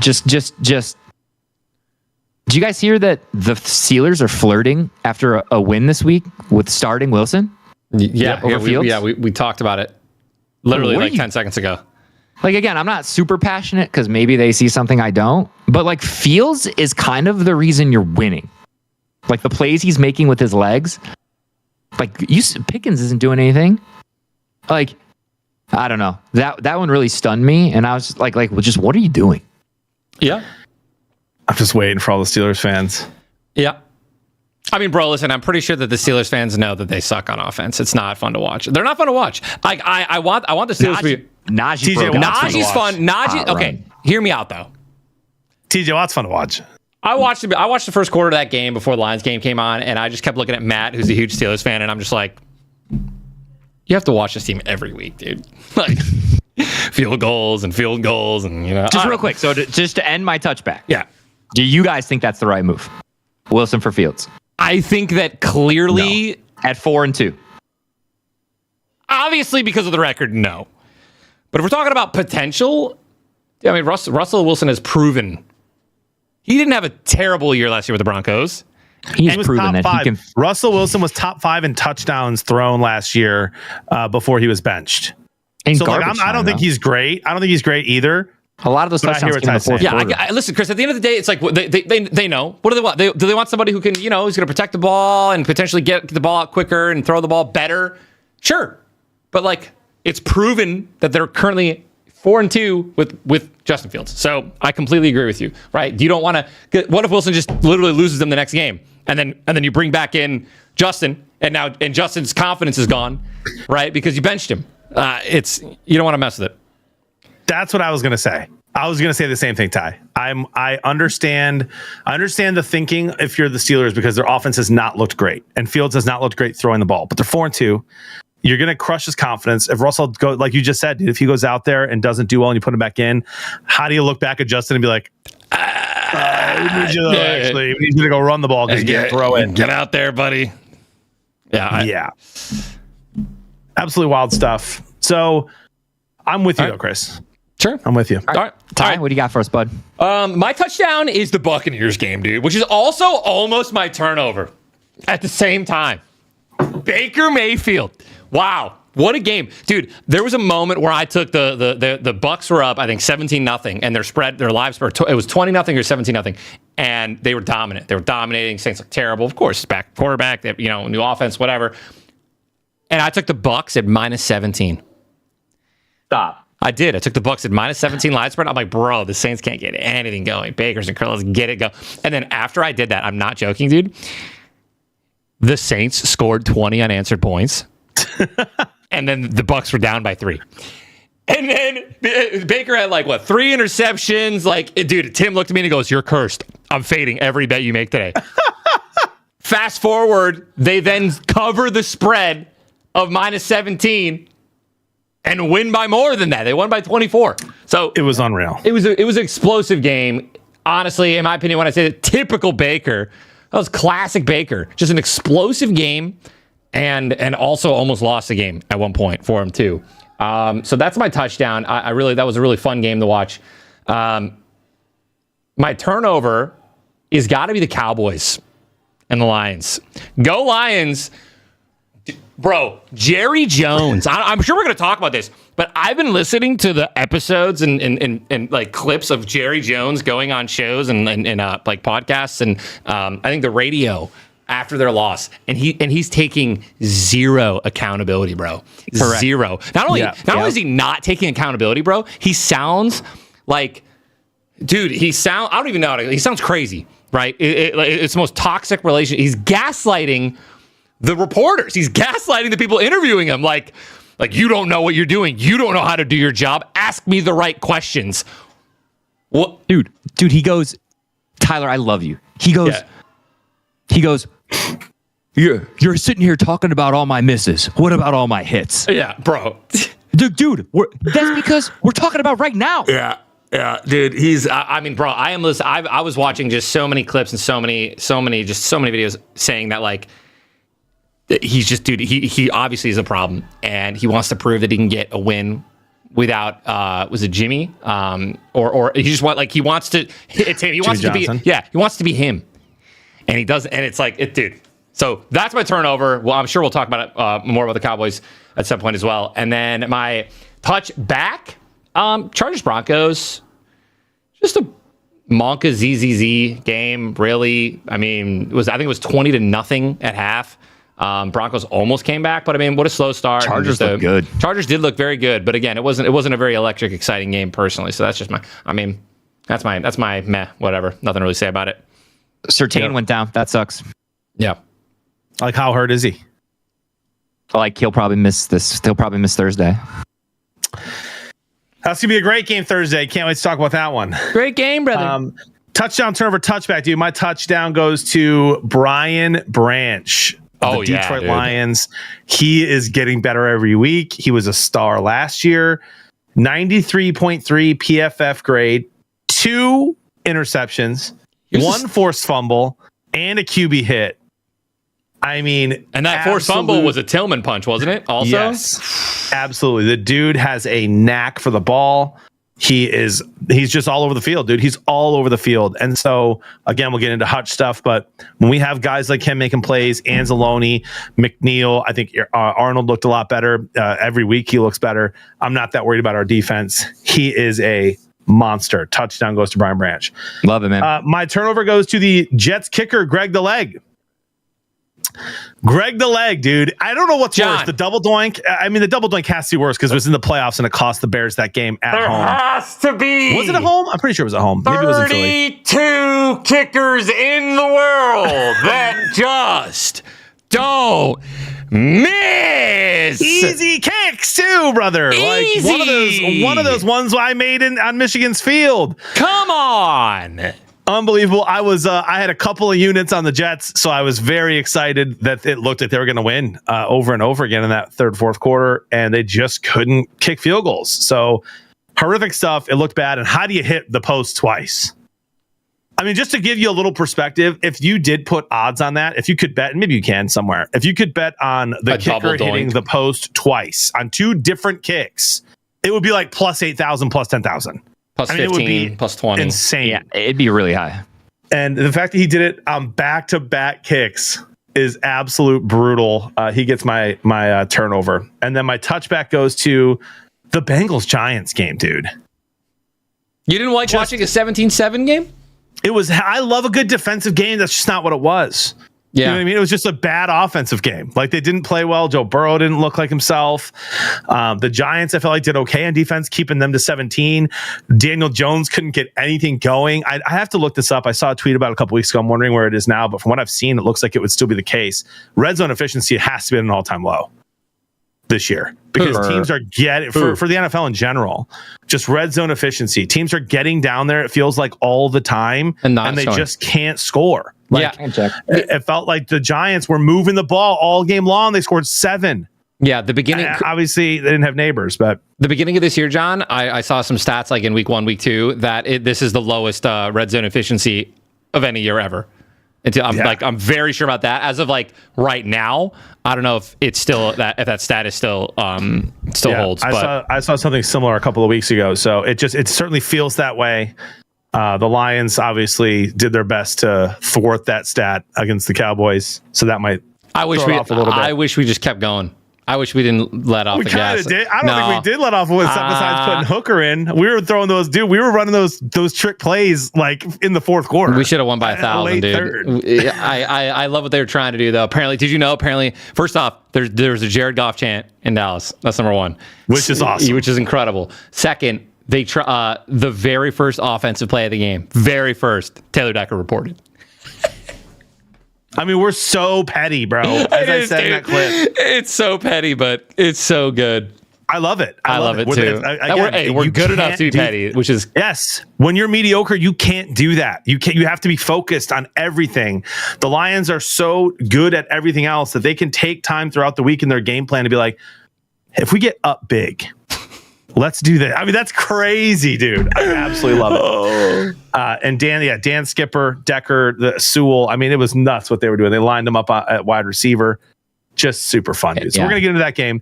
Just Did you guys hear that the Steelers are flirting after a win this week with starting Wilson? We talked about it literally like 10 seconds ago. Like, again, I'm not super passionate because maybe they see something I don't, but like Fields is kind of the reason you're winning. Like the plays he's making with his legs, like Pickens isn't doing anything. Like, I don't know. That one really stunned me, and I was just like, well, just what are you doing? Yeah. I'm just waiting for all the Steelers fans. Yeah. I mean, bro, listen, I'm pretty sure that the Steelers fans know that they suck on offense. It's not fun to watch. They're not fun to watch. Like, I want the Steelers to be... Najee's fun. Najee, okay, hear me out, though. TJ Watt's fun to watch. I watched the first quarter of that game before the Lions game came on, and I just kept looking at Matt, who's a huge Steelers fan, and I'm just like, you have to watch this team every week, dude. Like, field goals, and Just real quick, so just to end my touchback. Yeah. Do you guys think that's the right move? Wilson for Fields. I think that clearly... No. At 4-2. Obviously, because of the record, no. But if we're talking about potential, I mean, Russell Wilson has proven he didn't have a terrible year last year with the Broncos. He's proven that he can. Russell Wilson was top 5 in touchdowns thrown last year before he was benched. So I don't think he's great. I don't think he's great either. A lot of those touchdowns came in the fourth quarter. Yeah, listen, Chris, at the end of the day, it's like they know. What do they want? Do they want somebody who can, who's going to protect the ball and potentially get the ball out quicker and throw the ball better? Sure. But, like, it's proven that they're currently 4-2 with Justin Fields. So I completely agree with you, right? You don't want to. What if Wilson just literally loses them the next game, and then you bring back in Justin, and Justin's confidence is gone, right? Because you benched him. You don't want to mess with it. That's what I was going to say. I was going to say the same thing, Ty. I understand the thinking if you're the Steelers because their offense has not looked great and Fields has not looked great throwing the ball, but they're 4-2. You're going to crush his confidence. If Russell goes, like you just said, dude, if he goes out there and doesn't do well and you put him back in, how do you look back at Justin and be like, we need you to go run the ball because you can't throw it. Get out there, buddy. Yeah. Absolutely wild stuff. So I'm with you, though, Chris. Sure. I'm with you. All right. Ty, what do you got for us, bud? My touchdown is the Buccaneers game, dude, which is also almost my turnover at the same time. Baker Mayfield. Wow. What a game. Dude, there was a moment where I took the Bucs were up, I think 17-0, and their live spread, it was 20-0 or 17-0, and they were dominant. They were dominating. Saints looked terrible. Of course, back quarterback, new offense, whatever. And I took the Bucs at -17. Stop. I did. I took the Bucs at -17 live spread. I'm like, bro, the Saints can't get anything going. Baker's and Curls, get it go. And then after I did that, I'm not joking, dude. The Saints scored 20 unanswered points. And then the Bucs were down by 3. And then Baker had 3 interceptions. Like, dude, Tim looked at me and he goes, "You're cursed. I'm fading every bet you make today." Fast forward, they then cover the spread of -17 and win by more than that. They won by 24. So it was unreal. It was an explosive game. Honestly, in my opinion, when I say that, typical Baker, that was classic Baker. Just an explosive game, and also almost lost the game at one point for him too. So that's my touchdown. That was a really fun game to watch. My turnover is got to be the Cowboys and the Lions. Go Lions. Bro, Jerry Jones. I'm sure we're going to talk about this, but I've been listening to the episodes and like clips of Jerry Jones going on shows and like podcasts and I think the radio after their loss, and he's taking zero accountability, bro. Correct. Zero. Not only is he not taking accountability, bro, he sounds like, dude. I don't even know. He sounds crazy, right? It's the most toxic relation. He's gaslighting the reporters. He's gaslighting the people interviewing him. Like you don't know what you're doing. You don't know how to do your job. Ask me the right questions. What, dude? He goes, Tyler, I love you. He goes. You're sitting here talking about all my misses. What about all my hits? Yeah, bro. Dude, that's because we're talking about right now. Yeah, dude. Bro. I was watching just so many clips and so many videos saying that like he's just, dude. He obviously is a problem, and he wants to prove that he can get a win without was it Jimmy? Or he just he wants to. It's him. He wants to be. Yeah, he wants to be him, and he doesn't. And it's like dude. So that's my turnover. Well, I'm sure we'll talk about it more about the Cowboys at some point as well. And then my touchback, Chargers Broncos, just a Monka ZZZ game. Really, I mean, I think it was 20-0 at half. Broncos almost came back, but I mean, what a slow start. Chargers look good. Chargers did look very good, but again, it wasn't a very electric, exciting game personally. So that's just that's my meh, whatever. Nothing really to say about it. Surtain went down. That sucks. Yeah. Like, how hurt is he? Like, he'll probably miss this. He'll probably miss Thursday. That's gonna be a great game Thursday. Can't wait to talk about that one. Great game, brother. Touchdown, turnover, touchback, dude. My touchdown goes to Brian Branch of the Detroit Lions. He is getting better every week. He was a star last year. 93.3 PFF grade, 2 interceptions, 1 forced fumble, and a QB hit. I mean, and that forced fumble was a Tillman punch, wasn't it? Also, yes, absolutely. The dude has a knack for the ball. He's just all over the field, dude. He's all over the field. And so again, we'll get into Hutch stuff, but when we have guys like him making plays, Anzalone, McNeil, I think Arnold looked a lot better. Every week he looks better. I'm not that worried about our defense. He is a monster. Touchdown goes to Brian Branch. Love it, man. My turnover goes to the Jets kicker, Greg the Leg. Greg the Leg, dude. I don't know what's worse. The double doink. I mean, the double doink has to be worse because it was in the playoffs and it cost the Bears that game at home. There has to be. Was it at home? I'm pretty sure it was at home. Maybe it was in Philly. 32 kickers in the world that just don't miss. Easy kicks too, brother. Easy. Like one of those ones I made on Michigan's field. Come on. Unbelievable. I had a couple of units on the Jets, so I was very excited that it looked like they were going to win over and over again in that third, fourth quarter, and they just couldn't kick field goals. So horrific stuff. It looked bad. And how do you hit the post twice? I mean, just to give you a little perspective, if you did put odds on that, if you could bet, and maybe you can somewhere, if you could bet on the kicker hitting the post twice on 2 different kicks, it would be like plus 8,000, plus 10,000. Plus 15, it would be plus 20. Insane. Yeah, it'd be really high. And the fact that he did it on back-to-back kicks is absolute brutal. He gets my turnover. And then my touchback goes to the Bengals-Giants game, dude. You didn't like watching a 17-7 game? I love a good defensive game. That's just not what it was. Yeah. You know what I mean? It was just a bad offensive game. Like, they didn't play well. Joe Burrow didn't look like himself. The Giants, I felt like, did okay on defense, keeping them to 17. Daniel Jones couldn't get anything going. I have to look this up. I saw a tweet about it a couple weeks ago. I'm wondering where it is now, but from what I've seen, it looks like it would still be the case. Red zone efficiency has to be at an all-time low this year because teams are getting for the NFL in general, just red zone efficiency. Teams are getting down there, it feels like, all the time, and they just can't score. Like, it felt like the Giants were moving the ball all game long. They scored 7. Yeah, the beginning. Obviously, they didn't have neighbors, but the beginning of this year, John, I saw some stats like in week 1, week 2 that this is the lowest red zone efficiency of any year ever. I'm very sure about that. As of like right now, I don't know if it's still if that stat is still holds. But I saw something similar a couple of weeks ago, so it certainly feels that way. The Lions obviously did their best to thwart that stat against the Cowboys, so that might. I wish we just kept going. I wish we didn't let off the gas. Did. I don't think we did let off with besides putting Hooker in. We were throwing those, dude. We were running those trick plays like in the fourth quarter. We should have won by 1,000, dude. I love what they were trying to do, though. Apparently, did you know? Apparently, first off, there's a Jared Goff chant in Dallas. That's number 1, which is awesome, which is incredible. Second, they the very first offensive play of the game, very first, Taylor Decker reported. I mean, we're so petty, bro. As I said in that clip, it's so petty, but it's so good. I love it. I love it too. We're good enough to be petty, which is yes. When you're mediocre, you can't do that. You have to be focused on everything. The Lions are so good at everything else that they can take time throughout the week in their game plan to be like, if we get up big, let's do that. I mean, that's crazy, dude. I absolutely love it. And Dan Skipper, Decker, the Sewell. I mean, it was nuts what they were doing. They lined them up at wide receiver. Just super fun, dude. So Yeah. we're going to get into that game.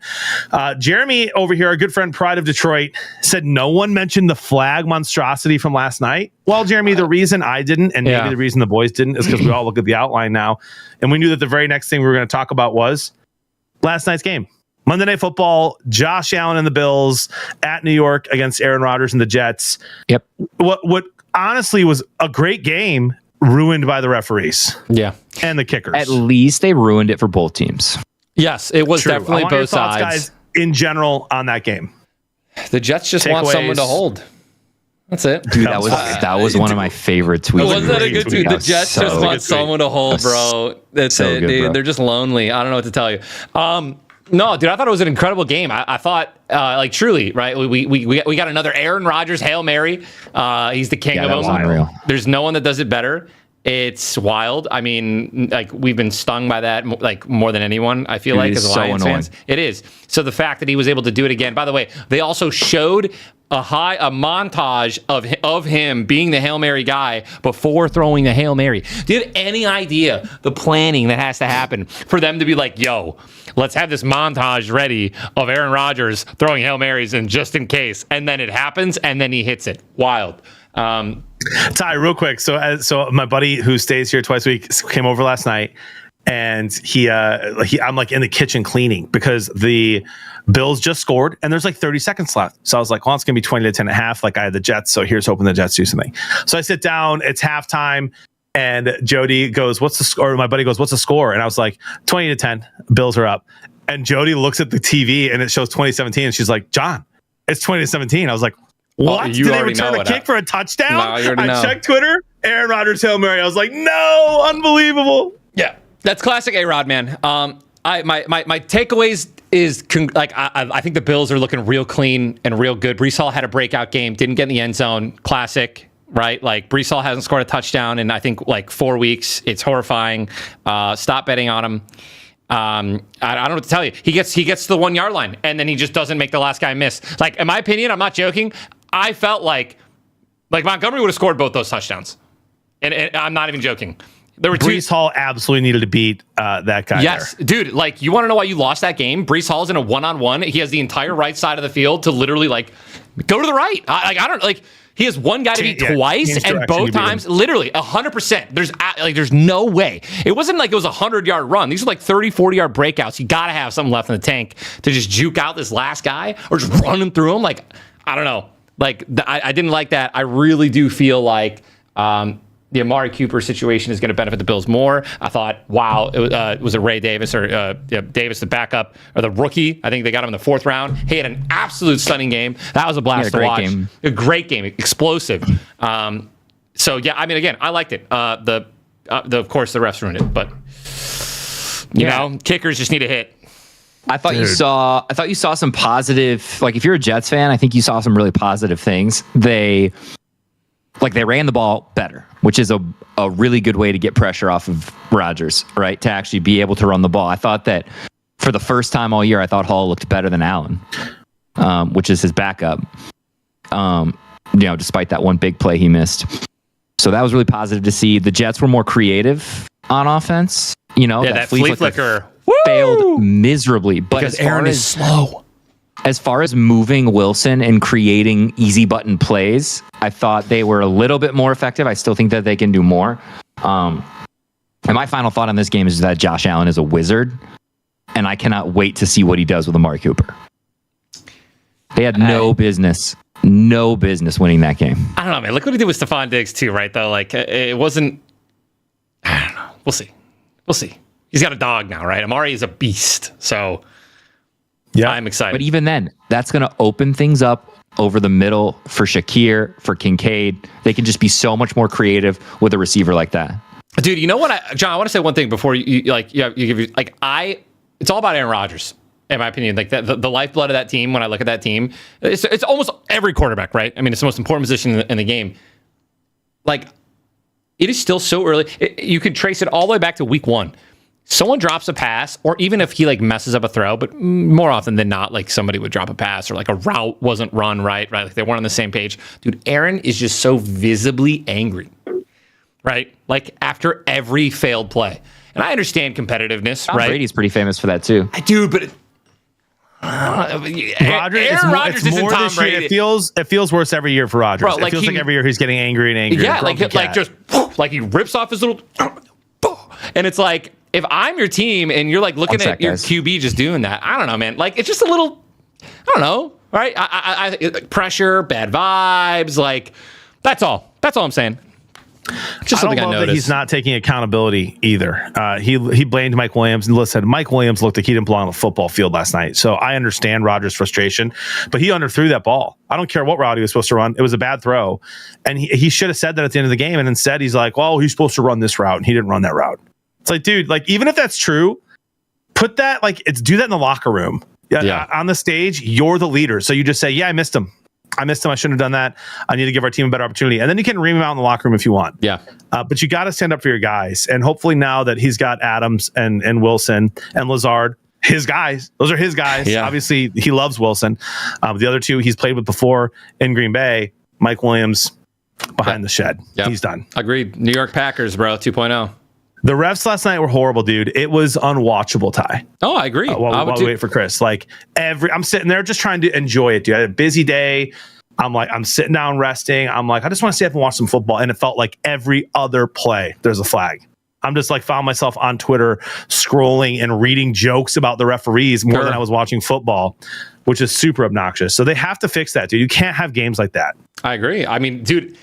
Jeremy over here, our good friend Pride of Detroit, said no one mentioned the flag monstrosity from last night. Well, Jeremy, the reason I didn't, and maybe the reason the boys didn't, is because we all look at the outline now. And we knew that the very next thing we were going to talk about was last night's game. Monday Night Football, Josh Allen and the Bills at New York against Aaron Rodgers and the Jets. Yep. What honestly was a great game, ruined by the referees. Yeah. And the kickers. At least they ruined it for both teams. Yes, it was True. definitely I want your both thoughts, sides. guys, in general on that game. The Jets just want Takeaways. someone to hold. That's it. Dude, that was one of my favorite tweets. Wasn't that a good tweet? The Jets so just want someone to hold, bro. That's so it, good, dude. bro. They're just lonely. I don't know what to tell you. No, dude, I thought it was an incredible game. I thought, like, truly, right? We got another Aaron Rodgers Hail Mary. He's the king of that was them. unreal. There's no one that does it better. It's wild. I mean, like, we've been stung by that, like, more than anyone, I feel like, It as is so Lions annoying. fans. It is. So the fact that he was able to do it again. By the way, they also showed a montage of him being the Hail Mary guy before throwing the Hail Mary. Do you have any idea the planning that has to happen for them to be like, yo, let's have this montage ready of Aaron Rodgers throwing Hail Marys in just in case, and then it happens and then he hits it. Wild. Ty, real quick. So my buddy who stays here twice a week came over last night, and I'm like in the kitchen cleaning because the Bills just scored and there's like 30 seconds left. So I was like, well, it's gonna be 20 to 10 and a half. Like I had the Jets, so here's hoping the Jets do something. So I sit down, it's halftime, and Jody goes, "What's the score?" My buddy goes, "What's the score?" And I was like, 20 to 10, Bills are up. And Jody looks at the TV and it shows 2017, and she's like, "John, it's 20 to 17." I was like, what? you Did they already return know a what kick for a touchdown? No, you already know. I checked Twitter, Aaron Rodgers Hail Mary. I was like, no, unbelievable. Yeah, that's classic A-Rod, man. My takeaways is I think the Bills are looking real clean and real good. Breece Hall had a breakout game, didn't get in the end zone. Classic, right? Like, Breece Hall hasn't scored a touchdown in, I think, like 4 weeks. It's horrifying. Stop betting on him. I don't know what to tell you. He gets to the 1 yard line and then he just doesn't make the last guy miss. Like, in my opinion, I'm not joking. I felt like Montgomery would have scored both those touchdowns, and I'm not even joking. There were Breece Hall absolutely needed to beat that guy. Yes, there. dude. Like, you want to know why you lost that game? Breece Hall's in a one-on-one. He has the entire right side of the field to literally like go to the right. He has one guy to beat twice, and both times, literally 100%. There's no way. It wasn't like it was a 100-yard run. These are like 30, 40-yard breakouts. You got to have something left in the tank to just juke out this last guy or just run him through him. Like, I don't know. Like, I didn't like that. I really do feel like the Amari Cooper situation is going to benefit the Bills more. I thought, wow, it was a Ray Davis or Davis, the backup or the rookie. I think they got him in the 4th round. He had an absolute stunning game. That was a blast to watch. Game. A great game, explosive. So yeah, I mean, again, I liked it. Of course, the refs ruined it, but you know, kickers just need a hit. I thought you saw some positive, like if you're a Jets fan, I think you saw some really positive things. They ran the ball better, which is a really good way to get pressure off of Rodgers, right? To actually be able to run the ball. I thought that for the first time all year, I thought Hall looked better than Allen, which is his backup. Despite that one big play he missed. So that was really positive to see. The Jets were more creative on offense. That flea flicker failed miserably. But because Aaron is slow. As far as moving Wilson and creating easy button plays, I thought they were a little bit more effective. I still think that they can do more. And my final thought on this game is that Josh Allen is a wizard, and I cannot wait to see what he does with Amari Cooper. They had no business winning that game. I don't know, man. Look what he did with Stephon Diggs too, right? Though, like, it wasn't. I don't know. We'll see. He's got a dog now, right? Amari is a beast, so. Yeah, I'm excited. But even then, that's going to open things up over the middle for Shakir, for Kincaid. They can just be so much more creative with a receiver like that. Dude, you know what, John? I want to say one thing before you give it's all about Aaron Rodgers, in my opinion. Like the lifeblood of that team. When I look at that team, it's almost every quarterback, right? I mean, it's the most important position in the game. Like, it is still so early. You could trace it all the way back to week 1. Someone drops a pass, or even if he like messes up a throw, but more often than not, like somebody would drop a pass or like a route wasn't run right? Like they weren't on the same page. Dude, Aaron is just so visibly angry, right? Like after every failed play. And And I understand competitiveness, Tom right? Brady's pretty famous for that too. I do, but Rodgers, Aaron Rodgers it's isn't more Tom this year. Brady. It feels worse every year for Rodgers. Bro, It feels like every year he's getting angry and angry. Yeah, like just like he rips off his little, and it's like if I'm your team and you're like looking at your QB just doing that, I don't know, man. Like it's just a little, I don't know, right? I pressure, bad vibes, like that's all. That's all I'm saying. Just something I love noticed. that he's not taking accountability either. He blamed Mike Williams, and listen, Mike Williams looked like he didn't belong on the football field last night. So I understand Rodgers' frustration, but he underthrew that ball. I don't care what route he was supposed to run. It was a bad throw, and he should have said that at the end of the game. And instead, he's like, "Well, he's supposed to run this route, and he didn't run that route." It's like, dude, like even if that's true, put that do that in the locker room. Yeah, on the stage, you're the leader, so you just say, "Yeah, I missed him. I shouldn't have done that. I need to give our team a better opportunity." And then you can ream him out in the locker room if you want. Yeah. But you got to stand up for your guys. And hopefully now that he's got Adams and Wilson and Lazard, his guys, those are his guys. Yeah. Obviously, he loves Wilson. The other two he's played with before in Green Bay, Mike Williams behind the shed. Yep. He's done. Agreed. New York Packers, bro, 2.0. The refs last night were horrible, dude. It was unwatchable, Ty. Oh, I agree. While we wait for Chris. Like I'm sitting there just trying to enjoy it, dude. I had a busy day. I'm sitting down resting. I'm like, I just want to stay up and watch some football. And it felt like every other play, there's a flag. I'm just like found myself on Twitter scrolling and reading jokes about the referees more than I was watching football, which is super obnoxious. So they have to fix that, dude. You can't have games like that. I agree. I mean, dude,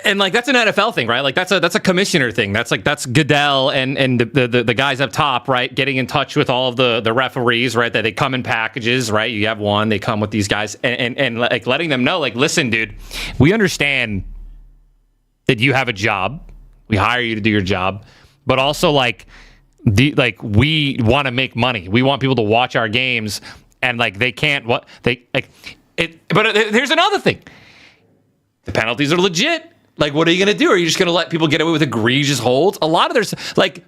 and like that's an NFL thing, right? Like that's a commissioner thing. That's Goodell and the guys up top, right? Getting in touch with all of the referees, right? That they come in packages, right? You have one, they come with these guys, and like letting them know, like, listen, dude, we understand that you have a job. We hire you to do your job, but also like we want to make money. We want people to watch our games, and like they can't But here's another thing: the penalties are legit. Like, what are you going to do? Are you just going to let people get away with egregious holds? A lot of there's like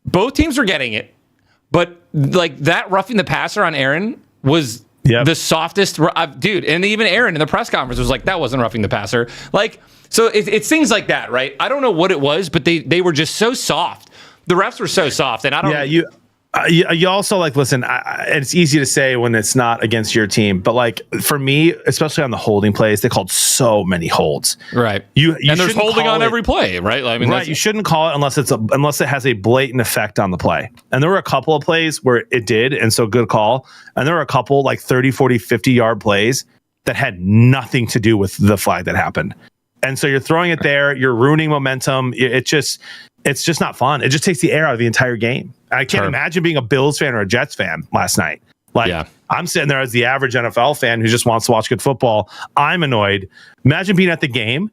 both teams were getting it, but like that roughing the passer on Aaron was the softest, dude. And even Aaron in the press conference was like, that wasn't roughing the passer. Like, so it's things like that, right? I don't know what it was, but they were just so soft. The refs were so soft, and I don't. Yeah, you also like listen. It's easy to say when it's not against your team, but like for me, especially on the holding plays, they called so many holds. Right. You and there's holding on every play, right? I mean, right. You shouldn't call it unless it has a blatant effect on the play. And there were a couple of plays where it did, and so good call. And there were a couple like 30, 40, 50 yard plays that had nothing to do with the flag that happened. And so you're throwing it there, you're ruining momentum. It's just not fun. It just takes the air out of the entire game. I can't imagine being a Bills fan or a Jets fan last night. Like, I'm sitting there as the average NFL fan who just wants to watch good football. I'm annoyed. Imagine being at the game,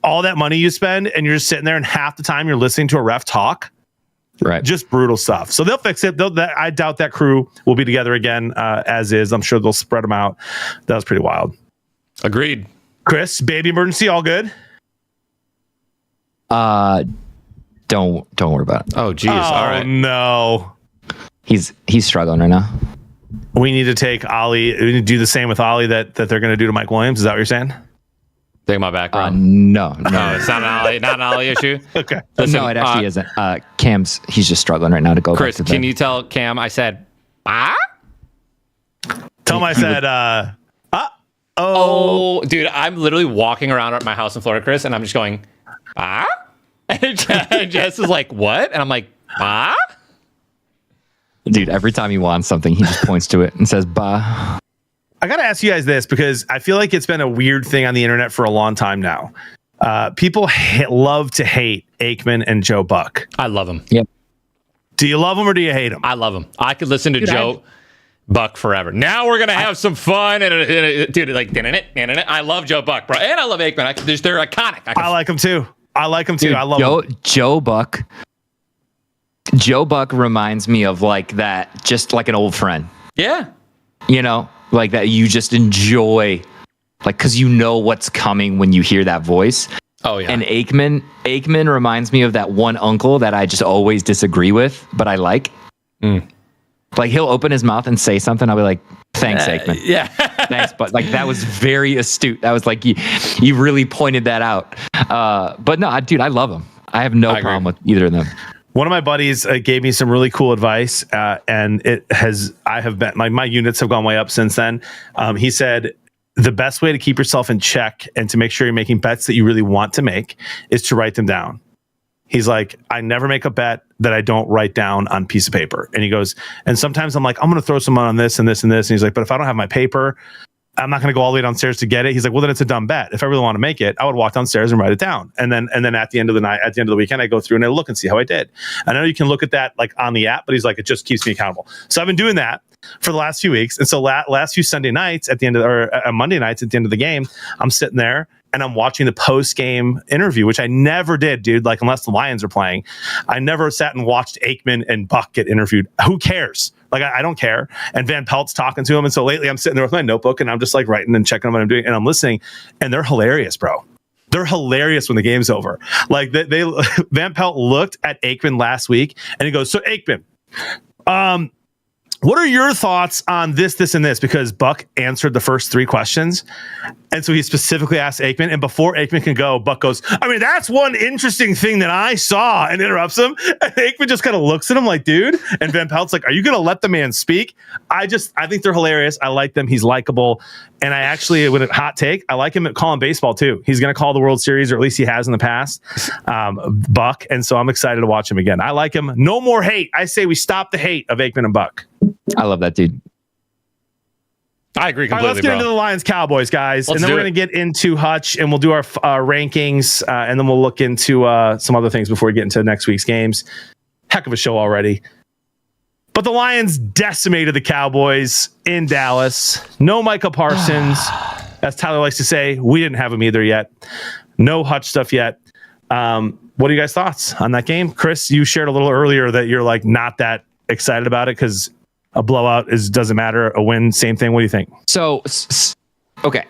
all that money you spend, and you're just sitting there, and half the time you're listening to a ref talk. Right. Just brutal stuff. So they'll fix it. I doubt that crew will be together again as is. I'm sure they'll spread them out. That was pretty wild. Agreed. Chris, baby emergency, all good? Don't worry about it. Oh, geez. All right. No. He's struggling right now. We need to take Ollie. We need to do the same with Ollie that they're going to do to Mike Williams. Is that what you're saying? Take my background. No, it's not an Ollie issue. Okay. Listen, no, it actually isn't. Cam's he's just struggling right now to go. Chris, back to can you tell Cam I said, Tell him I said, oh, dude, I'm literally walking around at my house in Florida, Chris, and I'm just going, And Jess is like, what? And I'm like, Dude, every time he wants something, he just points to it and says, bah. I got to ask you guys this because I feel like it's been a weird thing on the internet for a long time now. People love to hate Aikman and Joe Buck. I love them. Yep. Do you love them or do you hate them? I love them. I could listen to Joe Buck forever. Now we're gonna have some fun and dude, like I love Joe Buck, bro, and I love Aikman. They're iconic. I like them too. I like them too. Dude, I love them. Joe Buck. Joe Buck reminds me of like that, just like an old friend. Yeah. You know, like that you just enjoy, like, because you know what's coming when you hear that voice. Oh, yeah. And Aikman reminds me of that one uncle that I just always disagree with, but I like. Like, he'll open his mouth and say something. I'll be like, thanks, Aikman. Yeah. Thanks. But like, that was very astute. That was like, you really pointed that out. But no, dude, I love him. I have no problem with either of them. One of my buddies gave me some really cool advice, and I have been my units have gone way up since then. He said the best way to keep yourself in check and to make sure you're making bets that you really want to make is to write them down. He's like, I never make a bet that I don't write down on a piece of paper. And he goes, and sometimes I'm like, I'm going to throw some on this and this and this. And he's like, but if I don't have my paper, I'm not going to go all the way downstairs to get it. He's like, well, then it's a dumb bet. If I really want to make it, I would walk downstairs and write it down. And then at the end of the night, at the end of the weekend, I go through and I look and see how I did. I know you can look at that like on the app, but he's like, it just keeps me accountable. So I've been doing that for the last few weeks. And so last few Sunday nights at the end of, or Monday nights at the end of the game, I'm sitting there and I'm watching the post-game interview, which I never did, dude. Like, unless the Lions are playing, I never sat and watched Aikman and Buck get interviewed. Who cares? Like, I don't care. And Van Pelt's talking to him. And so lately I'm sitting there with my notebook and I'm just like writing and checking what I'm doing. And I'm listening and they're hilarious, bro. They're hilarious when the game's over. Like they Van Pelt looked at Aikman last week and he goes, so Aikman, what are your thoughts on this, this, and this? Because Buck answered the first 3 questions. And so he specifically asked Aikman. And before Aikman can go, Buck goes, I mean, that's one interesting thing that I saw, and interrupts him. And Aikman just kind of looks at him like, dude. And Van Pelt's like, are you going to let the man speak? I think they're hilarious. I like them. He's likable. And I actually, with a hot take, I like him at calling baseball too. He's going to call the World Series, or at least he has in the past, Buck. And so I'm excited to watch him again. I like him. No more hate. I say we stop the hate of Aikman and Buck. I love that dude. I agree completely. All right, let's get into the Lions Cowboys, guys. And then we're going to get into Hutch and we'll do our rankings. And then we'll look into some other things before we get into next week's games. Heck of a show already. But the Lions decimated the Cowboys in Dallas. No Micah Parsons. As Tyler likes to say, we didn't have him either yet. No Hutch stuff yet. What are you guys' thoughts on that game? Chris, you shared a little earlier that you're like not that excited about it because a blowout doesn't matter. A win, same thing. What do you think? So, okay.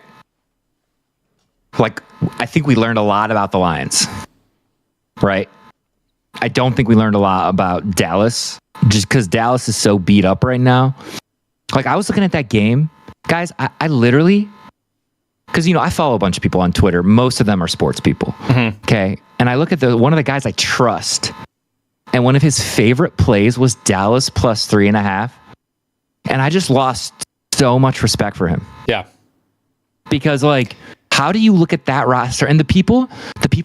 Like, I think we learned a lot about the Lions, right? I don't think we learned a lot about Dallas, just because Dallas is so beat up right now. Like, I was looking at that game, guys. I literally, because I follow a bunch of people on Twitter. Most of them are sports people. Mm-hmm. Okay, and I look at one of the guys I trust, and one of his favorite plays was Dallas plus 3.5. And I just lost so much respect for him. Yeah. Because, like, how do you look at that roster? And the people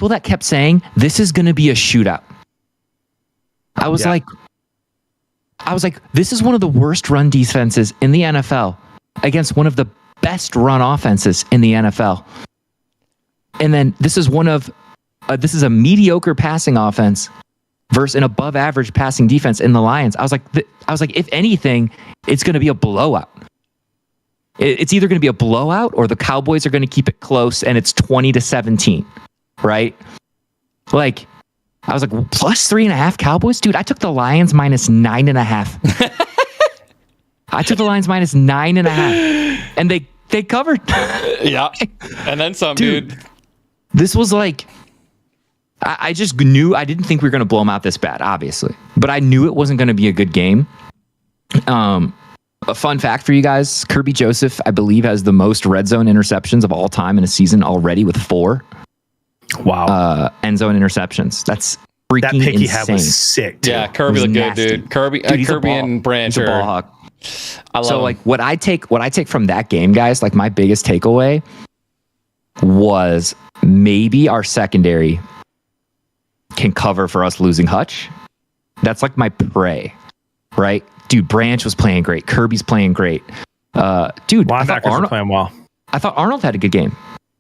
that kept saying, this is going to be a shootout. I was like, this is one of the worst run defenses in the NFL against one of the best run offenses in the NFL. And then this is a mediocre passing offense versus an above average passing defense in the Lions. I was like, if anything, it's going to be a blowout. It's either going to be a blowout or the Cowboys are going to keep it close and it's 20-17, right? Like, I was like, plus 3.5 Cowboys? Dude, I took the Lions minus 9.5. I took the Lions minus 9.5 and they covered. Yeah. And then some, dude. This was like, I just knew, I didn't think we were going to blow them out this bad, obviously. But I knew it wasn't going to be a good game. A fun fact for you guys, Kirby Joseph, I believe, has the most red zone interceptions of all time in a season already with 4. Wow. End zone interceptions. That's freaking that pick insane. he had was sick, dude. Yeah, Kirby looked good, dude. Kirby and Branch he's a ball hawk. I love so, him. like, what I take from that game, guys, like, my biggest takeaway was maybe our secondary can cover for us losing Hutch. That's like my pray, right? Dude, Branch was playing great. Kirby's playing great. Dude, linebackers are playing well. I thought Arnold had a good game.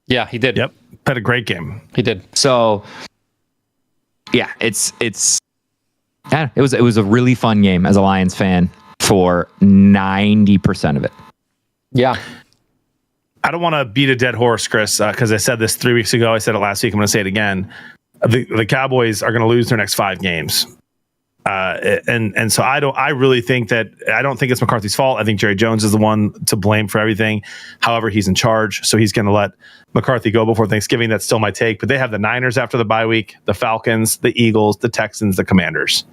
Yeah, he did. Yep, had a great game. He did. So, yeah, it was a really fun game as a Lions fan for 90% of it. Yeah. I don't want to beat a dead horse, Chris, because I said this 3 weeks ago. I said it last week. I'm going to say it again. The Cowboys are going to lose their next 5 games. And so I really think that I don't think it's McCarthy's fault. I think Jerry Jones is the one to blame for everything. However, he's in charge, so he's going to let McCarthy go before Thanksgiving. That's still my take. But they have the Niners after the bye week, the Falcons, the Eagles, the Texans, the Commanders.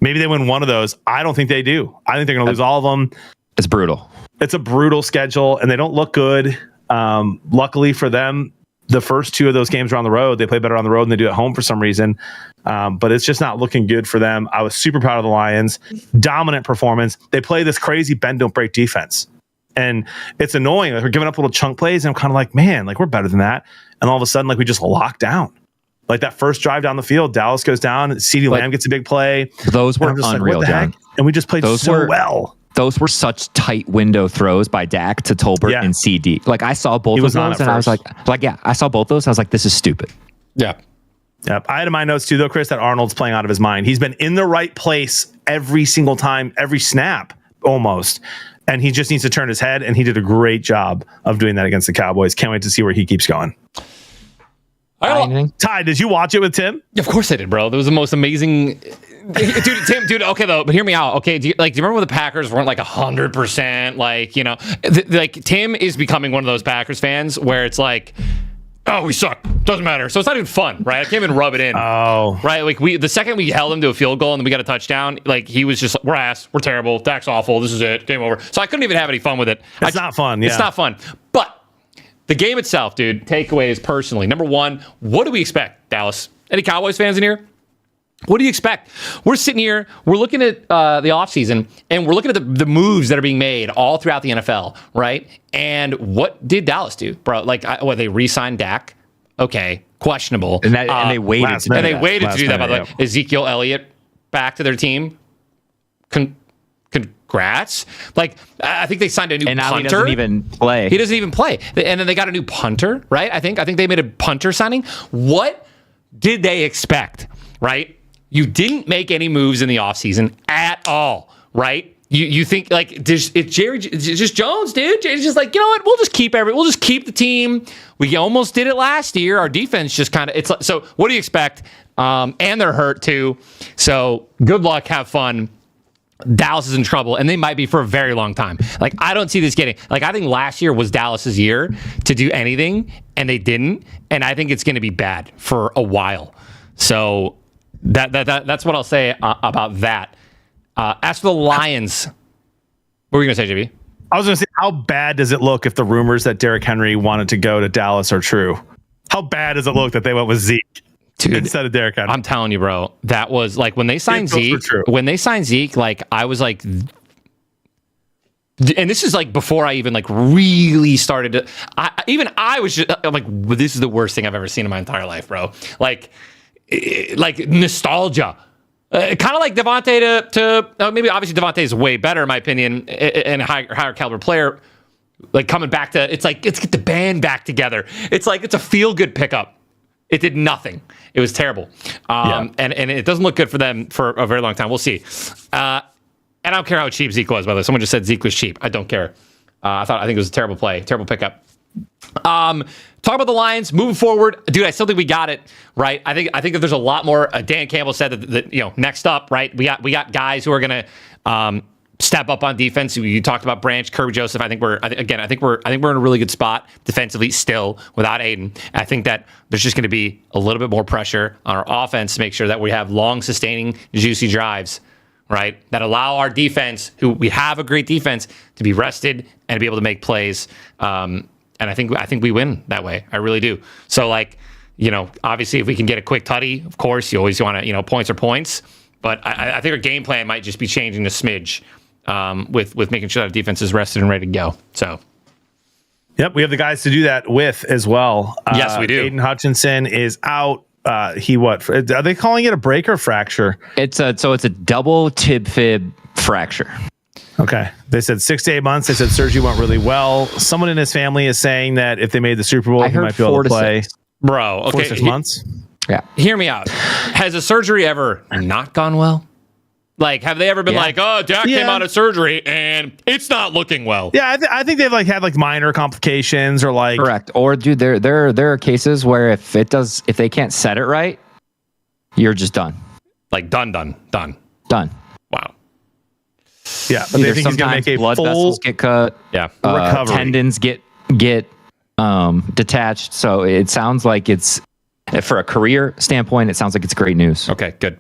Maybe they win one of those. I don't think they do. I think they're going to lose all of them. It's brutal. It's a brutal schedule, and they don't look good. Luckily for them, the first 2 of those games were on the road. They play better on the road than they do at home for some reason. But it's just not looking good for them. I was super proud of the Lions. Dominant performance. They play this crazy bend, don't break defense. And it's annoying. Like, we're giving up little chunk plays, and I'm kind of like, man, like, we're better than that. And all of a sudden, like, we just lock down. Like that first drive down the field, Dallas goes down, CeeDee Lamb gets a big play. Those were unreal, like, John. And we just played well. Those were such tight window throws by Dak to Tolbert and CD. Like, I saw both of those, and I was like, yeah, I saw both those. I was like, this is stupid. Yeah. Yep. I had in my notes too, though, Chris, that Arnold's playing out of his mind. He's been in the right place every single time, every snap almost. And he just needs to turn his head, and he did a great job of doing that against the Cowboys. Can't wait to see where he keeps going. Ty, did you watch it with Tim? Of course I did, bro. That was the most amazing... Tim, okay, though, but hear me out. Okay, do you remember when the Packers weren't like 100%? Like, you know, like Tim is becoming one of those Packers fans where it's like, oh, we suck. Doesn't matter. So it's not even fun, right? I can't even rub it in. Oh. Right? Like, the second we held him to a field goal and then we got a touchdown, like, he was just like, we're ass. We're terrible. Dak's awful. This is it. Game over. So I couldn't even have any fun with it. It's not fun, yeah. It's not fun. But the game itself, dude, takeaways personally. Number one, what do we expect, Dallas? Any Cowboys fans in here? What do you expect? We're sitting here, we're looking at the offseason, and we're looking at the moves that are being made all throughout the NFL, right? And what did Dallas do, bro? Like, they re-signed Dak. Okay, questionable. And they waited to do that. And they waited to do that, by the way. Ezekiel Elliott back to their team. Congrats. Like, I think they signed a new punter. And now he doesn't even play. He doesn't even play. And then they got a new punter, right? I think they made a punter signing. What did they expect, right? You didn't make any moves in the offseason at all, right? You think like it's just Jones, dude. It's just like, you know what? We'll just keep the team. We almost did it last year. Our defense just kind of it's like, so. What do you expect? And they're hurt too. So good luck. Have fun. Dallas is in trouble, and they might be for a very long time. Like, I don't see this getting... Like, I think last year was Dallas's year to do anything, and they didn't. And I think it's going to be bad for a while. So that's what I'll say about that. As for the Lions, what were you going to say, JB? I was going to say, how bad does it look if the rumors that Derrick Henry wanted to go to Dallas are true? How bad does it look that they went with Zeke? Dude, instead of Derrick Henry? I'm telling you, bro, that was like when they signed Zeke, like I was like, and this is like before I even like really started to, I was just I'm like, this is the worst thing I've ever seen in my entire life, bro. Like nostalgia. Kind of like Devontae to maybe obviously Devontae is way better in my opinion and a higher caliber player. Like coming back to, it's like, let's get the band back together. It's like, it's a feel good pickup. It did nothing. It was terrible. And it doesn't look good for them for a very long time. We'll see. And I don't care how cheap Zeke was, by the way. Someone just said Zeke was cheap. I don't care. I think it was a terrible play, terrible pickup. Talk about the Lions moving forward, dude. I still think we got it right. I think that there's a lot more. Dan Campbell said that next up, right? We got guys who are gonna step up on defense. You talked about Branch, Kirby Joseph. I think we're in a really good spot defensively still without Aiden. I think that there's just going to be a little bit more pressure on our offense to make sure that we have long, sustaining, juicy drives, right? That allow our defense, who we have a great defense, to be rested and to be able to make plays. And I think we win that way. I really do. So obviously if we can get a quick tutty, of course, you always want to, points are points. But I think our game plan might just be changing a smidge. With making sure that defense is rested and ready to go. So, yep, we have the guys to do that with as well. Yes, we do. Aiden Hutchinson is out. Are they calling it a break or fracture? It's a double tib fib fracture. Okay. They said 6 to 8 months. They said surgery went really well. Someone in his family is saying that if they made the Super Bowl, he might be able to play. 6. Bro, okay. 4 to 6 months? Yeah. Hear me out. Has a surgery ever not gone well? Like, have they ever been like, oh, Dak came out of surgery and it's not looking well? Yeah, I think they've had minor complications or correct. Or dude, there are cases where if they can't set it right, you're just done. Like done. Wow. Yeah, but they think he's gonna make a blood full vessels get cut. Yeah, recovery. Tendons get detached. So it sounds like it's, for a career standpoint, it sounds like it's great news. Okay, good.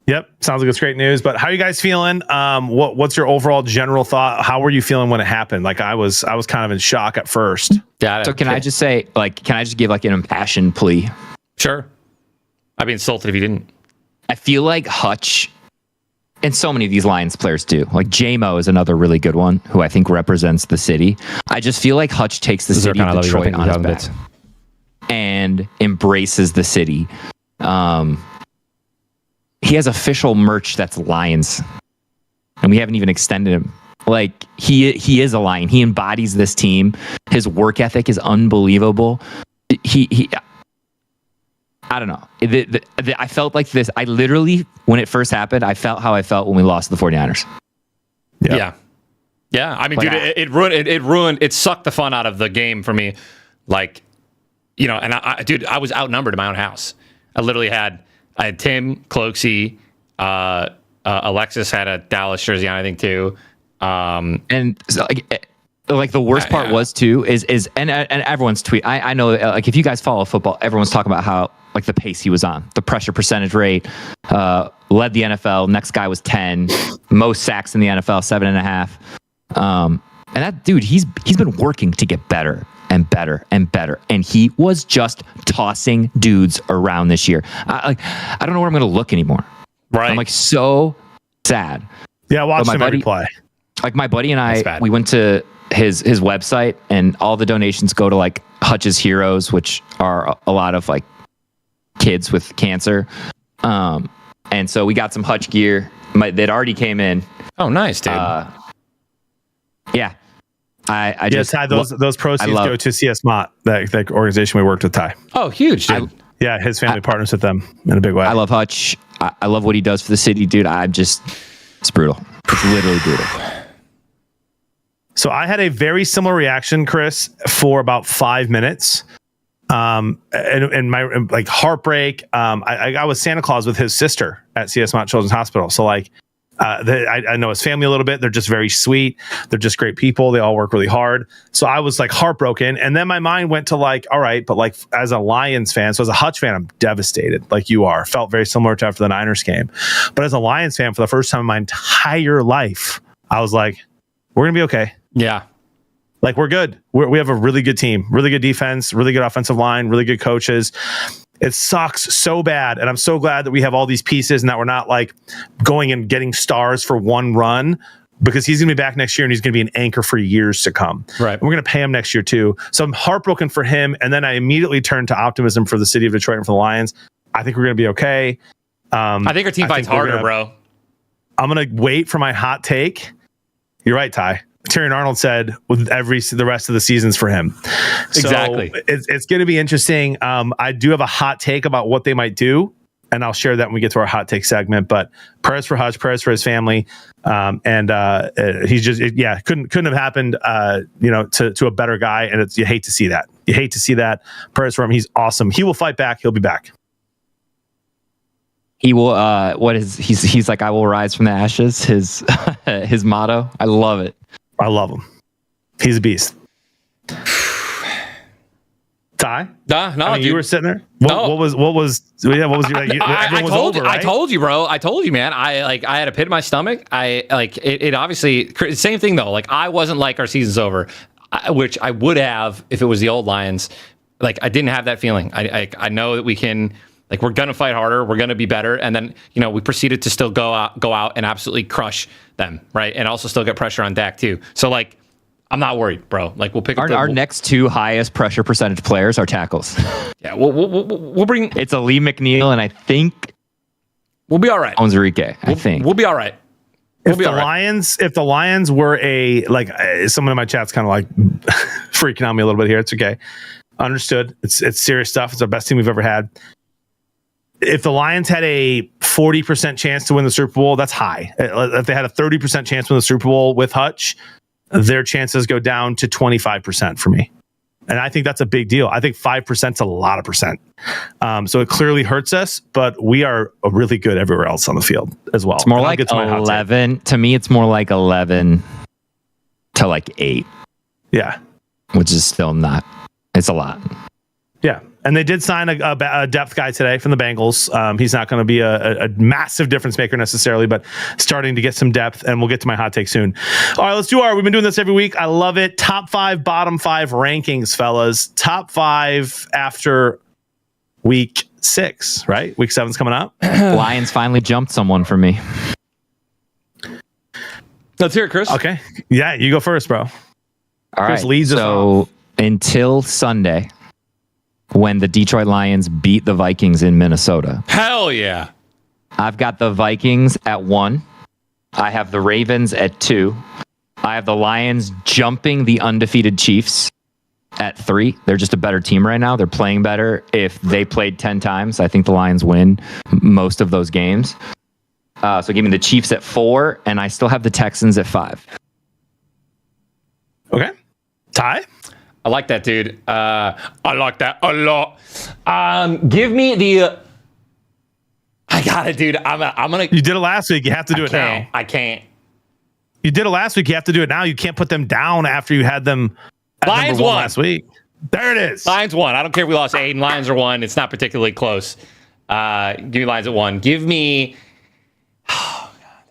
Yep, sounds like it's great news. But how are you guys feeling? What's your overall general thought? How were you feeling when it happened? Like I was kind of in shock at first. Yeah. So can I just say, like, can I just give like an impassioned plea? Sure. I'd be insulted if you didn't. I feel like Hutch, and so many of these Lions players do. Like J-Mo is another really good one who I think represents the city. I just feel like Hutch takes the city of Detroit on his back and embraces the city. He has official merch that's Lions, and we haven't even extended him. Like he is a Lion. He embodies this team. His work ethic is unbelievable. He I don't know. I felt like this. I literally, when it first happened, I felt how I felt when we lost to the 49ers. Yeah. I mean, like, dude, it ruined. It sucked the fun out of the game for me. Like, you know, and I was outnumbered in my own house. I had Tim, Cloakzy, Alexis had a Dallas jersey on, I think, too. And so, like the worst part was too is and everyone's tweet. I know, like, if you guys follow football, everyone's talking about how like the pace he was on, the pressure percentage rate, led the NFL. Next guy was 10, most sacks in the NFL, 7.5. And that dude, he's been working to get better and better and better. And he was just tossing dudes around this year. I don't know where I'm going to look anymore. Right. I'm like so sad. Yeah, watch him every play. Like my buddy and I, we went to his website, and all the donations go to like Hutch's Heroes, which are a lot of like kids with cancer. And so we got some Hutch gear that already came in. Oh, nice, dude. Yeah. I just Ty, those proceeds go to CS Mott, that organization we worked with, Ty. Oh, huge, dude. His family partners with them in a big way. I love Hutch. I love what he does for the city, dude. It's brutal. It's literally brutal. So I had a very similar reaction, Chris, for about 5 minutes. And my like heartbreak. I was Santa Claus with his sister at CS Mott Children's Hospital. So like, I know his family a little bit. They're just very sweet. They're just great people. They all work really hard. So I was like heartbroken. And then my mind went to like, all right, but like as a Lions fan, so as a Hutch fan, I'm devastated like you are. Felt very similar to after the Niners game. But as a Lions fan, for the first time in my entire life, I was like, we're going to be okay. Yeah. Like we're good. We have a really good team, really good defense, really good offensive line, really good coaches. It sucks so bad. And I'm so glad that we have all these pieces and that we're not like going and getting stars for one run, because he's going to be back next year and he's going to be an anchor for years to come. Right. And we're going to pay him next year too. So I'm heartbroken for him. And then I immediately turned to optimism for the city of Detroit and for the Lions. I think we're going to be okay. I think our team fights harder, bro. I'm going to wait for my hot take. You're right, Ty. Tyrion Arnold said with the rest of the seasons for him. So exactly. It's going to be interesting. I do have a hot take about what they might do, and I'll share that when we get to our hot take segment. But prayers for Hutch, prayers for his family. He's just, couldn't have happened, to a better guy. And you hate to see that. You hate to see that. Prayers for him. He's awesome. He will fight back. He'll be back. He will. He's like, I will rise from the ashes. His his motto. I love it. I love him. He's a beast. Ty? You were sitting there. What was your? I told you, bro. I told you, man. I had a pit in my stomach. It obviously same thing though. Like I wasn't like our season's over, which I would have if it was the old Lions. Like I didn't have that feeling. I know that we can. Like we're gonna fight harder, we're gonna be better, and then we proceeded to still go out and absolutely crush them, right? And also still get pressure on Dak too. So like, I'm not worried, bro. Like we'll pick up our next two highest pressure percentage players are tackles. Yeah, we'll bring. It's a Lee McNeil, and I think we'll be all right. Onzarike, I think we'll be all right. If the Lions were someone in my chat's kind of like freaking on me a little bit here. It's okay, understood. It's serious stuff. It's our best team we've ever had. If the Lions had a 40% chance to win the Super Bowl, that's high. If they had a 30% chance to win the Super Bowl with Hutch, their chances go down to 25% for me. And I think that's a big deal. I think 5% is a lot of percent. So it clearly hurts us, but we are really good everywhere else on the field as well. It's more like 11. To me, it's more like 11 to like 8. Yeah. Which is still not. It's a lot. Yeah. And they did sign a depth guy today from the Bengals. He's not going to be a massive difference maker necessarily, but starting to get some depth. And we'll get to my hot take soon. All right, we've been doing this every week. I love it. Top 5, bottom 5 rankings, fellas. Top 5 after week 6, right? Week 7's coming up. Lions finally jumped someone for me. Let's hear it, Chris. Okay. Yeah, you go first, bro. All Chris right. leads us off. Until Sunday, when the Detroit Lions beat the Vikings in Minnesota. Hell yeah. I've got the Vikings at 1. I have the Ravens at 2. I have the Lions jumping the undefeated Chiefs at 3. They're just a better team right now. They're playing better. If they played 10 times, I think the Lions win most of those games. So give me the Chiefs at 4, and I still have the Texans at 5. Okay. Ty? I like that, dude. I like that a lot. Give me the. I got it, dude. I'm gonna. You did it last week. You have to do it now. I can't. You did it last week. You have to do it now. You can't put them down after you had them at Lions number 1 won last week. There it is. Lions won. I don't care if we lost 8 and Lions are 1. It's not particularly close. Give me Lions at 1. Give me. Oh god,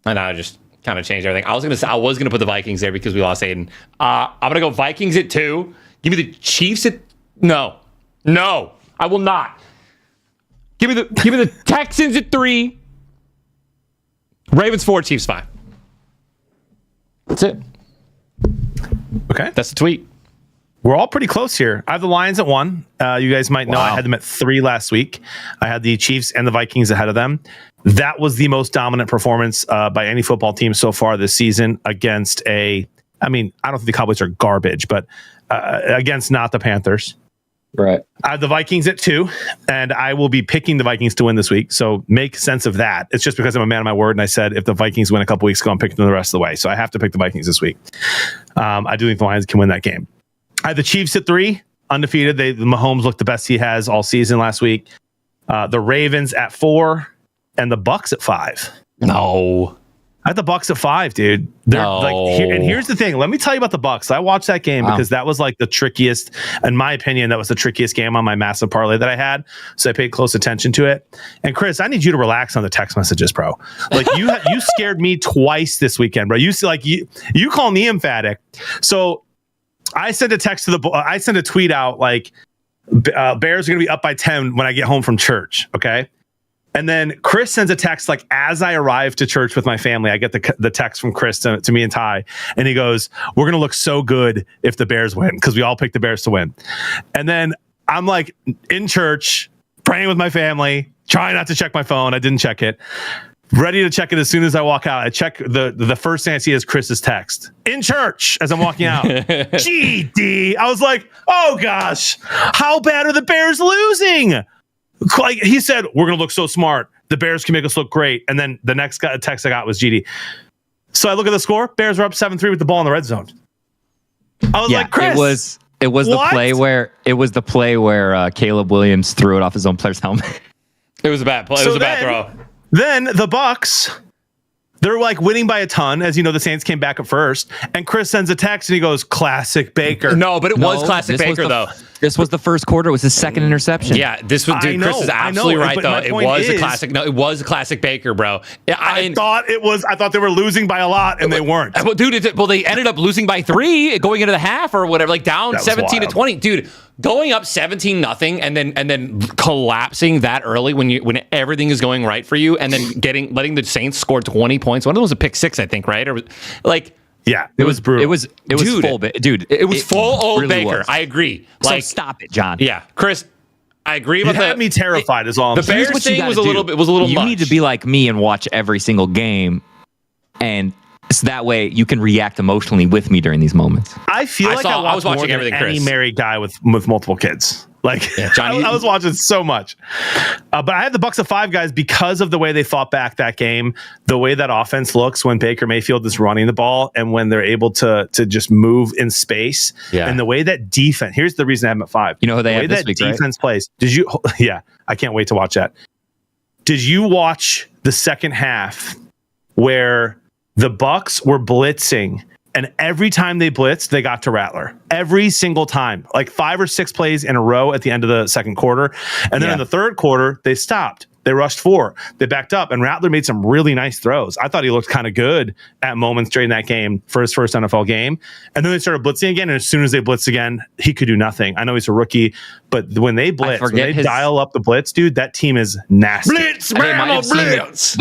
damn. I know. Just kind of changed everything. I was gonna put the Vikings there because we lost Aiden. I'm gonna go Vikings at 2. Give me the Chiefs at no, I will not. Give me the Texans at 3. Ravens 4, Chiefs 5. That's it. Okay, that's the tweet. We're all pretty close here. I have the Lions at 1. You guys might know I had them at 3 last week. I had the Chiefs and the Vikings ahead of them. That was the most dominant performance by any football team so far this season against I don't think the Cowboys are garbage, but against not the Panthers. Right. I have the Vikings at 2, and I will be picking the Vikings to win this week. So make sense of that. It's just because I'm a man of my word, and I said if the Vikings win a couple weeks ago, I'm picking them the rest of the way. So I have to pick the Vikings this week. I do think the Lions can win that game. I have the Chiefs at 3, undefeated. Mahomes looked the best he has all season last week. The Ravens at 4, and the Bucks at 5. No. I had the Bucks at 5, dude. And here's the thing. Let me tell you about the Bucks. I watched that game because that was like the trickiest, in my opinion, that was the trickiest game on my massive parlay that I had. So I paid close attention to it. And Chris, I need you to relax on the text messages, bro. Like you scared me twice this weekend, bro. You call me emphatic. So I sent a text I sent a tweet out like Bears are going to be up by 10 when I get home from church. Okay. And then Chris sends a text like as I arrive to church with my family, I get the text from Chris to me and Ty, and he goes, "We're gonna look so good if the Bears win because we all picked the Bears to win." And then I'm like in church praying with my family, trying not to check my phone. I didn't check it. Ready to check it as soon as I walk out. I check the first thing I see is Chris's text in church as I'm walking out. GD. I was like, oh gosh, how bad are the Bears losing? Like he said, we're going to look so smart. The Bears can make us look great. And then the next text I got was GD. So I look at the score. Bears were up 7-3 with the ball in the red zone. I was like, Chris, it was the play where Caleb Williams threw it off his own player's helmet. It was a bad play. It was a bad throw. Then the Bucks, they're like winning by a ton. As you know, the Saints came back at first. And Chris sends a text and he goes, classic Baker. No, but it was classic Baker, though. This was the first quarter. It was his second interception. Yeah, this was, dude, Chris is absolutely right, though. It was a classic. No, it was a classic Baker, bro. I thought they were losing by a lot, and they weren't. Well, dude, they ended up losing by 3 going into the half or whatever, like down 17-20. Dude, going up 17-0 and then collapsing that early when everything is going right for you, and then letting the Saints score 20 points. One of them was a pick 6, I think, right? Or like. Yeah, it was brutal. It was full, dude. It was full old really Baker. Was. I agree. Like, so stop it, John. Yeah, Chris. I agree about that. You had me terrified. Is all. The Bears thing was a little much. You need to be like me and watch every single game, and so that way you can react emotionally with me during these moments. I feel like I was watching everything. Any married guy with multiple kids. Like yeah, Johnny, I was watching so much, but I had the Bucks at 5, guys, because of the way they fought back that game, the way that offense looks when Baker Mayfield is running the ball, and when they're able to just move in space, and the way that defense. Here's the reason I have them at 5. You know who they have this week, right? Defense plays. Did you? Yeah, I can't wait to watch that. Did you watch the second half where the Bucks were blitzing And every time they blitzed, they got to Rattler. Every single time. Like 5 or 6 plays in a row at the end of the second quarter. And then in the third quarter, they stopped. They rushed 4. They backed up, and Rattler made some really nice throws. I thought he looked kind of good at moments during that game for his first NFL game. And then they started blitzing again, and as soon as they blitzed again, he could do nothing. I know he's a rookie, but when they blitz, when they dial up the blitz, dude, that team is nasty. They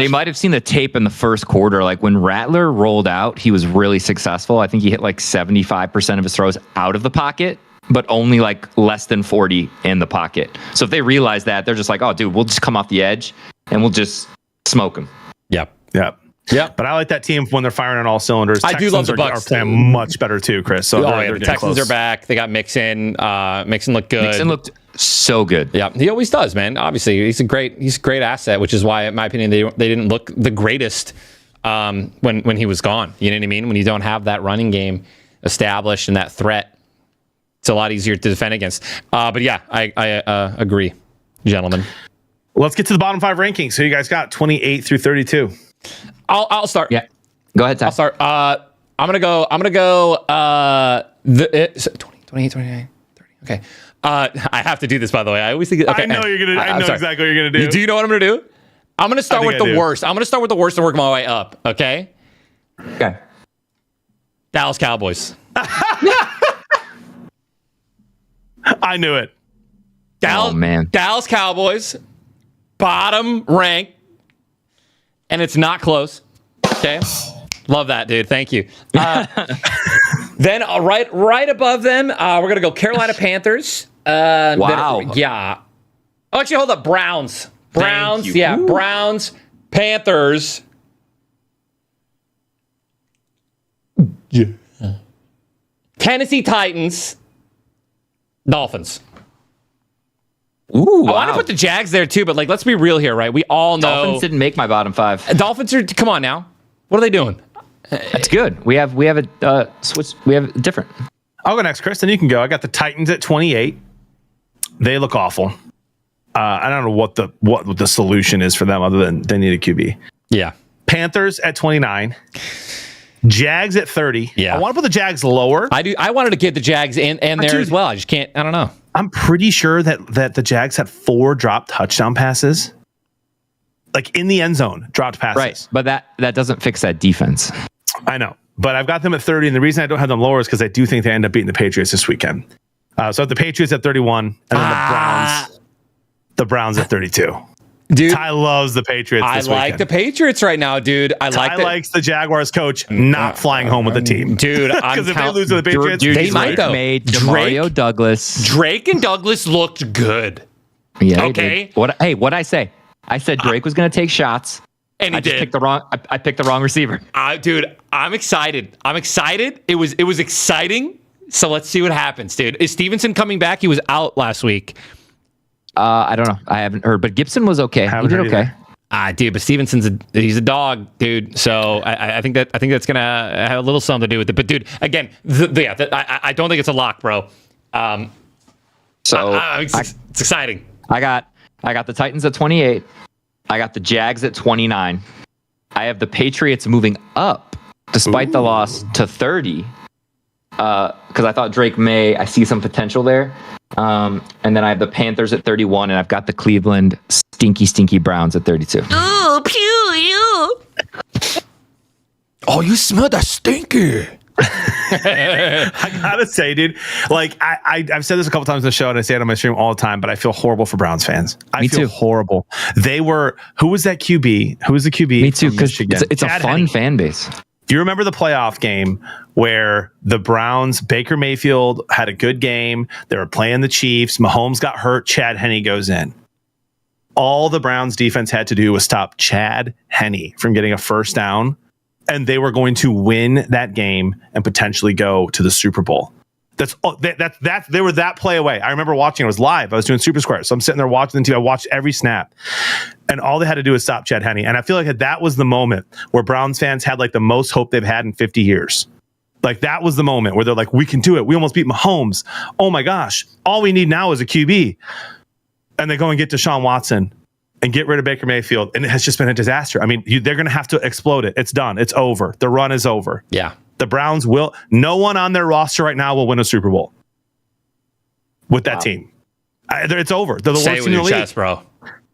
might have seen the tape in the first quarter. Like when Rattler rolled out, he was really successful. I think he hit like 75% of his throws out of the pocket, but only like less than 40 in the pocket. So if they realize that, they're just like, oh, dude, we'll just come off the edge and we'll just smoke them. Yep. But I like that team when they're firing on all cylinders. I do love the Bucs. Are playing much better too, Chris. So the Texans are back. They got Mixon. Mixon looked good. Mixon looked so good. Yeah, he always does, man. Obviously, he's a great asset, which is why, in my opinion, they didn't look the greatest when he was gone. You know what I mean? When you don't have that running game established and that threat, it's a lot easier to defend against. But yeah, I agree, gentlemen. Let's get to the bottom 5 rankings. So you guys got 28 through 32. I'll start. Yeah, go ahead, Ty. I'll start. I'm gonna go. 28, 29, 30. Okay. I have to do this, by the way. I always think. Okay, I know exactly what you're gonna do. Do you know what I'm gonna do? I'm gonna start with the worst. I'm gonna start with the worst and work my way up. Okay. Okay. Dallas Cowboys. I knew it. Dallas Cowboys, bottom rank, and it's not close. Okay, love that, dude. Thank you. Then right above them, we're gonna go Carolina Panthers. Wow. Yeah. Oh, actually, hold up. Browns. Yeah. Ooh. Browns. Panthers. Yeah. Tennessee Titans. Dolphins. Ooh, I want to put the Jags there too, but like, let's be real here, right? We all know Dolphins didn't make my bottom 5. Dolphins are. Come on now, what are they doing? That's good. We have a switch. We have different. I'll go next, Chris, and you can go. I got the Titans at 28. They look awful. I don't know what the solution is for them other than they need a QB. Yeah. Panthers at 29. Jags at 30. Yeah. I want to put the Jags lower. I do. I wanted to get the Jags in there as well. I just can't. I don't know. I'm pretty sure that the Jags had 4 dropped touchdown passes. Like in the end zone, dropped passes. Right. But that doesn't fix that defense. I know. But I've got them at 30. And the reason I don't have them lower is because I do think they end up beating the Patriots this weekend. So I have the Patriots at 31 and then the Browns at 32. Dude, Ty loves the Patriots this weekend. I like the Patriots right now, dude. Ty likes the Jaguars coach not flying home with the team. Dude, because if they lose to the Patriots, they might though. Mario Douglas. Drake and Douglas looked good. Yeah. Okay. What'd I say? I said Drake was going to take shots. And he did. I picked the wrong receiver. Dude, I'm excited. It was exciting. So let's see what happens, dude. Is Stevenson coming back? He was out last week. I don't know. I haven't heard, but Gibson was okay. He did okay. Dude, but Stevenson's he's a dog, dude. So I think that's gonna have a little something to do with it. But dude, again, I don't think it's a lock, bro. It's exciting. I got the Titans at 28. I got the Jags at 29. I have the Patriots moving up despite the loss to 30. Because I thought Drake I see some potential there. And then I have the Panthers at 31, and I've got the Cleveland stinky Browns at 32. Oh, pew, oh, you smell that stinky. I gotta say, dude, like I've said this a couple times on the show, and I say it on my stream all the time, but I feel horrible for Browns fans. I feel horrible. Who was that QB? Who was the QB? Me too, because it's a fun fan base. Do you remember the playoff game where the Browns, Baker Mayfield had a good game? They were playing the Chiefs. Mahomes got hurt. Chad Henne goes in. All the Browns defense had to do was stop Chad Henne from getting a first down, and they were going to win that game and potentially go to the Super Bowl. They were that play away. I remember watching. It was live. I was doing Super Square, so I'm sitting there watching the team. I watched every snap, and all they had to do was stop Chad Henne. And I feel like that was the moment where Browns fans had like the most hope they've had in 50 years. Like that was the moment where they're like, "We can do it. We almost beat Mahomes. Oh my gosh! All we need now is a QB." And they go and get Deshaun Watson and get rid of Baker Mayfield, and it has just been a disaster. I mean, they're going to have to explode it. It's done. It's over. The run is over. Yeah. The Browns will. No one on their roster right now will win a Super Bowl with that team. It's over. They're the Say worst it in with the your league, chest, bro.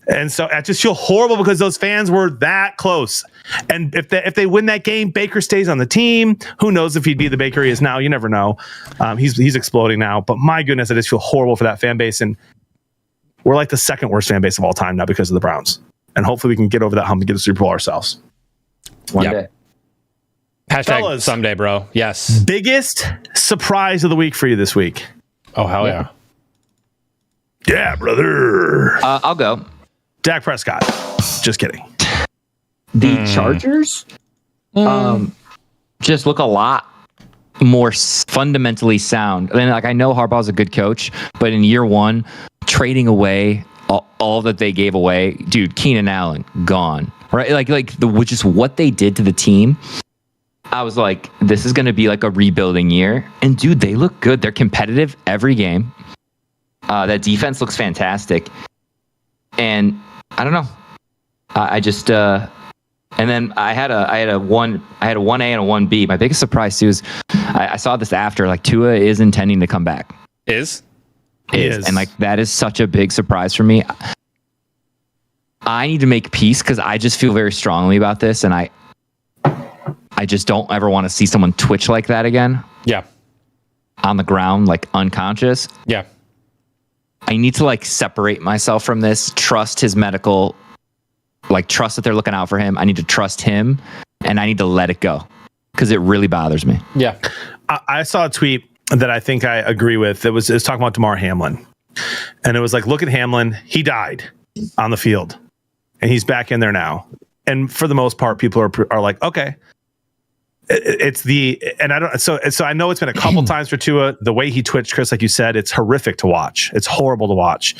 And so I just feel horrible because those fans were that close. And if they win that game, Baker stays on the team. Who knows if he'd be the Baker he is now? You never know. He's exploding now. But my goodness, I just feel horrible for that fan base. And we're like the second worst fan base of all time now because of the Browns. And hopefully we can get over that hump and get a Super Bowl ourselves. One day. Hashtag Fellas, someday, bro. Yes. Biggest surprise of the week for you this week? Oh, hell yeah. Yeah, brother. I'll go. Dak Prescott. Just kidding. The Chargers just look a lot more fundamentally sound. And like, I know Harbaugh's a good coach, but in year one, trading away all that they gave away, dude, Keenan Allen gone, right? Just what they did to the team. I was like, this is going to be like a rebuilding year. And dude, they look good. They're competitive every game. That defense looks fantastic. And I don't know. I just and then I had a 1A and a 1B. My biggest surprise too is I saw this after, like, Tua is intending to come back. Is. And like, that is such a big surprise for me. I need to make peace because I just feel very strongly about this, and I just don't ever want to see someone twitch like that again. Yeah. On the ground, like unconscious. Yeah. I need to like separate myself from this, trust his medical, like trust that they're looking out for him. I need to trust him, and I need to let it go because it really bothers me. Yeah. I saw a tweet that I think I agree with. It was talking about Damar Hamlin. And it was like, look at Hamlin. He died on the field and he's back in there now. And for the most part, people are like, okay. So I know it's been a couple times for Tua. The way he twitched, Chris, like you said, it's horrific to watch. It's horrible to watch.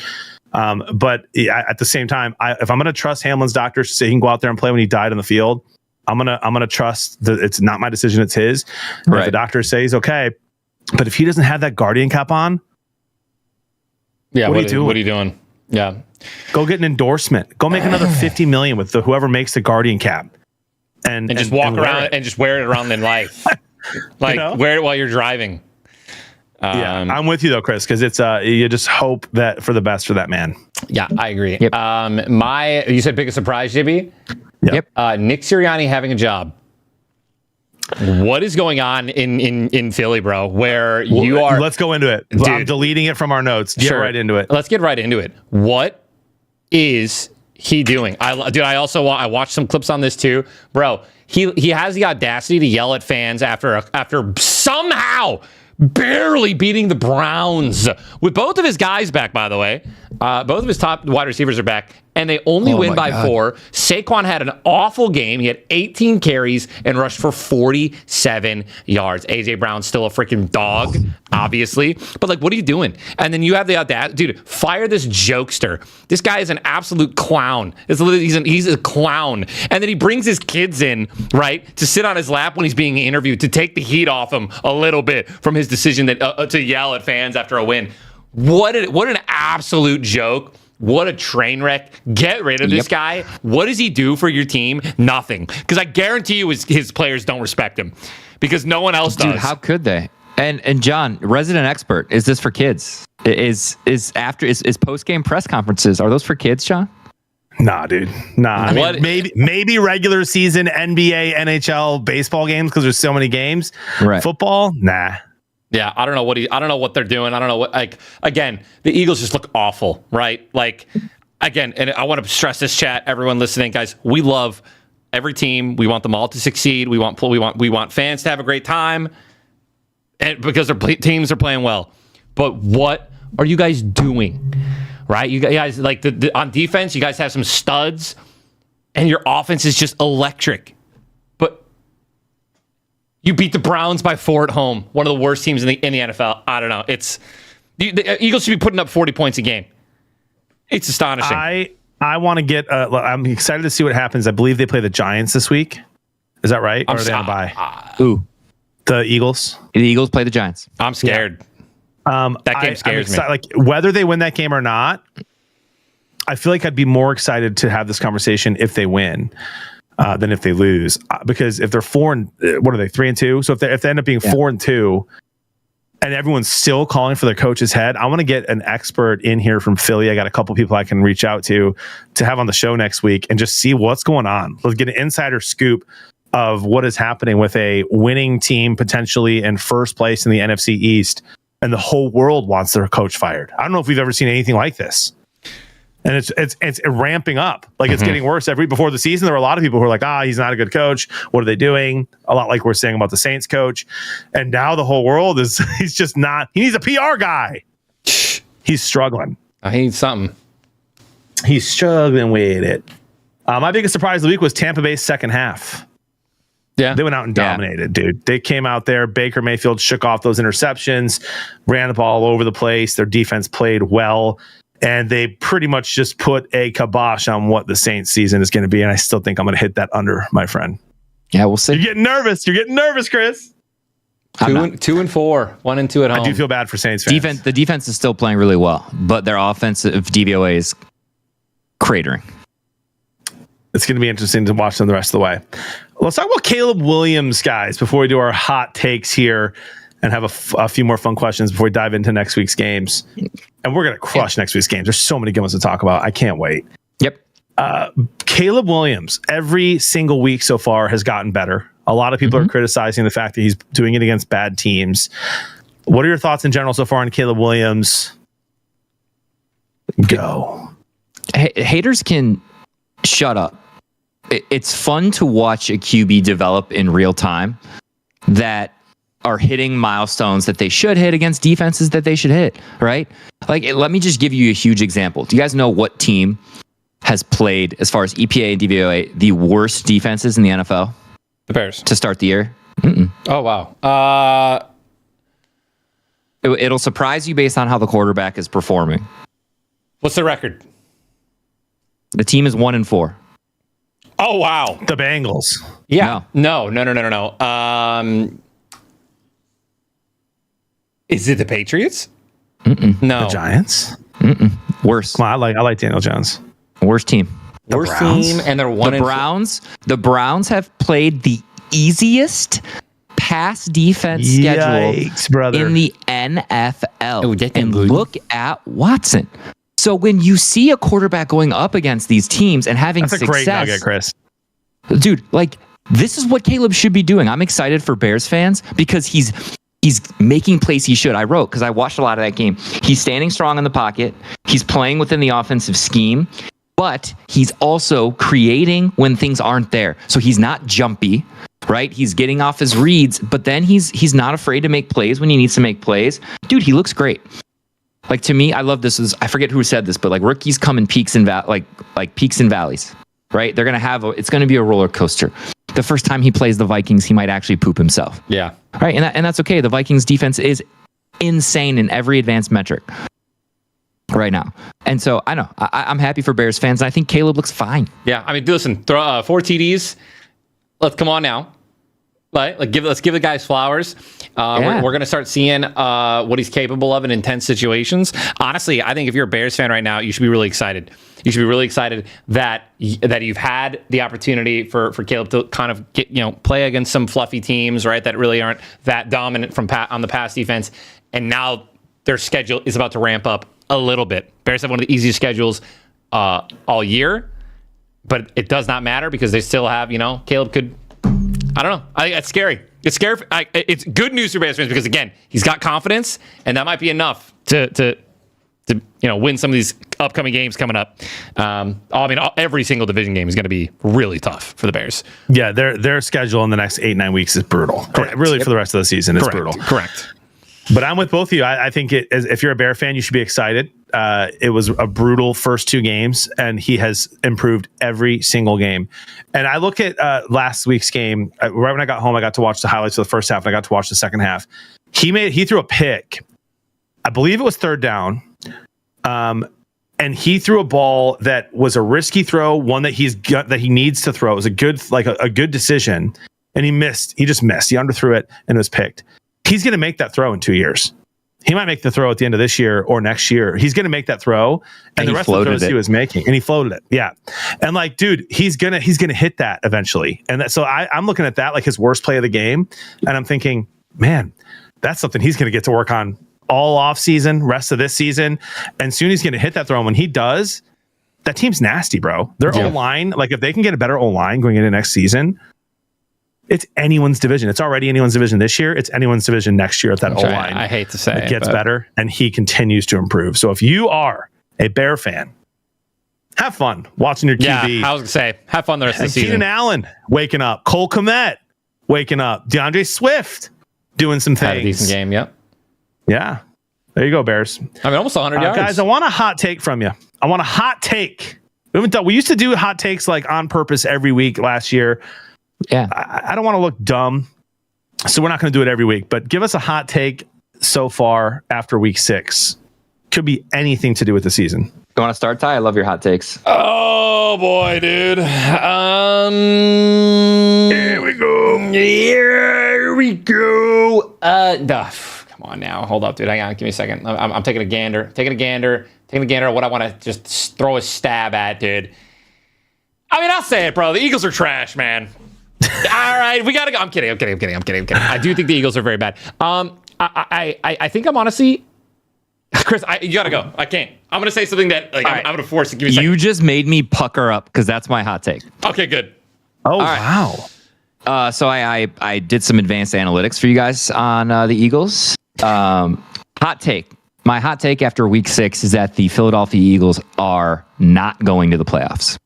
But at the same time, if I'm going to trust Hamlin's doctors to say he can go out there and play when he died on the field, I'm gonna trust that it's not my decision, it's his. Right. If the doctor says okay, but if he doesn't have that Guardian cap on, yeah, what are you doing? What are you doing? Yeah, go get an endorsement. Go make another $50 million with whoever makes the Guardian cap, and just walk around and just wear it around in life. Like, you know? Wear it while you're driving. Yeah, I'm with you though, Chris, because it's you just hope that for the best for that man. Yeah, I agree. Yep. You said biggest surprise, Jibby? Yep. Nick Sirianni having a job. What is going on in Philly, bro? Where you are? Let's go into it. Dude, I'm deleting it from our notes. Get right into it. Let's get right into it. What is he doing? I watched some clips on this too, bro. He has the audacity to yell at fans after somehow barely beating the Browns with both of his guys back, by the way. Both of his top wide receivers are back, and they only win by 4. Saquon had an awful game. He had 18 carries and rushed for 47 yards. A.J. Brown's still a freaking dog, obviously. But, like, what are you doing? And then you have the audacity. Dude, fire this jokester. This guy is an absolute clown. He's a clown. And then he brings his kids in, right, to sit on his lap when he's being interviewed, to take the heat off him a little bit from his decision to yell at fans after a win. What an absolute joke. What a train wreck. Get rid of this guy. What does he do for your team? Nothing. Because I guarantee you his players don't respect him. Because no one else does. Dude, how could they? And John, resident expert, is this for kids? Is post-game press conferences, are those for kids, John? Nah, dude. Nah. I mean, maybe regular season NBA, NHL, baseball games because there's so many games. Right. Football? Nah. Yeah, I don't know what they're doing. I don't know what, like, again, the Eagles just look awful, right? Like, again, and I want to stress this, chat, everyone listening, guys, we love every team. We want them all to succeed. We want fans to have a great time, and because their teams are playing well. But what are you guys doing? Right? You guys, like, on defense, you guys have some studs, and your offense is just electric. You beat the Browns by 4 at home. One of the worst teams in the NFL. I don't know. The Eagles should be putting up 40 points a game. It's astonishing. I want to get. I'm excited to see what happens. I believe they play the Giants this week. Is that right? Or are they on a bye? Who? The Eagles. The Eagles play the Giants. I'm scared. Yeah. That game scares me. Like, whether they win that game or not, I feel like I'd be more excited to have this conversation if they win. than if they lose. Because if they're 3-2? So if they end up being 4-2, and everyone's still calling for their coach's head, I want to get an expert in here from Philly. I got a couple people I can reach out to have on the show next week and just see what's going on. Let's get an insider scoop of what is happening with a winning team potentially in first place in the NFC East, and the whole world wants their coach fired. I don't know if we've ever seen anything like this. And it's ramping up. Like it's getting worse. Before the season, there were a lot of people who were like, he's not a good coach. What are they doing? A lot like we're saying about the Saints coach. And now the whole world he's just not, he needs a PR guy. He's struggling. He needs something. He's struggling with it. My biggest surprise of the week was Tampa Bay's second half. Yeah. They went out and dominated, dude. They came out there. Baker Mayfield shook off those interceptions, ran the ball all over the place. Their defense played well. And they pretty much just put a kibosh on what the Saints season is going to be. And I still think I'm going to hit that under, my friend. Yeah, we'll see. You're getting nervous. You're getting nervous, Chris. 2-4, 1-2 at home. I do feel bad for Saints fans. The defense is still playing really well, but their offensive DVOA is cratering. It's going to be interesting to watch them the rest of the way. Let's talk about Caleb Williams, guys, before we do our hot takes here and have a few more fun questions before we dive into next week's games. And we're going to crush next week's games. There's so many good ones to talk about. I can't wait. Yep. Caleb Williams, every single week so far, has gotten better. A lot of people are criticizing the fact that he's doing it against bad teams. What are your thoughts in general so far on Caleb Williams? Go. Haters can shut up. It's fun to watch a QB develop in real time that are hitting milestones that they should hit against defenses that they should hit, right? Like, let me just give you a huge example. Do you guys know what team has played, as far as EPA and DVOA, the worst defenses in the NFL? The Bears. To start the year? Oh, wow. It'll surprise you based on how the quarterback is performing. What's the record? The team is 1-4. Oh, wow. The Bengals. Yeah. No. Is it the Patriots? No. The Giants? Worse. Come on, I like Daniel Jones. Worst team. Worst team, and they're 1-4. The Browns have played the easiest pass defense schedule in the NFL. And look at Watson. So when you see a quarterback going up against these teams and having success, that's a great nugget, Chris. Dude, like, this is what Caleb should be doing. I'm excited for Bears fans because he's making plays he should. I wrote, because I watched a lot of that game. He's standing strong in the pocket. He's playing within the offensive scheme, but he's also creating when things aren't there. So he's not jumpy, right? He's getting off his reads, but then he's not afraid to make plays when he needs to make plays. Dude, he looks great. Like, to me, I love this. I forget who said this, but like, rookies come in peaks and peaks and valleys, right? They're going to it's going to be a roller coaster. The first time he plays the Vikings, he might actually poop himself. Yeah. Right. And that's okay. The Vikings defense is insane in every advanced metric right now. And so I know I'm happy for Bears fans. And I think Caleb looks fine. Yeah. I mean, listen, throw 4 TDs. Let's come on now. Right? Let's give the guys flowers. We're going to start seeing what he's capable of in intense situations. Honestly, I think if you're a Bears fan right now, you should be really excited. You should be really excited that you've had the opportunity for Caleb to kind of play against some fluffy teams, right? That really aren't that dominant on the pass defense, and now their schedule is about to ramp up a little bit. Bears have one of the easiest schedules all year, but it does not matter because they still have Caleb could. I don't know. It's scary. It's scary. It's good news for Bears fans because, again, he's got confidence, and that might be enough to win some of these upcoming games coming up. Every single division game is going to be really tough for the Bears. Yeah, their schedule in the next 8-9 weeks is brutal. Correct. Really, for the rest of the season, it's brutal. Correct. But I'm with both of you. I think if you're a Bear fan, you should be excited. It was a brutal first 2 games, and he has improved every single game. And I look at last week's game. Right when I got home, I got to watch the highlights of the first half, and I got to watch the second half. He threw a pick. I believe it was 3rd down. And he threw a ball that was a risky throw, one that he needs to throw. It was a good decision, and he missed. He just missed. He underthrew it, and it was picked. He's going to make that throw in 2 years. He might make the throw at the end of this year or next year. He's going to make that throw, and the rest of the throws he was making, and he floated it. Yeah, and like, dude, he's gonna hit that eventually. And so I'm looking at that like his worst play of the game, and I'm thinking, man, that's something he's going to get to work on all off season, rest of this season, and soon he's going to hit that throw. And when he does, that team's nasty, bro. Their O-line, like if they can get a better O-line going into next season, it's anyone's division. It's already anyone's division this year. It's anyone's division next year if that O-line I hate to say it gets better and he continues to improve. So if you are a Bear fan, have fun watching your QB. Yeah, I was going to say, have fun the rest of the season. Keenan Allen waking up. Cole Kmet waking up. DeAndre Swift doing some things. Had a decent game, yep. Yeah. There you go, Bears. I mean, almost 100 yards. Guys, I want a hot take from you. I want a hot take. We used to do hot takes like on purpose every week last year. Yeah. I don't want to look dumb, so we're not going to do it every week, but give us a hot take so far after week 6. Could be anything to do with the season. You want to start, Ty? I love your hot takes. Oh, boy, dude. Here we go. Here we go. Come on now. Hold up, dude. Hang on. Give me a second. I'm taking a gander. Taking a gander at what I want to just throw a stab at, dude. I mean, I'll say it, bro. The Eagles are trash, man. All right, we gotta go. I'm kidding. I do think the Eagles are very bad. I think I'm honestly, Chris. You gotta go. I can't. I'm gonna say something that like I'm gonna force it. Give me a second. You just made me pucker up because that's my hot take. Okay, good. Oh wow. So I did some advanced analytics for you guys on the Eagles. Hot take. My hot take after week 6 is that the Philadelphia Eagles are not going to the playoffs,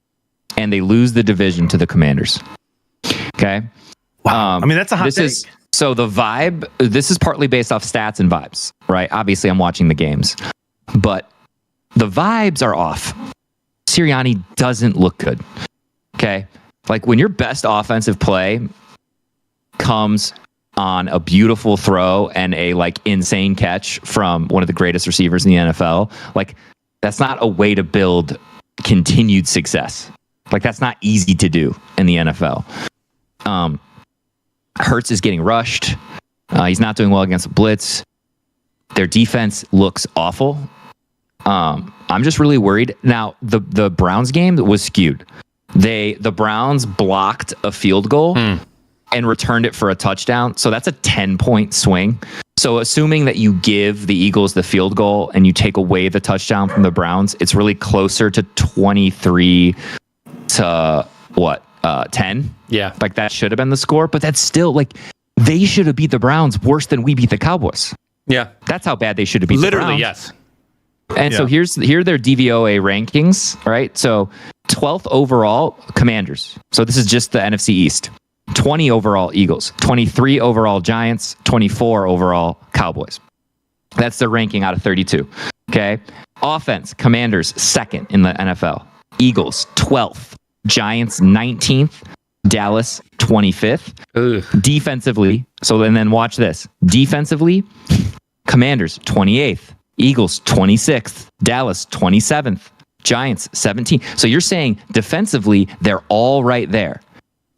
and they lose the division to the Commanders. Okay. Wow. I mean, that's a hot take. So the vibe, this is partly based off stats and vibes, right? Obviously, I'm watching the games, but the vibes are off. Sirianni doesn't look good. Okay. Like when your best offensive play comes on a beautiful throw and a like insane catch from one of the greatest receivers in the NFL, like that's not a way to build continued success. Like that's not easy to do in the NFL. Hurts is getting rushed. He's not doing well against the blitz. Their defense looks awful. I'm just really worried. Now, the Browns game was skewed. The Browns blocked a field goal and returned it for a touchdown. So that's a 10-point swing. So assuming that you give the Eagles the field goal and you take away the touchdown from the Browns, it's really closer to 23 to what? 10? Yeah. Like that should have been the score, but that's still like they should have beat the Browns worse than we beat the Cowboys. Yeah. That's how bad they should have beat the Browns. Literally, yes. And so here are their DVOA rankings, right? So 12th overall, Commanders. So this is just the NFC East. 20 overall, Eagles. 23 overall, Giants. 24 overall, Cowboys. That's their ranking out of 32. Okay. Offense, Commanders, 2nd in the NFL. Eagles, 12th. Giants, 19th. Dallas, 25th. Ugh. Defensively, and then watch this. Defensively, Commanders, 28th. Eagles, 26th. Dallas, 27th. Giants, 17th. So you're saying defensively, they're all right there.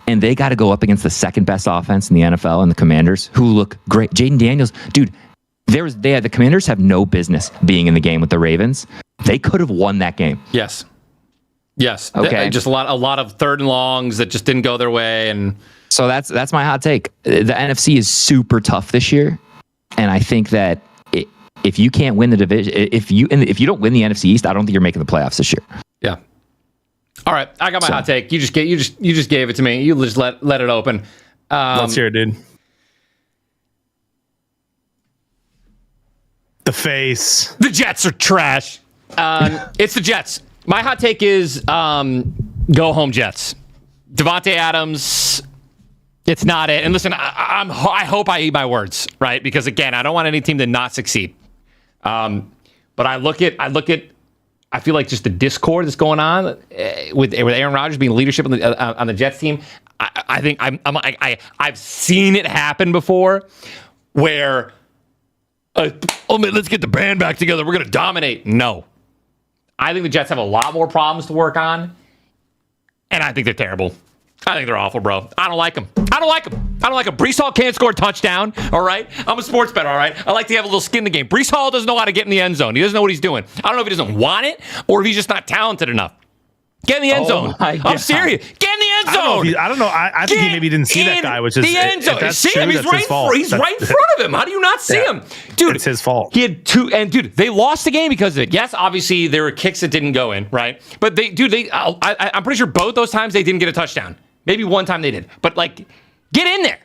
And they got to go up against the second best offense in the NFL and the Commanders, who look great. Jaden Daniels, dude, the Commanders have no business being in the game with the Ravens. They could have won that game. Yes. Okay. Just a lot of third and longs that just didn't go their way, and so that's my hot take. The NFC is super tough this year, and I think that if you can't win the division, if you don't win the NFC East, I don't think you're making the playoffs this year. Yeah. All right, I got my hot take. You just gave it to me. You just let it open. Let's hear it, dude. The face. The Jets are trash. It's the Jets. My hot take is go home Jets. Devontae Adams, it's not it. And listen, I hope I eat my words, right? Because again, I don't want any team to not succeed. But I feel like just the discord that's going on with Aaron Rodgers being leadership on the Jets team. I think I've seen it happen before where oh man, let's get the band back together. We're gonna dominate. No. I think the Jets have a lot more problems to work on, and I think they're terrible. I think they're awful, bro. I don't like them. I don't like them. I don't like them. Brees Hall can't score a touchdown, all right? I'm a sports bettor, all right? I like to have a little skin in the game. Brees Hall doesn't know how to get in the end zone. He doesn't know what he's doing. I don't know if he doesn't want it or if he's just not talented enough. Get in the end zone. I'm serious. Get in the end zone. I don't know. I think he maybe didn't see that guy, which is the end zone. See him? He's right in front of him. How do you not see him? Dude, it's his fault. He had two, and dude, they lost the game because of it. Yes, obviously there were kicks that didn't go in, right? But I'm pretty sure both those times they didn't get a touchdown. Maybe one time they did. But like, get in there.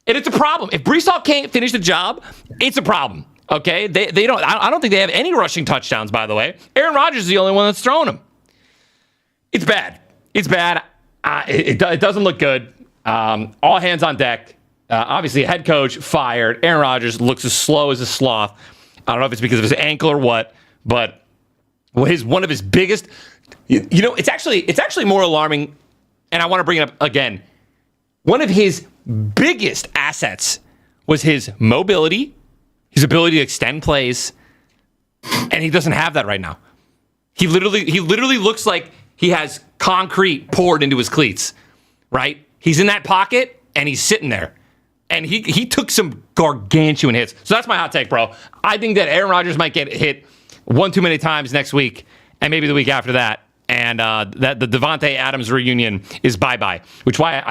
And it's a problem. If Brees Hall can't finish the job, it's a problem. Okay? They don't. I don't think they have any rushing touchdowns, by the way. Aaron Rodgers is the only one that's thrown them. It's bad. It's bad. It doesn't look good. All hands on deck. Obviously, head coach fired. Aaron Rodgers looks as slow as a sloth. I don't know if it's because of his ankle or what, but one of his biggest. It's actually more alarming, and I want to bring it up again. One of his biggest assets was his mobility, his ability to extend plays, and he doesn't have that right now. He literally looks like he has concrete poured into his cleats, right? He's in that pocket, and he's sitting there. And he took some gargantuan hits. So that's my hot take, bro. I think that Aaron Rodgers might get hit one too many times next week, and maybe the week after that. And that the Davante Adams reunion is bye-bye. Which why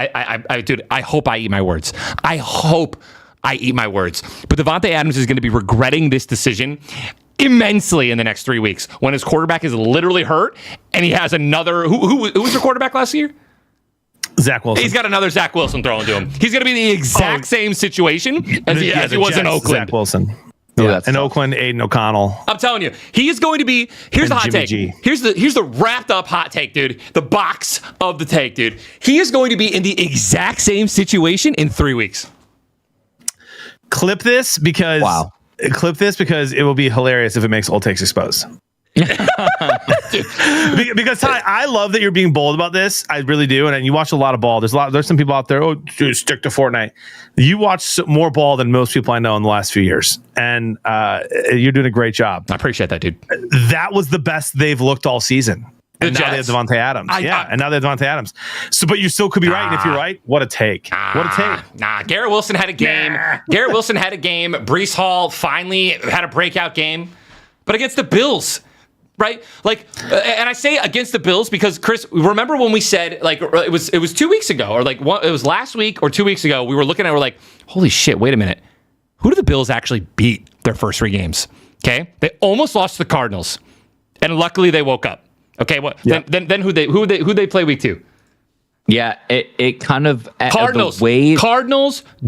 I hope I eat my words. I hope I eat my words. But Davante Adams is going to be regretting this decision immensely in the next 3 weeks when his quarterback is literally hurt and he has another. Who was their quarterback last year? Zach Wilson. He's got another Zach Wilson throwing to him. He's going to be in the exact same situation as he was in Oakland. Zach Wilson. Yeah, in Oakland, Aiden O'Connell. I'm telling you, he is going to be. Here's the hot take. Here's the wrapped up hot take, dude. The box of the take, dude. He is going to be in the exact same situation in 3 weeks. Clip this because it will be hilarious if it makes old takes exposed. Because Ty, I love that you're being bold about this. I really do. And you watch a lot of ball. There's some people out there. Oh, dude, stick to Fortnite. You watch more ball than most people I know in the last few years, and you're doing a great job. I appreciate that, dude. That was the best they've looked all season. And now they have Davante Adams. And now they have Davante Adams. So, but you still could be right. And if you're right, what a take. What a take. Garrett Wilson had a game. Garrett Wilson had a game. Brees Hall finally had a breakout game. But against the Bills, right? Like, and I say against the Bills because, Chris, remember when we said, like, it was 2 weeks ago, or like it was last week or 2 weeks ago, we were looking at, we're like, holy shit, wait a minute. Who do the Bills actually beat their first 3 games? Okay? They almost lost to the Cardinals. And luckily they woke up. Okay, what? Yeah. Then who they play week 2? Yeah, it kind of Cardinals,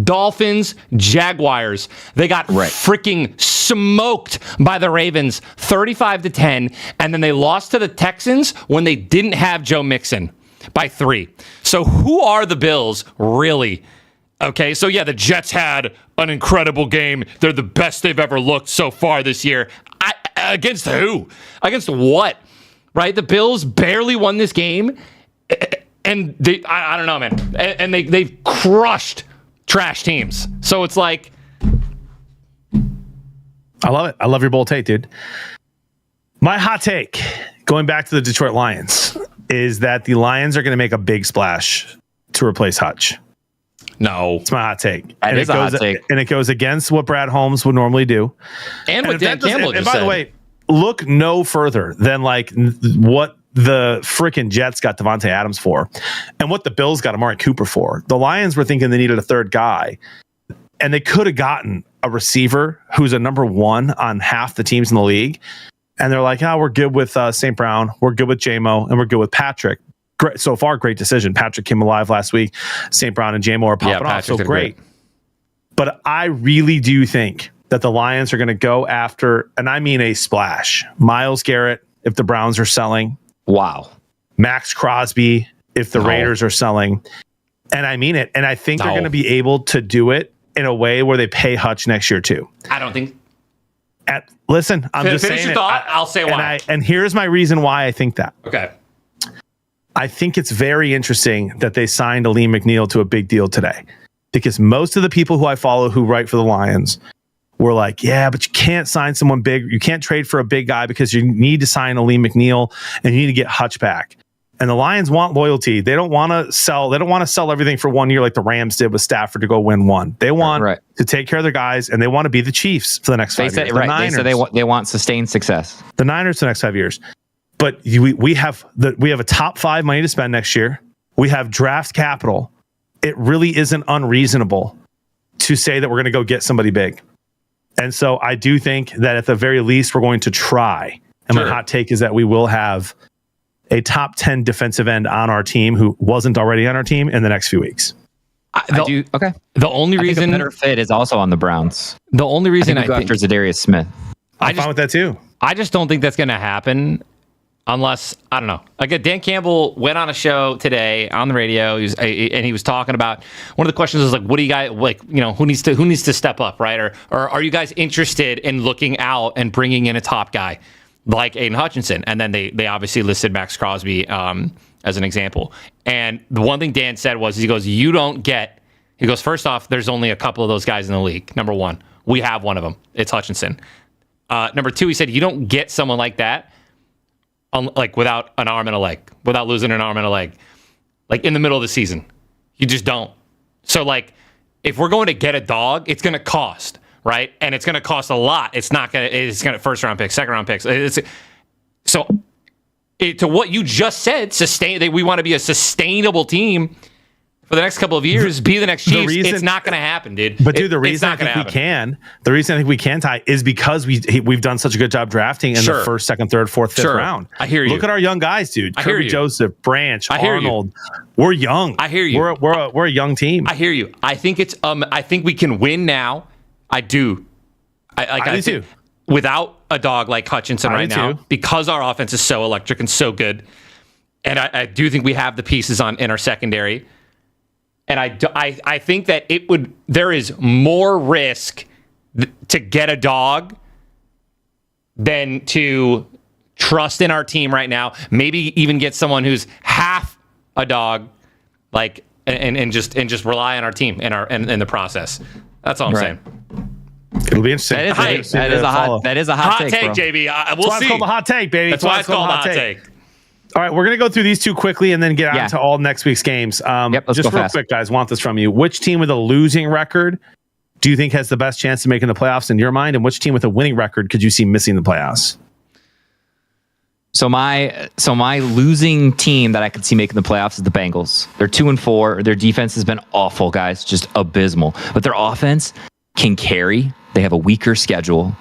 Dolphins, Jaguars. They got freaking smoked by the Ravens, 35-10, and then they lost to the Texans when they didn't have Joe Mixon by 3. So who are the Bills really? Okay, so yeah, the Jets had an incredible game. They're the best they've ever looked so far this year. Against who? Against what? Right? The Bills barely won this game. And I don't know, man. And they've crushed trash teams. So it's like, I love it. I love your bold take, dude. My hot take, going back to the Detroit Lions, is that the Lions are going to make a big splash to replace Hutch. No. It's my hot take. And it goes against what Brad Holmes would normally do. And what Dan Campbell just said. And by the way, look no further than like what the freaking Jets got Davante Adams for and what the Bills got Amari Cooper for. The Lions were thinking they needed a third guy, and they could have gotten a receiver who's a number 1 on half the teams in the league. And they're like, we're good with St. Brown. We're good with J-Mo, and we're good with Patrick. Great. So far, great decision. Patrick came alive last week. St. Brown and J-Mo are popping off. So great. But I really do think that the Lions are going to go after, and I mean a splash, Myles Garrett if the Browns are selling. Wow. Max Crosby if the Raiders are selling. And I mean it. And I think they're going to be able to do it in a way where they pay Hutch next year too. I don't think. Listen, I'm just saying finish your thought. I'll say why. And here's my reason why I think that. Okay. I think it's very interesting that they signed Aleem McNeil to a big deal today, because most of the people who I follow who write for the Lions were like, yeah, but you can't sign someone big. You can't trade for a big guy because you need to sign Aleem McNeil and you need to get Hutch back. And the Lions want loyalty. They don't want to sell. They don't want to sell everything for 1 year like the Rams did with Stafford to go win one. They want to take care of their guys, and they want to be the Chiefs for the next 5 years. They said they want sustained success. The Niners for the next 5 years. But we have a top 5 money to spend next year. We have draft capital. It really isn't unreasonable to say that we're going to go get somebody big. And so I do think that at the very least we're going to try. And my hot take is that we will have a top 10 defensive end on our team who wasn't already on our team in the next few weeks. Okay. The only reason a better fit is also on the Browns. The only reason I think after Zadarius Smith. I'm fine with that too. I just don't think that's going to happen unless, I don't know. Like Dan Campbell went on a show today on the radio, and he was talking about, one of the questions was like, what do you guys, like, you know, who needs to step up, right? Or are you guys interested in looking out and bringing in a top guy like Aiden Hutchinson? And then they obviously listed Max Crosby as an example. And the one thing Dan said was, he goes, first off, there's only a couple of those guys in the league. Number one, we have one of them. It's Hutchinson. Number two, he said, you don't get someone like that like without an arm and a leg, without losing an arm and a leg, like in the middle of the season. You just don't. So like, if we're going to get a dog, it's going to cost, right? And it's going to cost a lot. It's going to first round picks, second round picks. To what you just said, we want to be a sustainable team for the next couple of years, be the next Chiefs. It's not going to happen, dude. But dude, the reason I think we can, Ty, is because we've done such a good job drafting in the first, second, third, fourth, fifth round. I hear you. Look at our young guys, dude. Kirby Joseph, Branch, Arnold. We're young. I hear you. We're a young team. I hear you. I think it's I think we can win now. I do. I do too. Without a dog like Hutchinson right now, because our offense is so electric and so good, and I do think we have the pieces in our secondary. And I think that there is more risk to get a dog than to trust in our team right now. Maybe even get someone who's half a dog, like and just rely on our team in the process. That's all I'm saying. It'll be interesting. That is a hot take, take, bro. JB. We'll see. It's called the hot take, baby. That's why it's called the hot take. All right, we're going to go through these two quickly and then get on to all next week's games. Just real quick, guys, want this from you. Which team with a losing record do you think has the best chance of making the playoffs in your mind? And which team with a winning record could you see missing the playoffs? So my losing team that I could see making the playoffs is the Bengals. They're 2-4. Their defense has been awful, guys, just abysmal. But their offense can carry. They have a weaker schedule.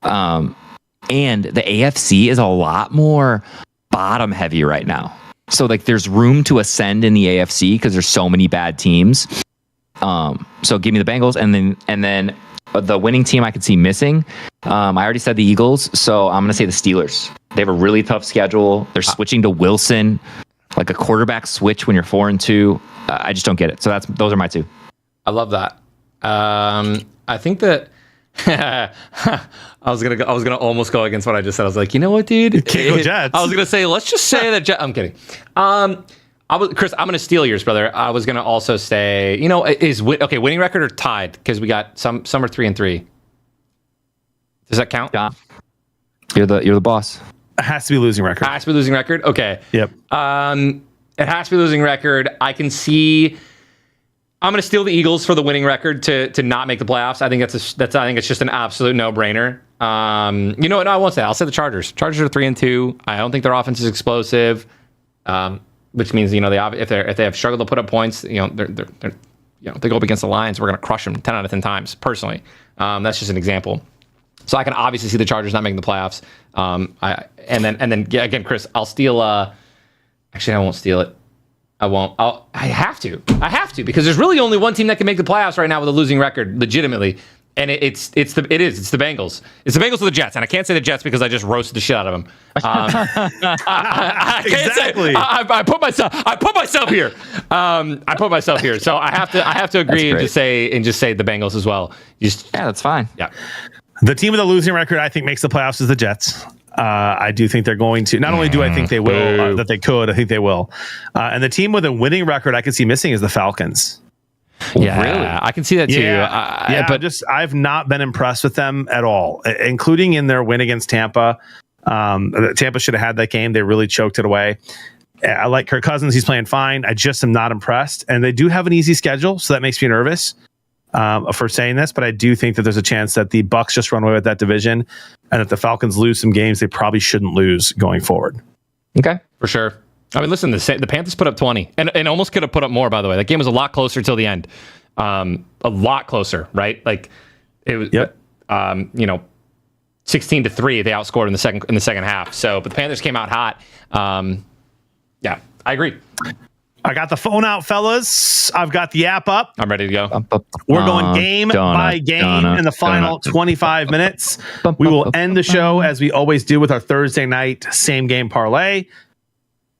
And the AFC is a lot more bottom heavy right now. So like there's room to ascend in the AFC because there's so many bad teams. So give me the Bengals, and then the winning team I could see missing. I already said the Eagles, so I'm gonna say the Steelers. They have a really tough schedule. They're switching to Wilson, like a quarterback switch when you're 4-2. I just don't get it. So those are my two. I love that. I think that I was gonna almost go against what I just said. I was like, you know what, dude? Can't go Jets. I was gonna say, let's just say that. I'm kidding. Chris, I'm gonna steal yours, brother. I was gonna also say, winning record or tied? Because we got some are 3-3. Does that count? Yeah. You're the boss. It has to be losing record. Has to be losing record. Okay. Yep. It has to be losing record. I can see. I'm going to steal the Eagles for the winning record to not make the playoffs. I think I think it's just an absolute no-brainer. You know what? No, I won't say that. I'll say the Chargers. Chargers are 3-2. I don't think their offense is explosive, which means if they have struggled to put up points, they go up against the Lions. We're going to crush them 10 out of 10 times. Personally, that's just an example. So I can obviously see the Chargers not making the playoffs. And then again, Chris, I'll steal. Actually, I won't steal it. I won't. I have to because there's really only one team that can make the playoffs right now with a losing record, legitimately, and it's the Bengals. It's the Bengals or the Jets, and I can't say the Jets because I just roasted the shit out of them. I can't say. I put myself here. I put myself here, so I have to agree and just say the Bengals as well. That's fine. Yeah. The team with a losing record, I think, makes the playoffs is the Jets. I do think they're going to. Not only do I think they will, that they could, I think they will. And the team with a winning record I could see missing is the Falcons. Yeah, really? I can see that too. But I've not been impressed with them at all, including in their win against Tampa. Tampa should have had that game. They really choked it away. I like Kirk Cousins. He's playing fine. I just am not impressed. And they do have an easy schedule, so that makes me nervous for saying this. But I do think that there's a chance that the Bucs just run away with that division, and that the Falcons lose some games they probably shouldn't lose going forward. Okay, for sure. I mean, listen, the Panthers put up 20 and almost could have put up more, by the way. That game was a lot closer till the end. A lot closer, right? Like it was, 16-3, they outscored in the second half. So, but the Panthers came out hot. Yeah, I agree. I got the phone out, fellas. I've got the app up. I'm ready to go. We're going game by game in the final 25 minutes. We will end the show as we always do with our Thursday night same game parlay.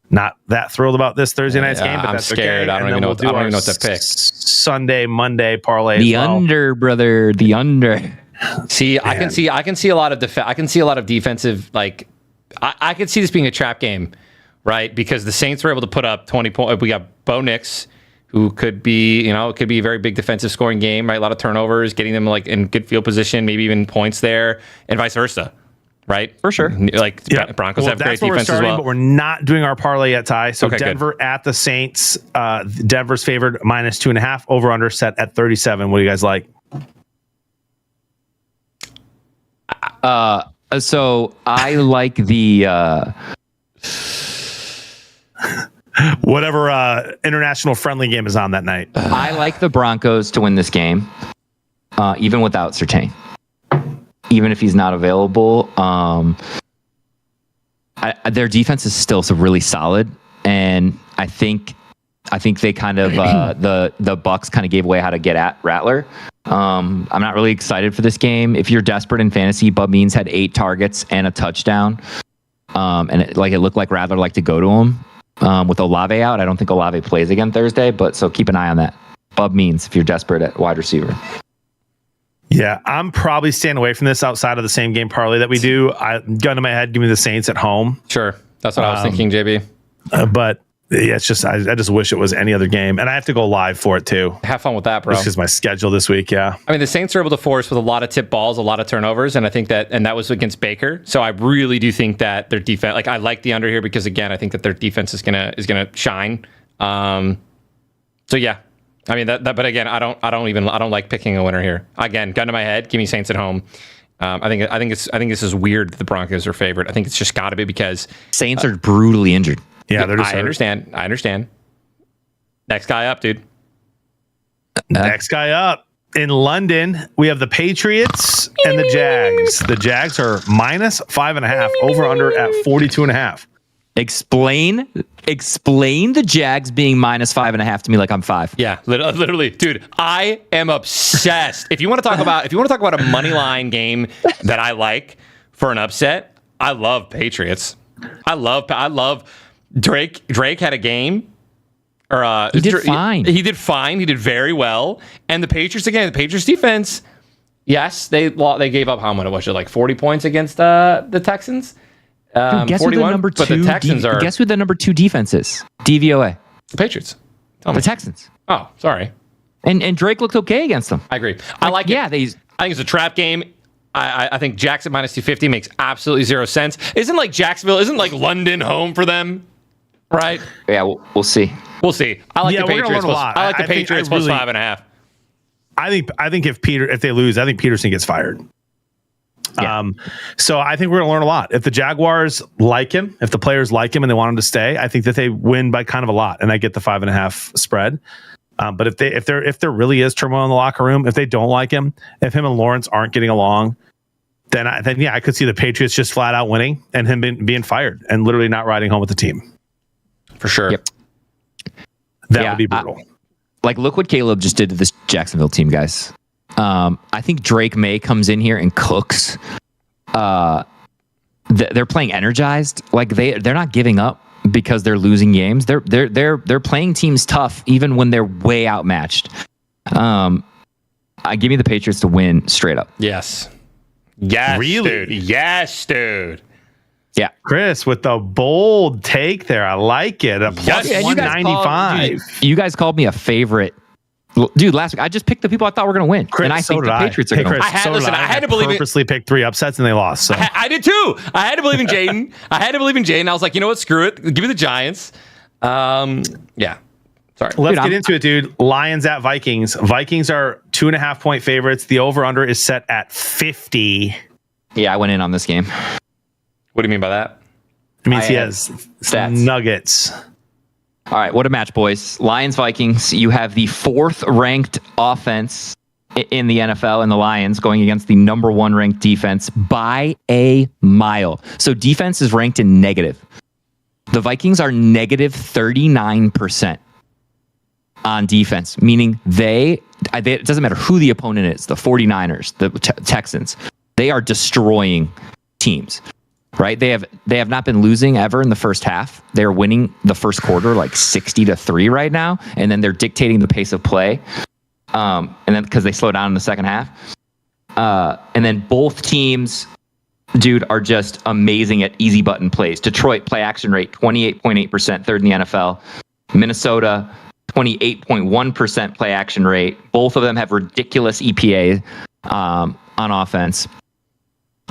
Not that thrilled about this Thursday night's game, but that's scared. Okay. I don't even know what to pick. Sunday, Monday parlay. The under, brother. The under. See, man. I can see a lot of I can see a lot of defensive. Like, I could see this being a trap game, right? Because the Saints were able to put up 20 points. We got Bo Nix, who could be, it could be a very big defensive scoring game, right? A lot of turnovers, getting them like in good field position, maybe even points there, and vice versa. Right, for sure. Like Broncos have great defense as well. But we're not doing our parlay yet, Ty. So okay, Denver at the Saints. Denver's favored -2.5. Over under set at 37. What do you guys like? So I like the whatever international friendly game is on that night. I like the Broncos to win this game, even without Surtain. Even if he's not available, their defense is still really solid, and I think they kind of the Bucs kind of gave away how to get at Rattler. I'm not really excited for this game. If you're desperate in fantasy, Bub Means had 8 targets and a touchdown, and it looked like Rattler liked to go to him with Olave out. I don't think Olave plays again Thursday, but so keep an eye on that. Bub Means if you're desperate at wide receiver. Yeah, I'm probably staying away from this outside of the same game parlay that we do. Gun to my head, give me the Saints at home. Sure, that's what I was thinking, JB. But yeah, it's just I just wish it was any other game, and I have to go live for it too. Have fun with that, bro. This is my schedule this week. Yeah, I mean the Saints are able to force with a lot of tip balls, a lot of turnovers, and I think that was against Baker. So I really do think that their defense, I like the under here because again, I think that their defense is gonna shine. So yeah. I mean but again, I don't like picking a winner here. Again, gun to my head, give me Saints at home. I think this is weird that the Broncos are favored. I think it's just got to be because Saints are brutally injured. Yeah, they're just I understand. Next guy up, dude. Next guy up in London, we have the Patriots and the Jags. The Jags are -5.5. Over under at 42.5. Explain the Jags being -5.5 to me like I'm 5. Yeah, literally, dude. I am obsessed. If you want to talk about a money line game that I like for an upset, I love Patriots. I love Drake. Drake had a game. He did fine. He did fine. He did very well. And the Patriots again. The Patriots defense. Yes, they gave up how much was it? Like 40 points against the Texans. Dude, guess 41, who the number 2? But the Texans are. Guess who the number 2 defense is? DVOA. The Patriots. The Texans. Oh, sorry. And Drake looked okay against them. I agree. I like it. Yeah, I think it's a trap game. I think Jackson -250 makes absolutely zero sense. Isn't like London home for them? Right? Yeah, we'll see. We'll see. I like the Patriots. I like the Patriots Patriots plus 5.5. I think if they lose, I think Peterson gets fired. Yeah. So I think we're going to learn a lot. If the Jaguars like him, if the players like him and they want him to stay, I think that they win by kind of a lot, and I get the 5.5 spread. But if there really is turmoil in the locker room, if they don't like him, if him and Lawrence aren't getting along, then I could see the Patriots just flat out winning and him being fired and literally not riding home with the team. For sure. Yep. That would be brutal. Look what Caleb just did to this Jacksonville team, guys. I think Drake May comes in here and cooks. They're playing energized. Like they're not giving up because they're losing games. They're playing teams tough even when they're way outmatched. I give me the Patriots to win straight up. Yes. Yes, really? Dude. Yes, dude. Yeah. Chris with the bold take there. I like it. A plus 195. You guys called me a favorite. Dude, last week I just picked the people I thought were going to win, Chris, and I think the Patriots are going to win. I had to believe it. Purposely picked 3 upsets and they lost. So. I did too. I had to believe in Jaden. I had to believe in Jaden. I was like, you know what? Screw it. Give me the Giants. Yeah. Sorry. Let's get into it, dude. Lions at Vikings. Vikings are 2.5-point favorites. The over-under is set at 50. Yeah, I went in on this game. What do you mean by that? It means he has stats. Nuggets. All right, what a match, boys. Lions, Vikings. You have the 4th ranked offense in the NFL and the Lions going against the number 1 ranked defense by a mile. So defense is ranked in negative. The Vikings are negative 39% on defense, meaning it doesn't matter who the opponent is, the 49ers, the Texans, they are destroying teams, right? They have not been losing ever in the first half. They're winning the first quarter like 60-3 right now, and then they're dictating the pace of play. And then because they slow down in the second half. And then both teams, dude, are just amazing at easy button plays. Detroit play action rate 28.8%, 3rd in the NFL. Minnesota 28.1% play action rate. Both of them have ridiculous EPA on offense.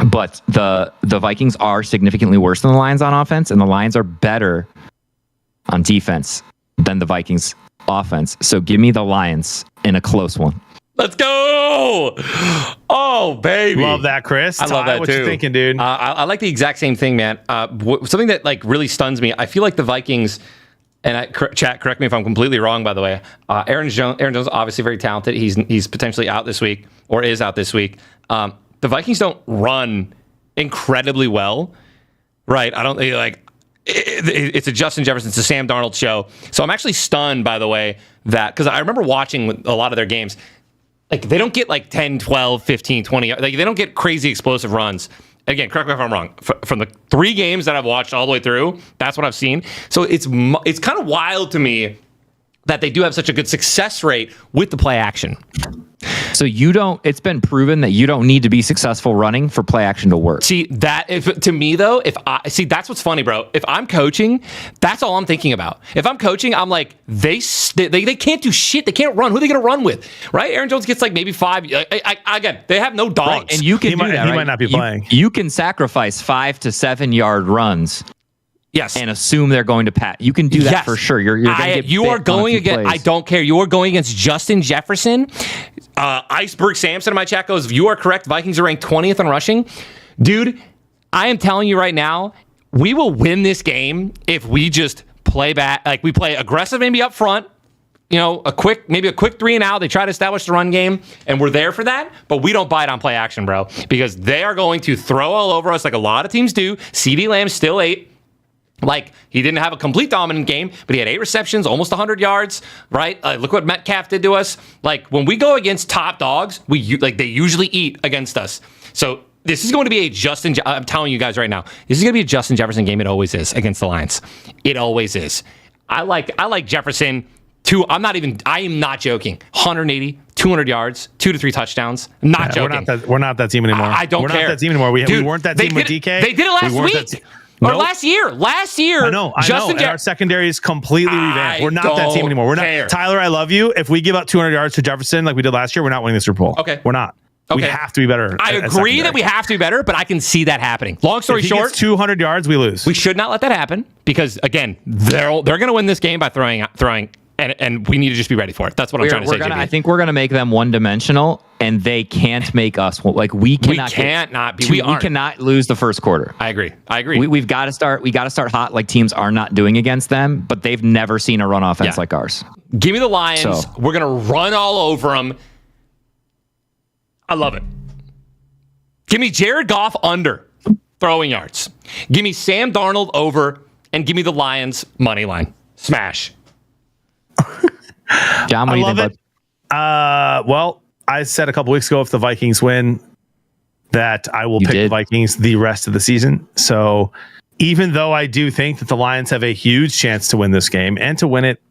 But the Vikings are significantly worse than the Lions on offense, and the Lions are better on defense than the Vikings offense. So give me the Lions in a close one. Let's go! Oh, baby. Love that, Chris. I love that what too. You thinking, dude? I like the exact same thing, man. Something that like really stuns me. I feel like the Vikings, and chat, correct me if I'm completely wrong, by the way. Aaron Jones, obviously very talented. He's potentially out this week or is out this week. The Vikings don't run incredibly well, right? I don't like. It's a Justin Jefferson, it's a Sam Darnold show. So I'm actually stunned, by the way, that because I remember watching a lot of their games. Like, they don't get like 10, 12, 15, 20. Like, they don't get crazy explosive runs. Again, correct me if I'm wrong. From the 3 games that I've watched all the way through, that's what I've seen. So it's kind of wild to me that they do have such a good success rate with the play action. So it's been proven that you don't need to be successful running for play action to work. See, to me though, that's what's funny, bro. If I'm coaching, that's all I'm thinking about. If I'm coaching, I'm like, they can't do shit. They can't run. Who are they going to run with? Right? Aaron Jones gets like maybe 5. Again, they have no dogs. Right. And you can do that, He might not be playing. You can sacrifice 5 to 7 yard runs. Yes. And assume they're going to pat. You can do that for sure. You're going to get you are going against. I don't care. You are going against Justin Jefferson. Iceberg Samson in my chat goes, you are correct. Vikings are ranked 20th in rushing. Dude, I am telling you right now, we will win this game if we just play back. Like, we play aggressive maybe up front. You know, maybe a quick 3 and out. They try to establish the run game, and we're there for that. But we don't bite on play action, bro, because they are going to throw all over us like a lot of teams do. CeeDee Lamb still 8. Like, he didn't have a complete dominant game, but he had 8 receptions, almost 100 yards, right? Look what Metcalf did to us. Like, when we go against top dogs, they usually eat against us. So this is going to be I'm telling you guys right now, this is going to be a Justin Jefferson game. It always is against the Lions. It always is. I like Jefferson too. I am not joking. 180, 200 yards, 2 to 3 touchdowns. Not joking. We're not that team anymore. I don't care. We're not that team anymore. We weren't that team with DK. They did it last week. Or last year. I know. And our secondary is completely revamped. We're not that team anymore. We're not. Tyler, I love you. If we give up 200 yards to Jefferson like we did last year, we're not winning the Super Bowl. Okay. We're not. Okay. We have to be better. I agree that we have to be better, but I can see that happening. Long story short, gets 200 yards, we lose. We should not let that happen because, again, they're going to win this game by throwing. And we need to just be ready for it. That's what I'm trying to say. I think we're going to make them one-dimensional, and they can't make us. Like, we cannot lose the first quarter. I agree. We've got to start. We got to start hot, like teams are not doing against them. But they've never seen a run offense like ours. Give me the Lions. We're going to run all over them. I love it. Give me Jared Goff under throwing yards. Give me Sam Darnold over, and give me the Lions money line. Smash. John, what do you think, bud? Well, I said a couple weeks ago if the Vikings win that I will pick the Vikings the rest of the season. So even though I do think that the Lions have a huge chance to win this game and to win it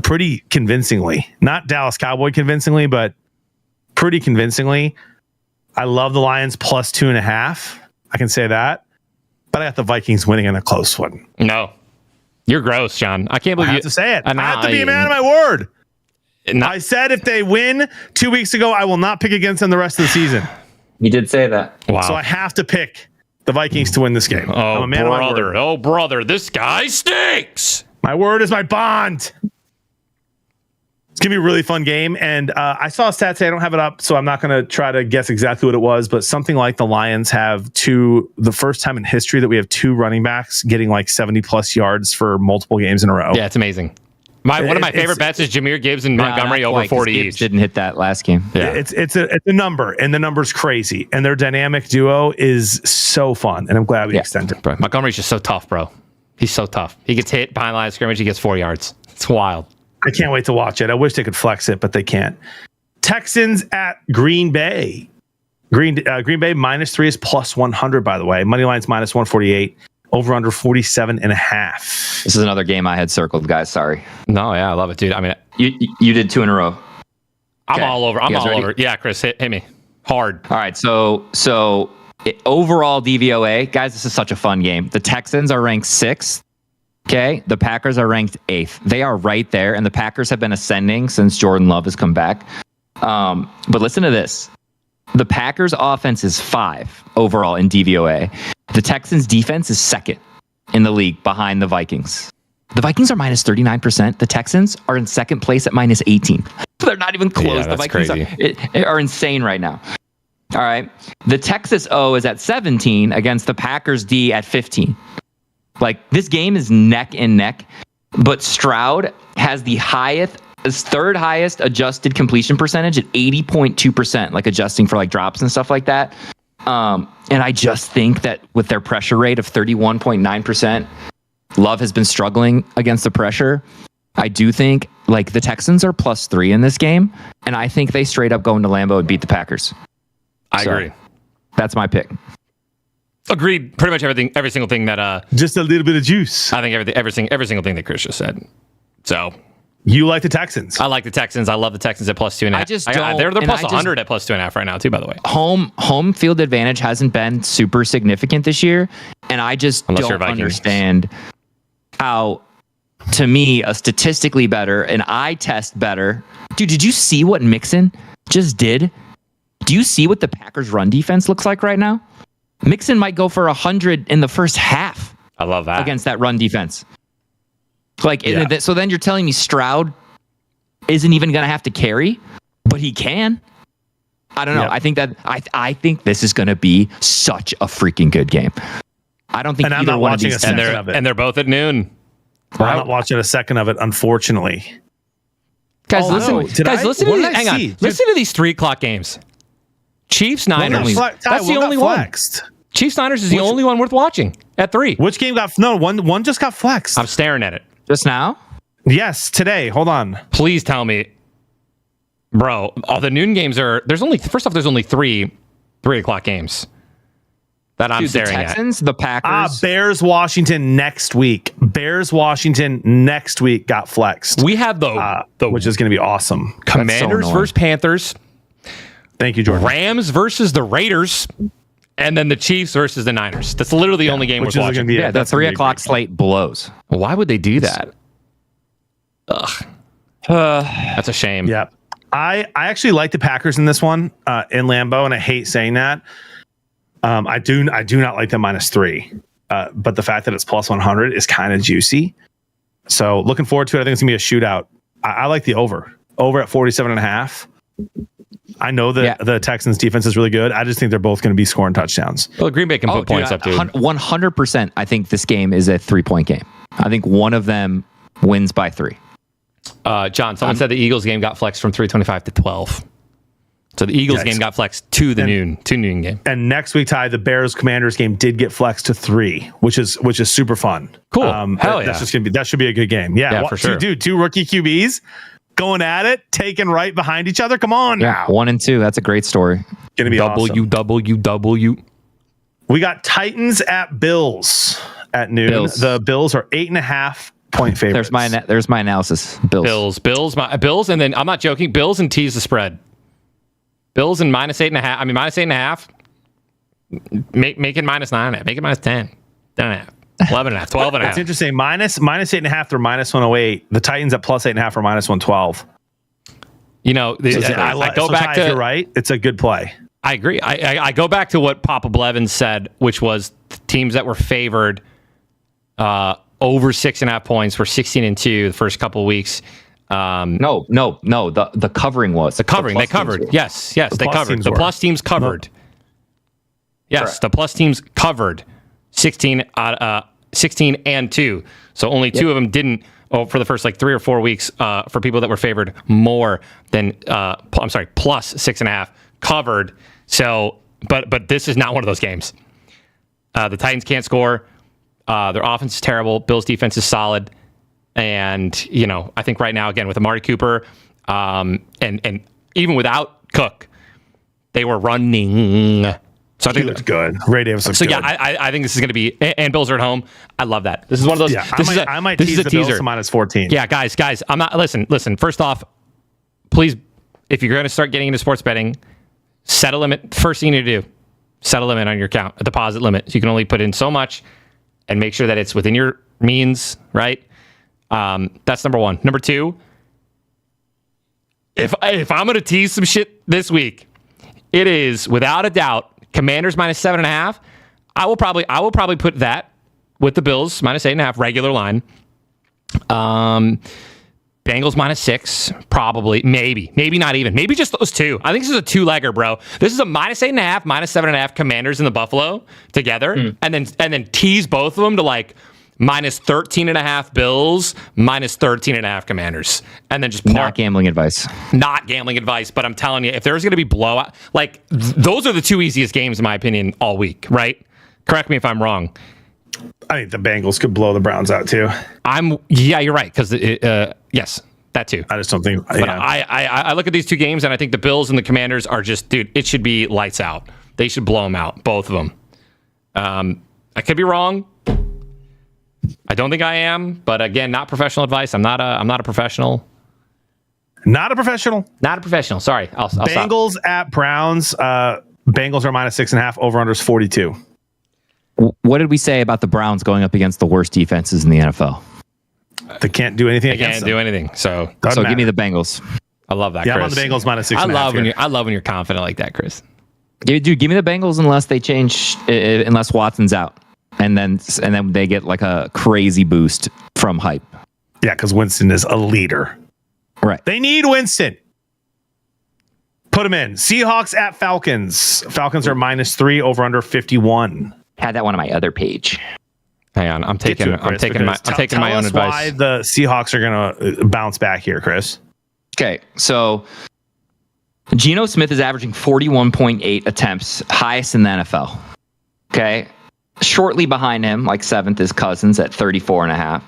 pretty convincingly, not Dallas Cowboy convincingly, but pretty convincingly, I love the Lions plus 2.5. I can say that, but I got the Vikings winning in a close one. No. You're gross, John. I can't believe I have to say it. I have to be a man of my word. I said if they win 2 weeks ago, I will not pick against them the rest of the season. You did say that. Wow. So I have to pick the Vikings to win this game. I'm Oh, a man of my brother. word. Oh, brother. This guy stinks. My word is my bond. It's going to be a really fun game. And I saw a stat today. I don't have it up, so I'm not going to try to guess exactly what it was, but something like the Lions have the first time in history that we have two running backs getting like 70 plus yards for multiple games in a row. Yeah, it's amazing. One of my favorite bets is Jameer Gibbs and Montgomery over 40 Gibbs each. didn't hit that last game. Yeah. It's a number, and the number's crazy. And their dynamic duo is so fun, and I'm glad we extended. Bro, Montgomery's just so tough, bro. He's so tough. He gets hit behind the line of scrimmage. He gets 4 yards. It's wild. I can't wait to watch it. I wish they could flex it, but they can't. Texans at Green Bay. Green Bay -3 is plus 100, by the way. Money line's minus 148. Over under 47.5. This is another game I had circled, guys. Sorry. No, yeah, I love it, dude. I mean, you did 2 in a row. I'm all over. I'm all ready? over. Yeah, Chris, hit me hard. All right, so overall DVOA, guys, this is such a fun game. The Texans are ranked 6th. Okay, the Packers are ranked 8th. They are right there, and the Packers have been ascending since Jordan Love has come back. But listen to this. The Packers offense is 5 overall in DVOA. The Texans defense is 2nd in the league behind the Vikings. The Vikings are minus 39%. The Texans are in 2nd place at minus 18. They're not even close. Yeah, the Vikings crazy. are insane right now. All right. The Texas O is at 17 against the Packers D at 15. Like, this game is neck and neck, but Stroud has the third highest adjusted completion percentage at 80.2%, like adjusting for like drops and stuff like that. And I just think that with their pressure rate of 31.9%, Love has been struggling against the pressure. I do think like the Texans are +3 in this game, and I think they straight up go into Lambeau and beat the Packers. I agree. That's my pick. Agreed. Pretty much every single thing that. Just a little bit of juice. I think every single thing that Chris just said. So you like the Texans? I like the Texans. I love the Texans at +2.5. I just don't. They're plus 100 at +2.5 right now too. By the way, home field advantage hasn't been super significant this year, and I just don't understand how. To me, a statistically better, an eye test better. Dude, did you see what Mixon just did? Do you see what the Packers' run defense looks like right now? Mixon might go for 100 in the first half. I love that. Against that run defense. Like, so then you're telling me Stroud isn't even going to have to carry, but he can. I don't know. Yep. I think this is going to be such a freaking good game. I don't think either one of these and they're both at noon. I'm not watching a second of it, unfortunately. Guys, listen to these 3 o'clock games. Chiefs Niners. That's the only one. Chiefs Niners is the only one worth watching at 3. Which game got one just got flexed? I'm staring at it. Just now? Yes, today. Hold on. Please tell me. Bro, all the noon games there's only 3 o'clock games that I'm staring at. The Texans, the Packers. Bears Washington next week. Bears Washington next week got flexed. We have the which is going to be awesome. Commanders versus Panthers. Thank you, Jordan. Rams versus the Raiders, and then the Chiefs versus the Niners. That's literally the only game we're watching. The 3 o'clock slate blows. Why would they do that? Ugh. That's a shame. Yeah. I actually like the Packers in this one in Lambeau, and I hate saying that. I do not like them -3, but the fact that it's plus 100 is kind of juicy. So looking forward to it. I think it's gonna be a shootout. I like the over at 47.5. I know that the Texans defense is really good. I just think they're both going to be scoring touchdowns. Well, Green Bay can put points up, dude. 100%. I think this game is a 3-point game. I think one of them wins by 3. John, someone said the Eagles game got flexed from 3:25 to 12. So the Eagles game got flexed to the noon game. And next week, Ty, the Bears Commanders game did get flexed to 3, which is super fun. Cool. Hell yeah. That's just that should be a good game. Yeah, for sure. Dude, 2 rookie QBs going at it, taking right behind each other. Come on now. 1 and 2. That's a great story. Gonna be awesome. W. We got Titans at Bills at noon. The Bills are 8.5 point favorites. There's my analysis. Bills, and then I'm not joking. Bills and tease the spread. Bills and -8.5. I mean -8.5. Make it -9.5. Make it -10. 10.5. 11.5. 12.5. It's interesting. -8.5 they're -108. The Titans at +8.5 are -112. You know, I go back to. You're right. It's a good play. I agree. I go back to what Papa Blevins said, which was teams that were favored over 6.5 points were 16-2 the first couple of weeks. No. The covering was the covering. They covered. Yes, they covered. The plus teams covered. Yes, correct. The plus teams covered 16 and 2. So only two of them didn't. For the first 3 or 4 weeks, for people that were favored more than plus 6.5 covered. So, but this is not one of those games. The Titans can't score. Their offense is terrible. Bills' defense is solid. And, I think right now, again, with Amari Cooper, and even without Cook, they were running. So I think that's good. Ray Davis looks good. So, yeah, I think this is going to be, and Bills are at home. I love that. This is one of those. Yeah, I might tease the Bills to -14. Yeah, guys, I'm not, listen, first off, please, if you're going to start getting into sports betting, set a limit. First thing you need to do, set a limit on your account, a deposit limit. So you can only put in so much and make sure that it's within your means, right? That's number one. Number two, if I'm going to tease some shit this week, it is without a doubt Commanders -7.5. I will probably put that with the Bills -8.5 regular line. Bengals -6, probably, maybe not even, maybe just those two. I think this is a 2-legger, bro. This is a -8.5, -7.5 Commanders and the Buffalo together, and then tease both of them to -13.5 Bills, -13.5 Commanders, and then just not gambling advice. Not gambling advice, but I'm telling you, if there's going to be blowout, those are the two easiest games in my opinion all week, right? Correct me if I'm wrong. I think the Bengals could blow the Browns out too. You're right, because yes, that too. I just don't think. But I look at these two games and I think the Bills and the Commanders are just, dude, it should be lights out. They should blow them out, both of them. I could be wrong. I don't think I am, but again, not professional advice. I'm not a professional. Not a professional. Not a professional. Sorry, I'll Bengals stop. at Browns. Bengals are -6.5. Over under is 42. What did we say about the Browns going up against the worst defenses in the NFL? They can't do anything. They can't do anything. So give me the Bengals. I love that. Yeah, Chris. I'm on the Bengals -6.5. I love when you're confident like that, Chris. Dude, give me the Bengals unless they change, unless Watson's out, and then they get a crazy boost from hype. Yeah, because Winston is a leader. Right. They need Winston. Put him in. Seahawks at Falcons. Falcons are -3. Over under 51. Had that one on my other page. Hang on, I'm taking my own advice. Why the Seahawks are going to bounce back here, Chris? Okay, so Geno Smith is averaging 41.8 attempts, highest in the NFL. Okay, shortly behind him, 7th, is Cousins at 34.5.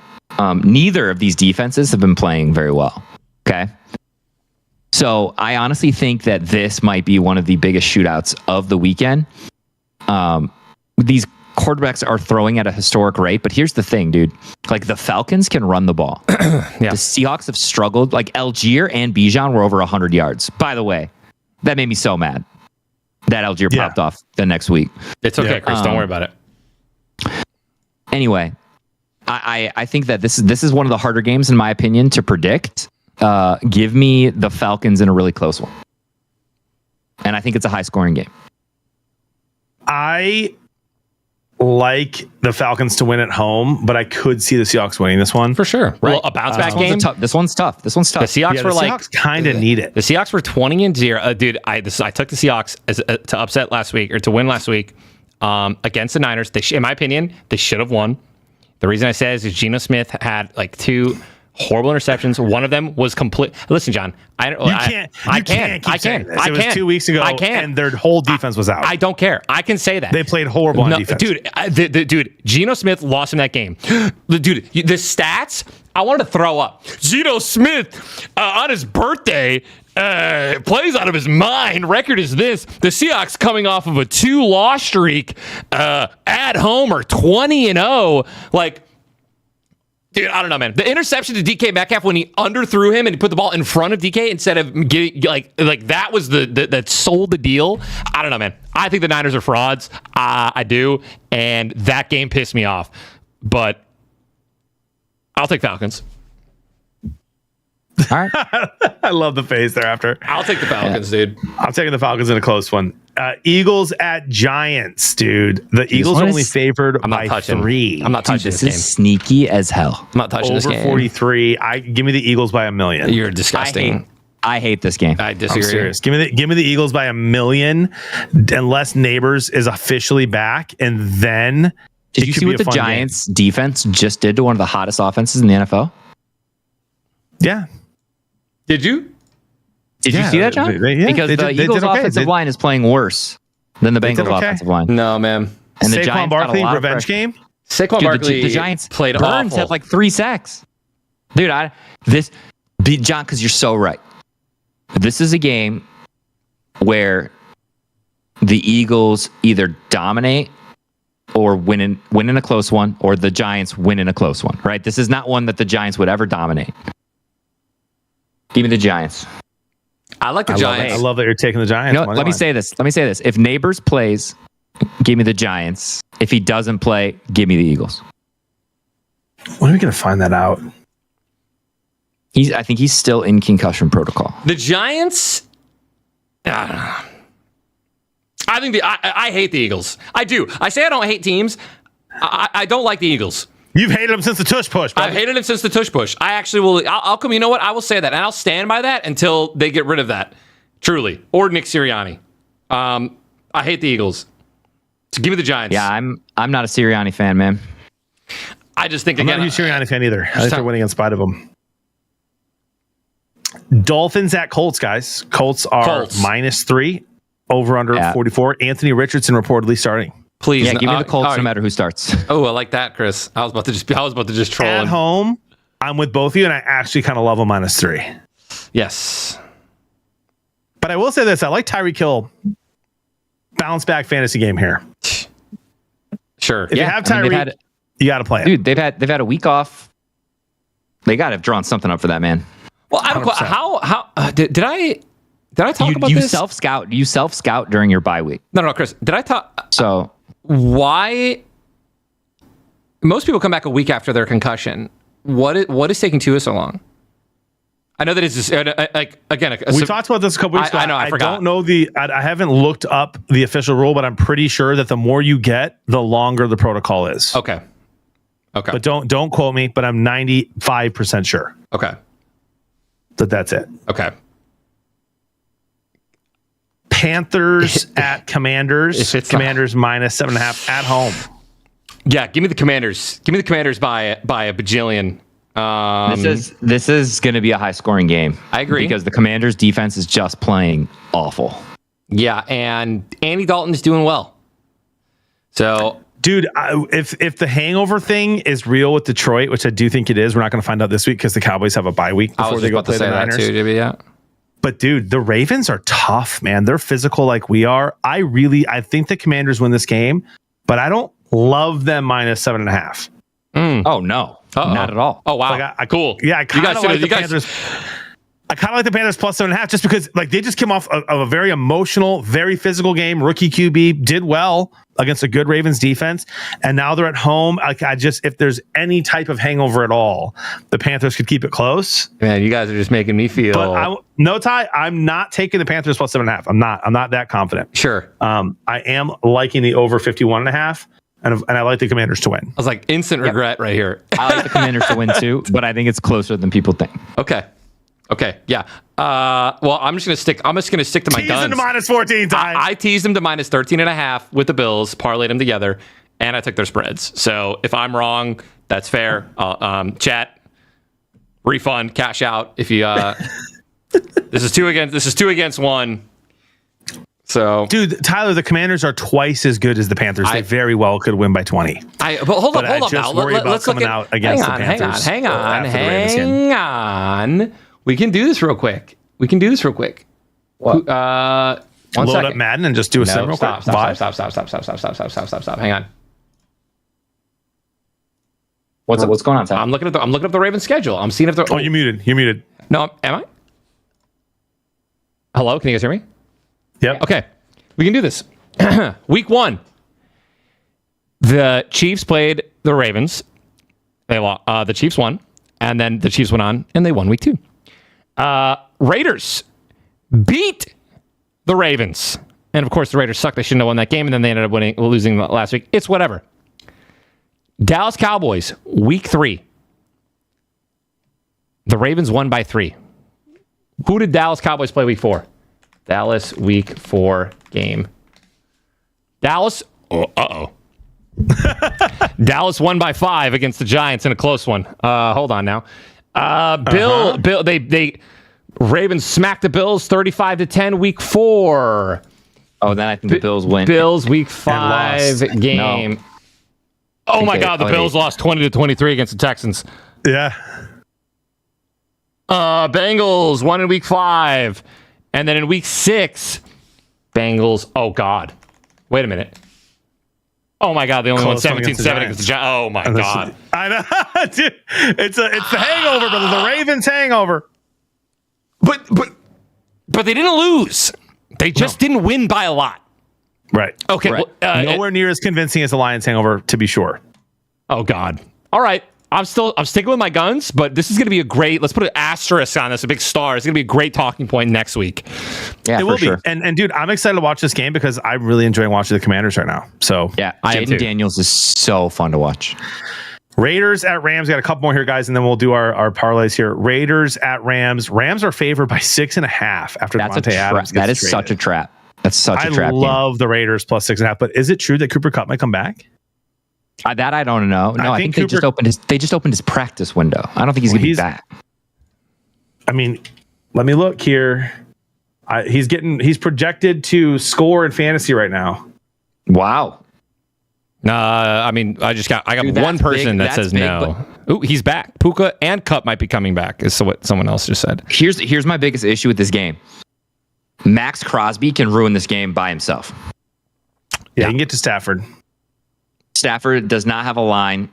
Neither of these defenses have been playing very well. Okay, so I honestly think that this might be one of the biggest shootouts of the weekend. These quarterbacks are throwing at a historic rate, but here's the thing, dude. The Falcons can run the ball. Yeah. The Seahawks have struggled. Algier and Bijan were over 100 yards. By the way, that made me so mad that Algier popped off the next week. It's okay, Chris. Don't worry about it. Anyway, I think that this is one of the harder games, in my opinion, to predict. Give me the Falcons in a really close one. And I think it's a high-scoring game. I like the Falcons to win at home, but I could see the Seahawks winning this one for sure. Right. Well, a bounce back game. This one's tough. The Seahawks were Seahawks kind of need it. The Seahawks were 20-0. Dude, I took the Seahawks to upset last week, or to win last week against the Niners. In my opinion, they should have won. The reason I say is Geno Smith had 2 horrible interceptions. One of them was complete. Listen, John, I can. It was 2 weeks ago, and their whole defense was out. I don't care. I can say that. They played horrible on defense. Dude, Geno Smith lost him that game. The stats, I wanted to throw up. Geno Smith, on his birthday, plays out of his mind. Record is this. The Seahawks coming off of a 2-loss streak at home are 20-0. Dude, I don't know, man. The interception to DK Metcalf when he underthrew him and he put the ball in front of DK instead of getting that was that sold the deal. I don't know, man. I think the Niners are frauds. I do, and that game pissed me off. But I'll take Falcons. All right. I love the face thereafter. I'll take the Falcons, dude. I'm taking the Falcons in a close one. Eagles at Giants, dude. The Eagles are only favored by 3. I'm not touching This this game. is sneaky as hell. I'm not touching this Over game. 43. Give me the Eagles by 1 million. You're disgusting. I hate this game. I I'm disagree. serious. Give me the Eagles by 1 million, unless Neighbors is officially back, and then Did you see what the Giants defense just did to one of the hottest offenses in the NFL? Yeah. Did you? Did you see that, John? Because the Eagles' offensive line is playing worse than the Bengals' offensive line. No, man. And the Saquon Giants Barkley got a lot of revenge pressure. game. Saquon Dude, Barkley, the Giants played Burns awful. had like 3 sacks. Dude, John, because you're so right. This is a game where the Eagles either dominate or win in a close one, or the Giants win in a close one, right? This is not one that the Giants would ever dominate. Give me the Giants. I like the Giants. I love that you're taking the Giants. You know, let me say this. If Neighbors plays, give me the Giants. If he doesn't play, give me the Eagles. When are we going to find that out? I think he's still in concussion protocol. The Giants. I think I hate the Eagles. I do. I say I don't hate teams. I don't like the Eagles. You've hated them since the tush push, buddy. I've hated them since the tush push. I actually will. I'll come. You know what? I will say that, and I'll stand by that until they get rid of that. Truly, or Nick Sirianni. I hate the Eagles. So give me the Giants. Yeah, I'm not a Sirianni fan, man. I just think I'm again. not a huge Sirianni fan either. I think they're winning in spite of them. Dolphins at Colts, guys. Colts are -3, over under 44. Anthony Richardson reportedly starting. Please, give me the Colts no matter who starts. Oh, I like that, Chris. I was about to just troll At him. home, I'm with both of you, and I actually kind of love them -3. Yes. But I will say this. I like Tyreek Hill. Bounce back fantasy game here. Sure. If you have Tyreek, you got to play it. Dude, they've had a week off. They got to have drawn something up for that, man. Well, I don't. How did I talk about you this? You self scout during your bye week. No, Chris. Did I talk? So why? Most people come back a week after their concussion. What is taking Tua so long? I know that it's just like again. We talked about this a couple weeks ago. I know. I forgot. Don't know I haven't looked up the official rule, but I'm pretty sure that the more you get, the longer the protocol is. Okay. But don't quote me. But I'm 95% sure. Okay. That's it. Okay. Panthers at Commanders. Commanders -7.5 at home. Yeah, give me the Commanders. Give me the Commanders by a bajillion. This is going to be a high scoring game. I agree, because the Commanders defense is just playing awful. Yeah, and Andy Dalton's doing well. So, dude, if the hangover thing is real with Detroit, which I do think it is, we're not going to find out this week because the Cowboys have a bye week before they go play the Niners. Too, Jimmy, yeah. But dude, the Ravens are tough, man. They're physical like we are. I think the Commanders win this game, but I don't love them -7.5. Oh no. Not at all. Oh wow. Like, cool. Yeah, I kind of like the Panthers. I kind of like the Panthers +7.5 just because like they just came off of a very emotional, very physical game. Rookie QB did well against a good Ravens defense, and now they're at home. Like if there's any type of hangover at all, the Panthers could keep it close. Man, you guys are just making me feel. But no, Ty, I'm not taking the Panthers +7.5. I'm not that confident. Sure. I am liking the over 51.5. And I like the Commanders to win. I was like instant regret right here. I like the Commanders to win too, but I think it's closer than people think. Okay. Yeah. Well, I'm just gonna stick to my Tease guns. them to -14 time. I teased them to -13.5 with the Bills, parlayed them together, and I took their spreads. So if I'm wrong, that's fair. Chat, refund, cash out. If you this is two against one. So, dude, Tyler, the Commanders are twice as good as the Panthers. They very well could win by 20. But hold up now. Let's look out against the Panthers. Hang on. We can do this real quick. What? Load up Madden and just do a sim real quick. Stop. Hang on. What's going on, Tom? I'm looking up the Ravens schedule. I'm seeing if they're. Oh, you're muted. No, am I? Hello, can you guys hear me? Yep. Okay, we can do this. Week 1, the Chiefs played the Ravens. They lost. The Chiefs won, and then the Chiefs went on and they won week 2. Raiders beat the Ravens. And, of course, the Raiders suck. They shouldn't have won that game, and then they ended up losing last week. It's whatever. Dallas Cowboys, week 3. The Ravens won by 3. Who did Dallas Cowboys play week 4? Dallas week 4 game. Dallas. Dallas won by 5 against the Giants in a close one. Hold on now. Bill. They Ravens smacked the Bills 35-10 week 4. Oh, then I think the Bills win. Bills week 5 game. No. Oh my God, the Bills lost 20-23 against the Texans. Yeah. Bengals won in week 5. And then in week 6, Bengals. Oh God. Wait a minute. Oh my God, they only won 17-7 against the Giants. Oh my God. I know. Dude, it's the hangover, brother. The Ravens hangover. But they didn't lose. They just didn't win by a lot. Right. Okay. Right. Well, nowhere near as convincing as the Lions hangover, to be sure. Oh God. All right. I'm sticking with my guns, but this is going to be a great. Let's put an asterisk on this, a big star. It's going to be a great talking point next week. Yeah, it will be. And dude, I'm excited to watch this game because I'm really enjoying watching the Commanders right now. So yeah, Jaden Daniels is so fun to watch. Raiders at Rams. Got a couple more here, guys, and then we'll do our parlays here. Raiders at Rams. Rams are favored by 6.5 after Devontae Adams. That is such a trap. That's such a trap. I love the Raiders plus 6.5. But is it true that Cooper Kupp might come back? That I don't know. No, I think they just opened his practice window. I don't think he's going to be back. I mean, let me look here. He's projected to score in fantasy right now. Wow. I mean, I got one person that says no. Ooh, he's back. Puka and Kupp might be coming back. Is what someone else just said. Here's my biggest issue with this game. Max Crosby can ruin this game by himself. Yeah, he can get to Stafford. Stafford does not have a line.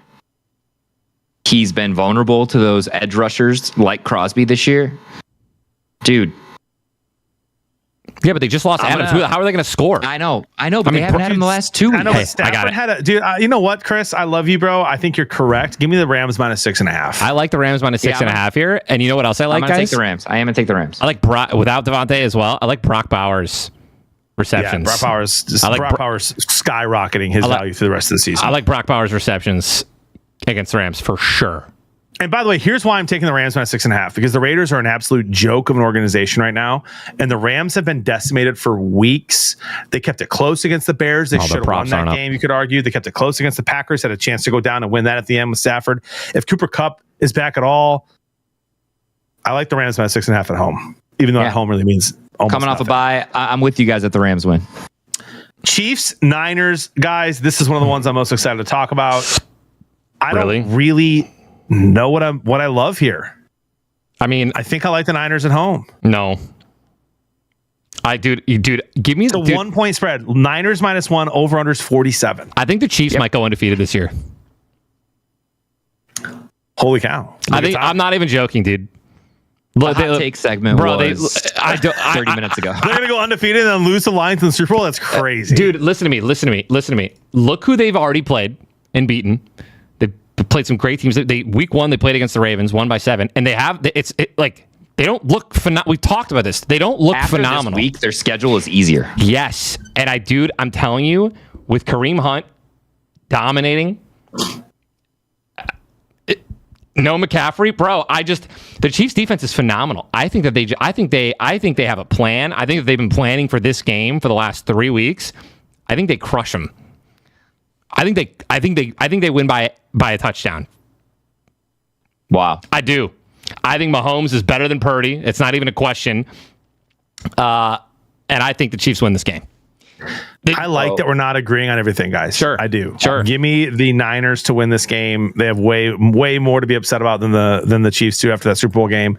He's been vulnerable to those edge rushers like Crosby this year. Dude. Yeah, but they just lost Adams. How are they going to score? I know, but they haven't had him the last 2 weeks. I know, but Stafford had dude. You know what, Chris? I love you, bro. I think you're correct. Give me the Rams minus 6.5. I like the Rams minus 6.5 here. And you know what else I like, I'm gonna guys? take the Rams. I am going to take the Rams. I like without Devontae as well. I like Brock Bowers receptions. Yeah, Brock Bowers skyrocketing his value for the rest of the season. I like Brock Bowers receptions against the Rams for sure. And by the way, here's why I'm taking the Rams minus 6.5, because the Raiders are an absolute joke of an organization right now. And the Rams have been decimated for weeks. They kept it close against the Bears. They should have won that game, you could argue. They kept it close against the Packers, had a chance to go down and win that at the end with Stafford. If Cooper Kupp is back at all, I like the Rams minus 6.5 at home, even though at home really means almost coming off nothing. a bye. I'm with you guys at the Rams win. Chiefs, Niners, guys, this is one of the ones I'm most excited to talk about. I don't really know what I love here. I mean, I think I like the Niners at home. No. Dude, give me the 1 point spread. Niners minus 1, over unders 47. I think the Chiefs might go undefeated this year. Holy cow. I'm not even joking, dude. The hot take segment was 30 minutes ago. They're going to go undefeated and then lose the Lions in the Super Bowl? That's crazy. Dude, listen to me. Look who they've already played and beaten. They've played some great teams. Week 1, they played against the Ravens, won by 7. And they don't look phenomenal. We've talked about this. They don't look phenomenal. After this week, their schedule is easier. Yes. And I'm telling you, with Kareem Hunt dominating, no McCaffrey, bro. The Chiefs defense is phenomenal. I think they have a plan. I think that they've been planning for this game for the last 3 weeks. I think they crush them. I think they win by a touchdown. Wow. I do. I think Mahomes is better than Purdy. It's not even a question. And I think the Chiefs win this game. I like that we're not agreeing on everything, guys. Sure. I do. Sure. Give me the Niners to win this game. They have way more to be upset about than the Chiefs do after that Super Bowl game.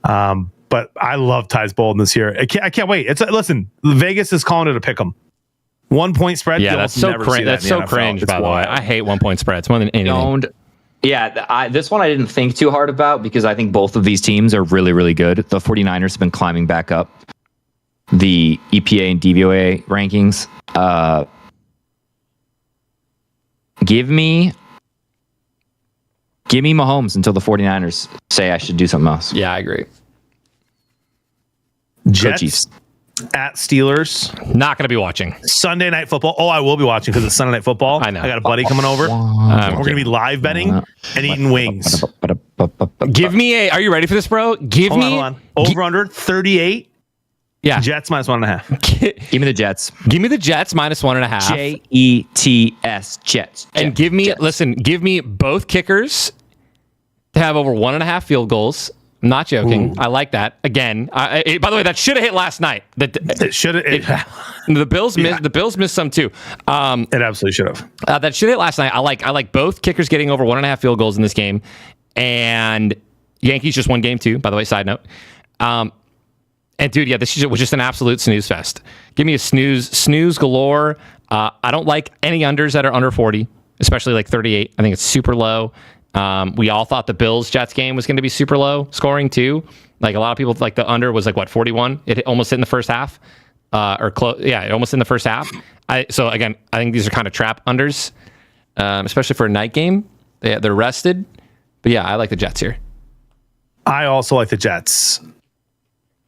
But I love Ty's boldness here. I can't wait. Listen, Vegas is calling it a pick 'em. 1 point spread. Yeah, that's so cringe. That's so cringe, by the way. I hate 1 point spreads more than anything. This one I didn't think too hard about because I think both of these teams are really, really good. The 49ers have been climbing back up the EPA and DVOA rankings. Give me Mahomes until the 49ers say I should do something else. Yeah, I agree. Jets Chiefs. at Steelers. Not going to be watching. Sunday Night Football. Oh, I will be watching because it's Sunday Night Football. I know. I got a buddy coming over. We're going to be live betting and eating wings. Give me are you ready for this, bro? Hold on. Over under 38. Yeah. Jets minus 1.5. Give me the Jets. Give me the Jets minus 1.5. Jets. Jets. And give me both kickers to have over 1.5 field goals. I'm not joking. Ooh. I like that. Again, by the way, that should have hit last night. It should have. The Bills missed. The Bills missed some too. It absolutely should have. That should hit last night. I like both kickers getting over 1.5 field goals in this game, and Yankees just won game 2. By the way, side note. And dude, yeah, this was just an absolute snooze fest. Give me a snooze galore. I don't like any unders that are under 40, especially like 38. I think it's super low. We all thought the Bills-Jets game was going to be super low scoring too. Like a lot of people, like the under was like what 41. It almost hit in the first half, or close. Yeah, it almost in the first half. So again, I think these are kind of trap unders, especially for a night game. They're rested, but yeah, I like the Jets here. I also like the Jets.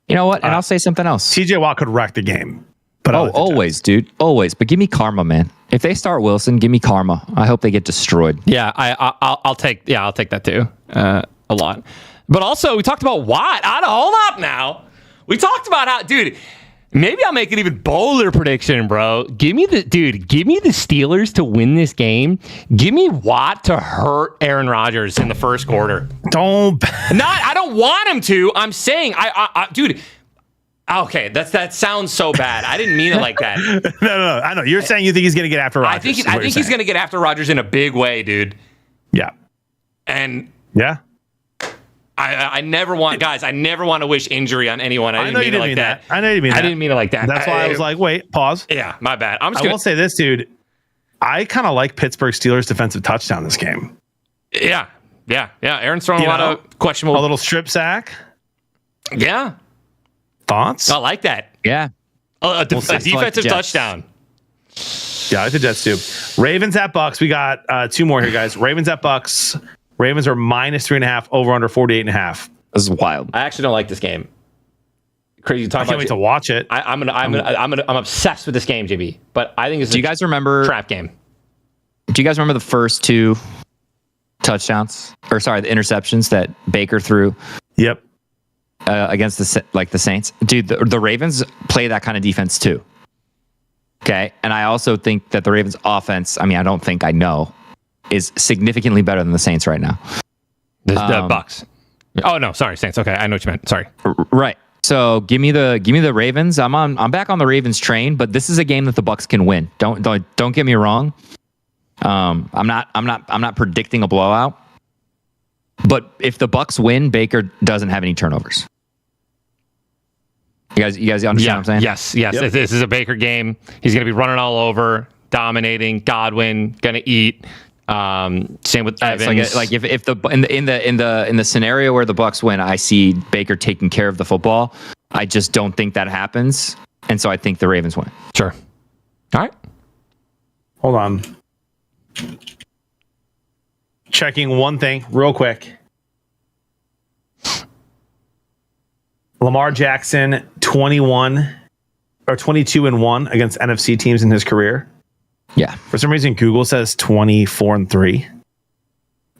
You know what? And I'll say something else. TJ Watt could wreck the game. But always, dude. Always. But give me karma, man. If they start Wilson, give me karma. I hope they get destroyed. Yeah, I'll take that too. A lot. But also, we talked about Watt. Hold up now. We talked about how, dude, maybe I'll make an even bolder prediction, bro. Give me the Steelers to win this game. Give me Watt to hurt Aaron Rodgers in the first quarter. I don't want him to. I'm saying, dude. Okay, that sounds so bad. I didn't mean it like that. No. I know. You're saying you think he's going to get after Rodgers. I think he's going to get after Rodgers in a big way, dude. Yeah. And yeah. I never want to wish injury on anyone. I didn't mean it like that. I know you mean that. I didn't mean it like that. That's why I was like, wait, pause. Yeah, my bad. I will say this, dude. I kind of like Pittsburgh Steelers defensive touchdown this game. Yeah. Aaron's throwing a lot of questionable. A little strip sack. Yeah. Thoughts? I like that. Yeah. A defensive touchdown. Yeah, I like the Jets too. Ravens at Bucks. We got 2 more here, guys. Ravens at Bucks. Ravens are minus 3.5, over under 48.5. This is wild. I actually don't like this game. Crazy. I can't wait to watch it. I'm obsessed with this game, JB. But I think it's Do you guys remember trap game? Do you guys remember the first 2 touchdowns, or sorry, the interceptions that Baker threw? Yep. Against the Saints, dude. The Ravens play that kind of defense too. Okay, and I also think that the Ravens' offense. I mean, I know, is significantly better than the Saints right now. The Bucks. Oh no, sorry, Saints. Okay, I know what you meant. Sorry. Right. So give me the Ravens. I'm back on the Ravens train, but this is a game that the Bucks can win. Don't get me wrong. I'm not predicting a blowout. But if the Bucks win, Baker doesn't have any turnovers. You guys understand what I'm saying? Yes. Yep. This is a Baker game. He's going to be running all over, dominating. Godwin going to eat. Same with Evans. Like if in the scenario where the Bucks win, I see Baker taking care of the football. I just don't think that happens, and so I think the Ravens win. Sure. All right. Hold on. Checking one thing real quick. Lamar Jackson 22-1 against NFC teams in his career. Yeah. For some reason, Google says 24-3.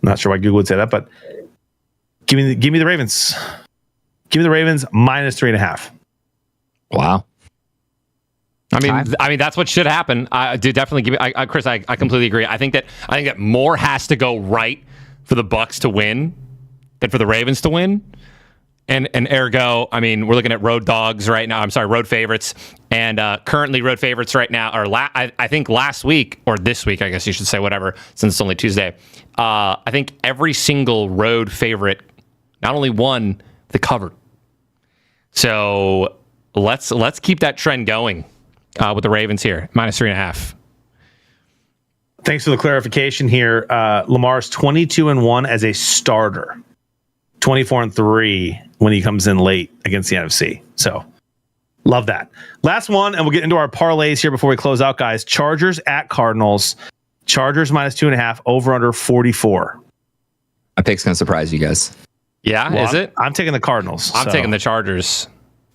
Not sure why Google would say that, but give me the Ravens. Give me the Ravens minus 3.5. Wow. I mean that's what should happen. I do definitely give me. Chris, I completely agree. I think that more has to go right for the Bucks to win than for the Ravens to win. And ergo, I mean, we're looking at road dogs right now. I'm sorry, road favorites. And currently road favorites right now, or I think last week, or this week, I guess you should say, whatever, since it's only Tuesday. I think every single road favorite not only won, they covered. So let's keep that trend going with the Ravens here, minus 3.5. Thanks for the clarification here. Lamar's 22-1 as a starter. 24-3 when he comes in late against the NFC. So love that. Last one, and we'll get into our parlays here before we close out, guys. Chargers at Cardinals. Chargers minus 2.5, over under 44. My pick's gonna surprise you guys. Yeah, is it? I'm taking the Cardinals. I'm taking the Chargers.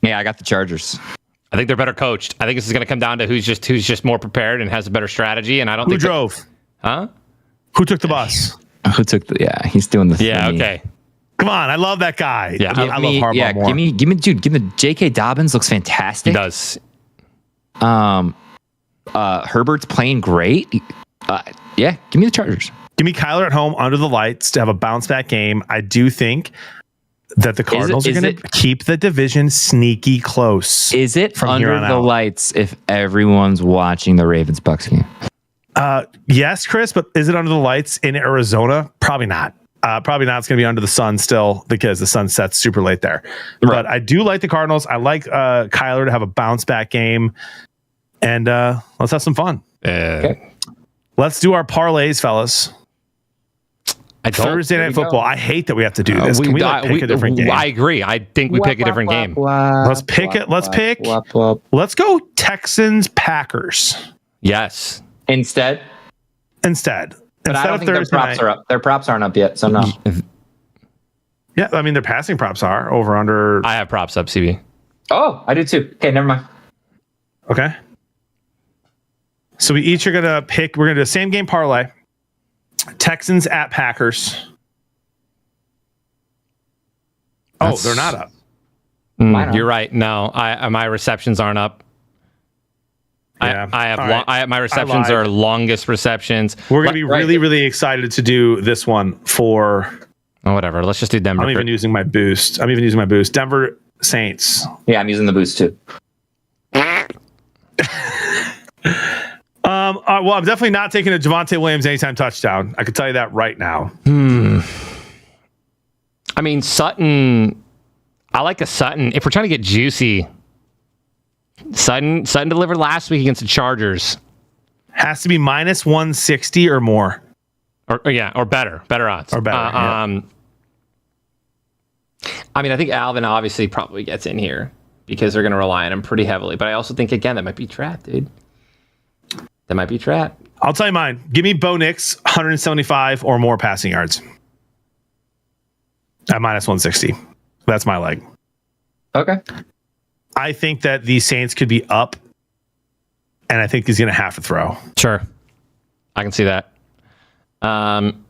Yeah, I got the Chargers. I think they're better coached. I think this is going to come down to who's just more prepared and has a better strategy. And I don't Who think drove? Huh? Who took the bus? Who took the? Yeah, he's doing the. Yeah. thingy. Okay. Come on, I love that guy. Yeah. I love Harbaugh more. Give me, dude. Give me J.K. Dobbins looks fantastic. He does. Herbert's playing great. Yeah, give me the Chargers. Give me Kyler at home under the lights to have a bounce back game. I do think that the Cardinals are going to keep the division sneaky close. Is it from under here on the out. lights if everyone's watching the Ravens-Bucks game? Yes, Chris, but is it under the lights in Arizona? Probably not. Probably not. It's going to be under the sun still because the sun sets super late there. Right. But I do like the Cardinals. I like Kyler to have a bounce back game. And let's have some fun. Okay. Let's do our parlays, fellas. Thursday Night Football. I hate that we have to do this. Can we pick a different game? I agree. I think we pick a different game. Let's pick it. Let's pick. Let's go Texans Packers. Yes. Instead. But I don't think their props are up. Their props aren't up yet, so no. Yeah, I mean their passing props are over under. I have props up, CB. Oh, I do too. Okay, never mind. Okay. So we each are gonna pick. We're gonna do a same game parlay. Texans at Packers. They're not up. You're right. No, my receptions aren't up. Yeah. My receptions are longest receptions. We're gonna be really excited to do this one for. Oh, whatever. Let's just do Denver. I'm even using my boost. Denver Saints. Yeah, I'm using the boost too. Well, I'm definitely not taking a Javonte Williams anytime touchdown. I can tell you that right now. I mean, Sutton. I like a Sutton. If we're trying to get juicy, Sutton delivered last week against the Chargers. Has to be minus 160 or more. Or better odds. Or better. I mean, I think Alvin obviously probably gets in here because they're going to rely on him pretty heavily. But I also think, again, that might be trap, dude. That might be trap. I'll tell you mine. Give me Bo Nix 175 or more passing yards at minus 160. That's my leg. Okay. I think that the Saints could be up, and I think he's going to have to throw. Sure. I can see that. I'm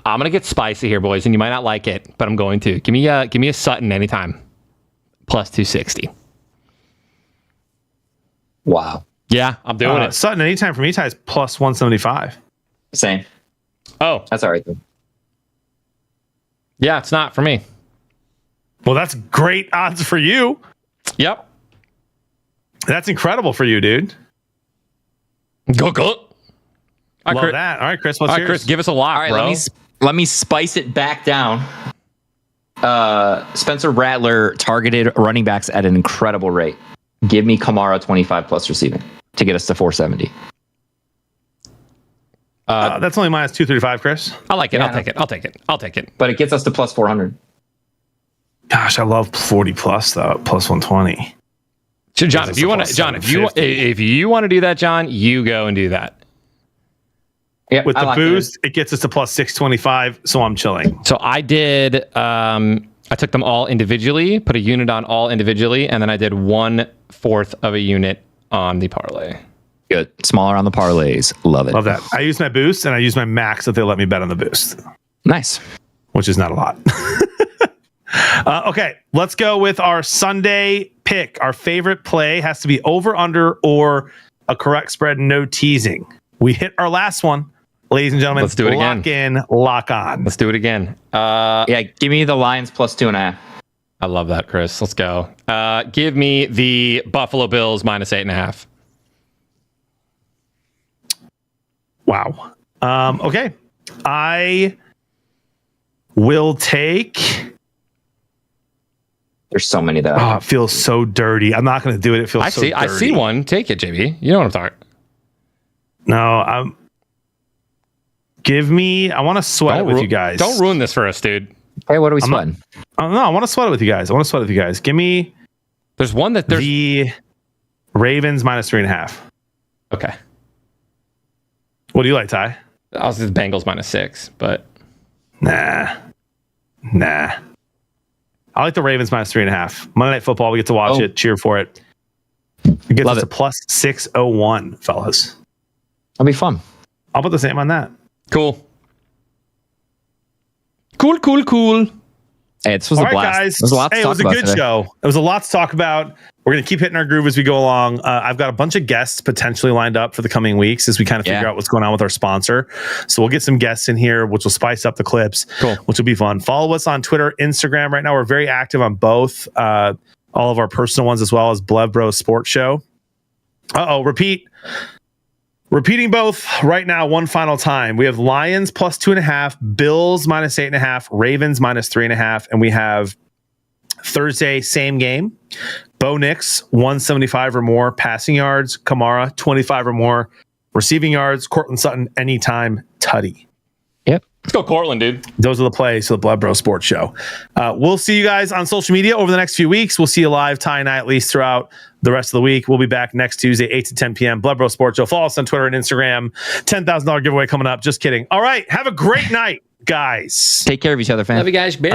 going to get spicy here, boys, and you might not like it, but I'm going to. Give me a Sutton anytime. Plus 260. Wow. Yeah, I'm doing it. Sutton anytime for me is plus 175. Same. Oh. That's all right, then. Yeah, it's not for me. Well, that's great odds for you. Yep. That's incredible for you, dude. Go. Love that. All right, Chris, what's yours? Chris, give us a lock, All right, bro. let me spice it back down. Spencer Rattler targeted running backs at an incredible rate. Give me Kamara 25 plus receiving to get us to 470. That's only minus 235, Chris. I like it. Yeah, I'll take it. But it gets us to plus 400. Gosh, I love 40 plus though. Plus 120. So John, if you want to do that, John, you go and do that. Yeah, with the boost, it gets us to plus 625. So I'm chilling. So I did. I took them all individually, put a unit on all individually, and then I did 1/4 of a unit on the parlay. Good. Smaller on the parlays. Love it. Love that. I use my boost and I use my max that they let me bet on the boost. Nice. Which is not a lot. Okay, let's go with our Sunday pick. Our favorite play has to be over, under, or a correct spread, no teasing. We hit our last one. Ladies and gentlemen, let's do it again. Lock in, lock on. Let's do it again. Yeah, give me the Lions plus 2.5. I love that, Chris. Let's go. Give me the Buffalo Bills minus 8.5. Wow. Okay. I will take. There's so many that. Oh, it feels so dirty. I'm not going to do it. It feels so dirty. I see one. Take it, JB. You know what I'm talking. No, give me. I want to sweat it with you guys. Don't ruin this for us, dude. Hey, what are we sweating? No, I want to sweat it with you guys. Give me. There's one that there's the Ravens minus 3.5. Okay. What do you like, Ty? I was the Bengals minus 6, but nah. I like the Ravens minus 3.5. Monday Night Football. We get to watch it, cheer for it. It gets us to plus 601, fellas. That'll be fun. I'll put the same on that. Cool. Cool. Hey, this was All a right, blast. guys. There was a lot to Hey, it talk was a about good today. show. It was a lot to talk about. We're going to keep hitting our groove as we go along. I've got a bunch of guests potentially lined up for the coming weeks as we kind of figure out what's going on with our sponsor. So we'll get some guests in here, which will spice up the clips, which will be fun. Follow us on Twitter, Instagram. Right now, we're very active on both. All of our personal ones as well as Blev Bros Sports Show. Repeating both right now, one final time. We have Lions plus 2.5, Bills minus 8.5, Ravens minus 3.5, and we have Thursday, same game. Bo Nix, 175 or more passing yards. Kamara, 25 or more receiving yards. Cortland Sutton, anytime tutty. Yep. Let's go Cortland, dude. Those are the plays for the Blev Bros Sports Show. We'll see you guys on social media over the next few weeks. We'll see you live, Ty and I, at least throughout the rest of the week. We'll be back next Tuesday, 8 to 10 p.m. Blev Bros Sports Show. Follow us on Twitter and Instagram. $10,000 giveaway coming up. Just kidding. All right. Have a great night, guys. Take care of each other, fam. Love you guys. Bye.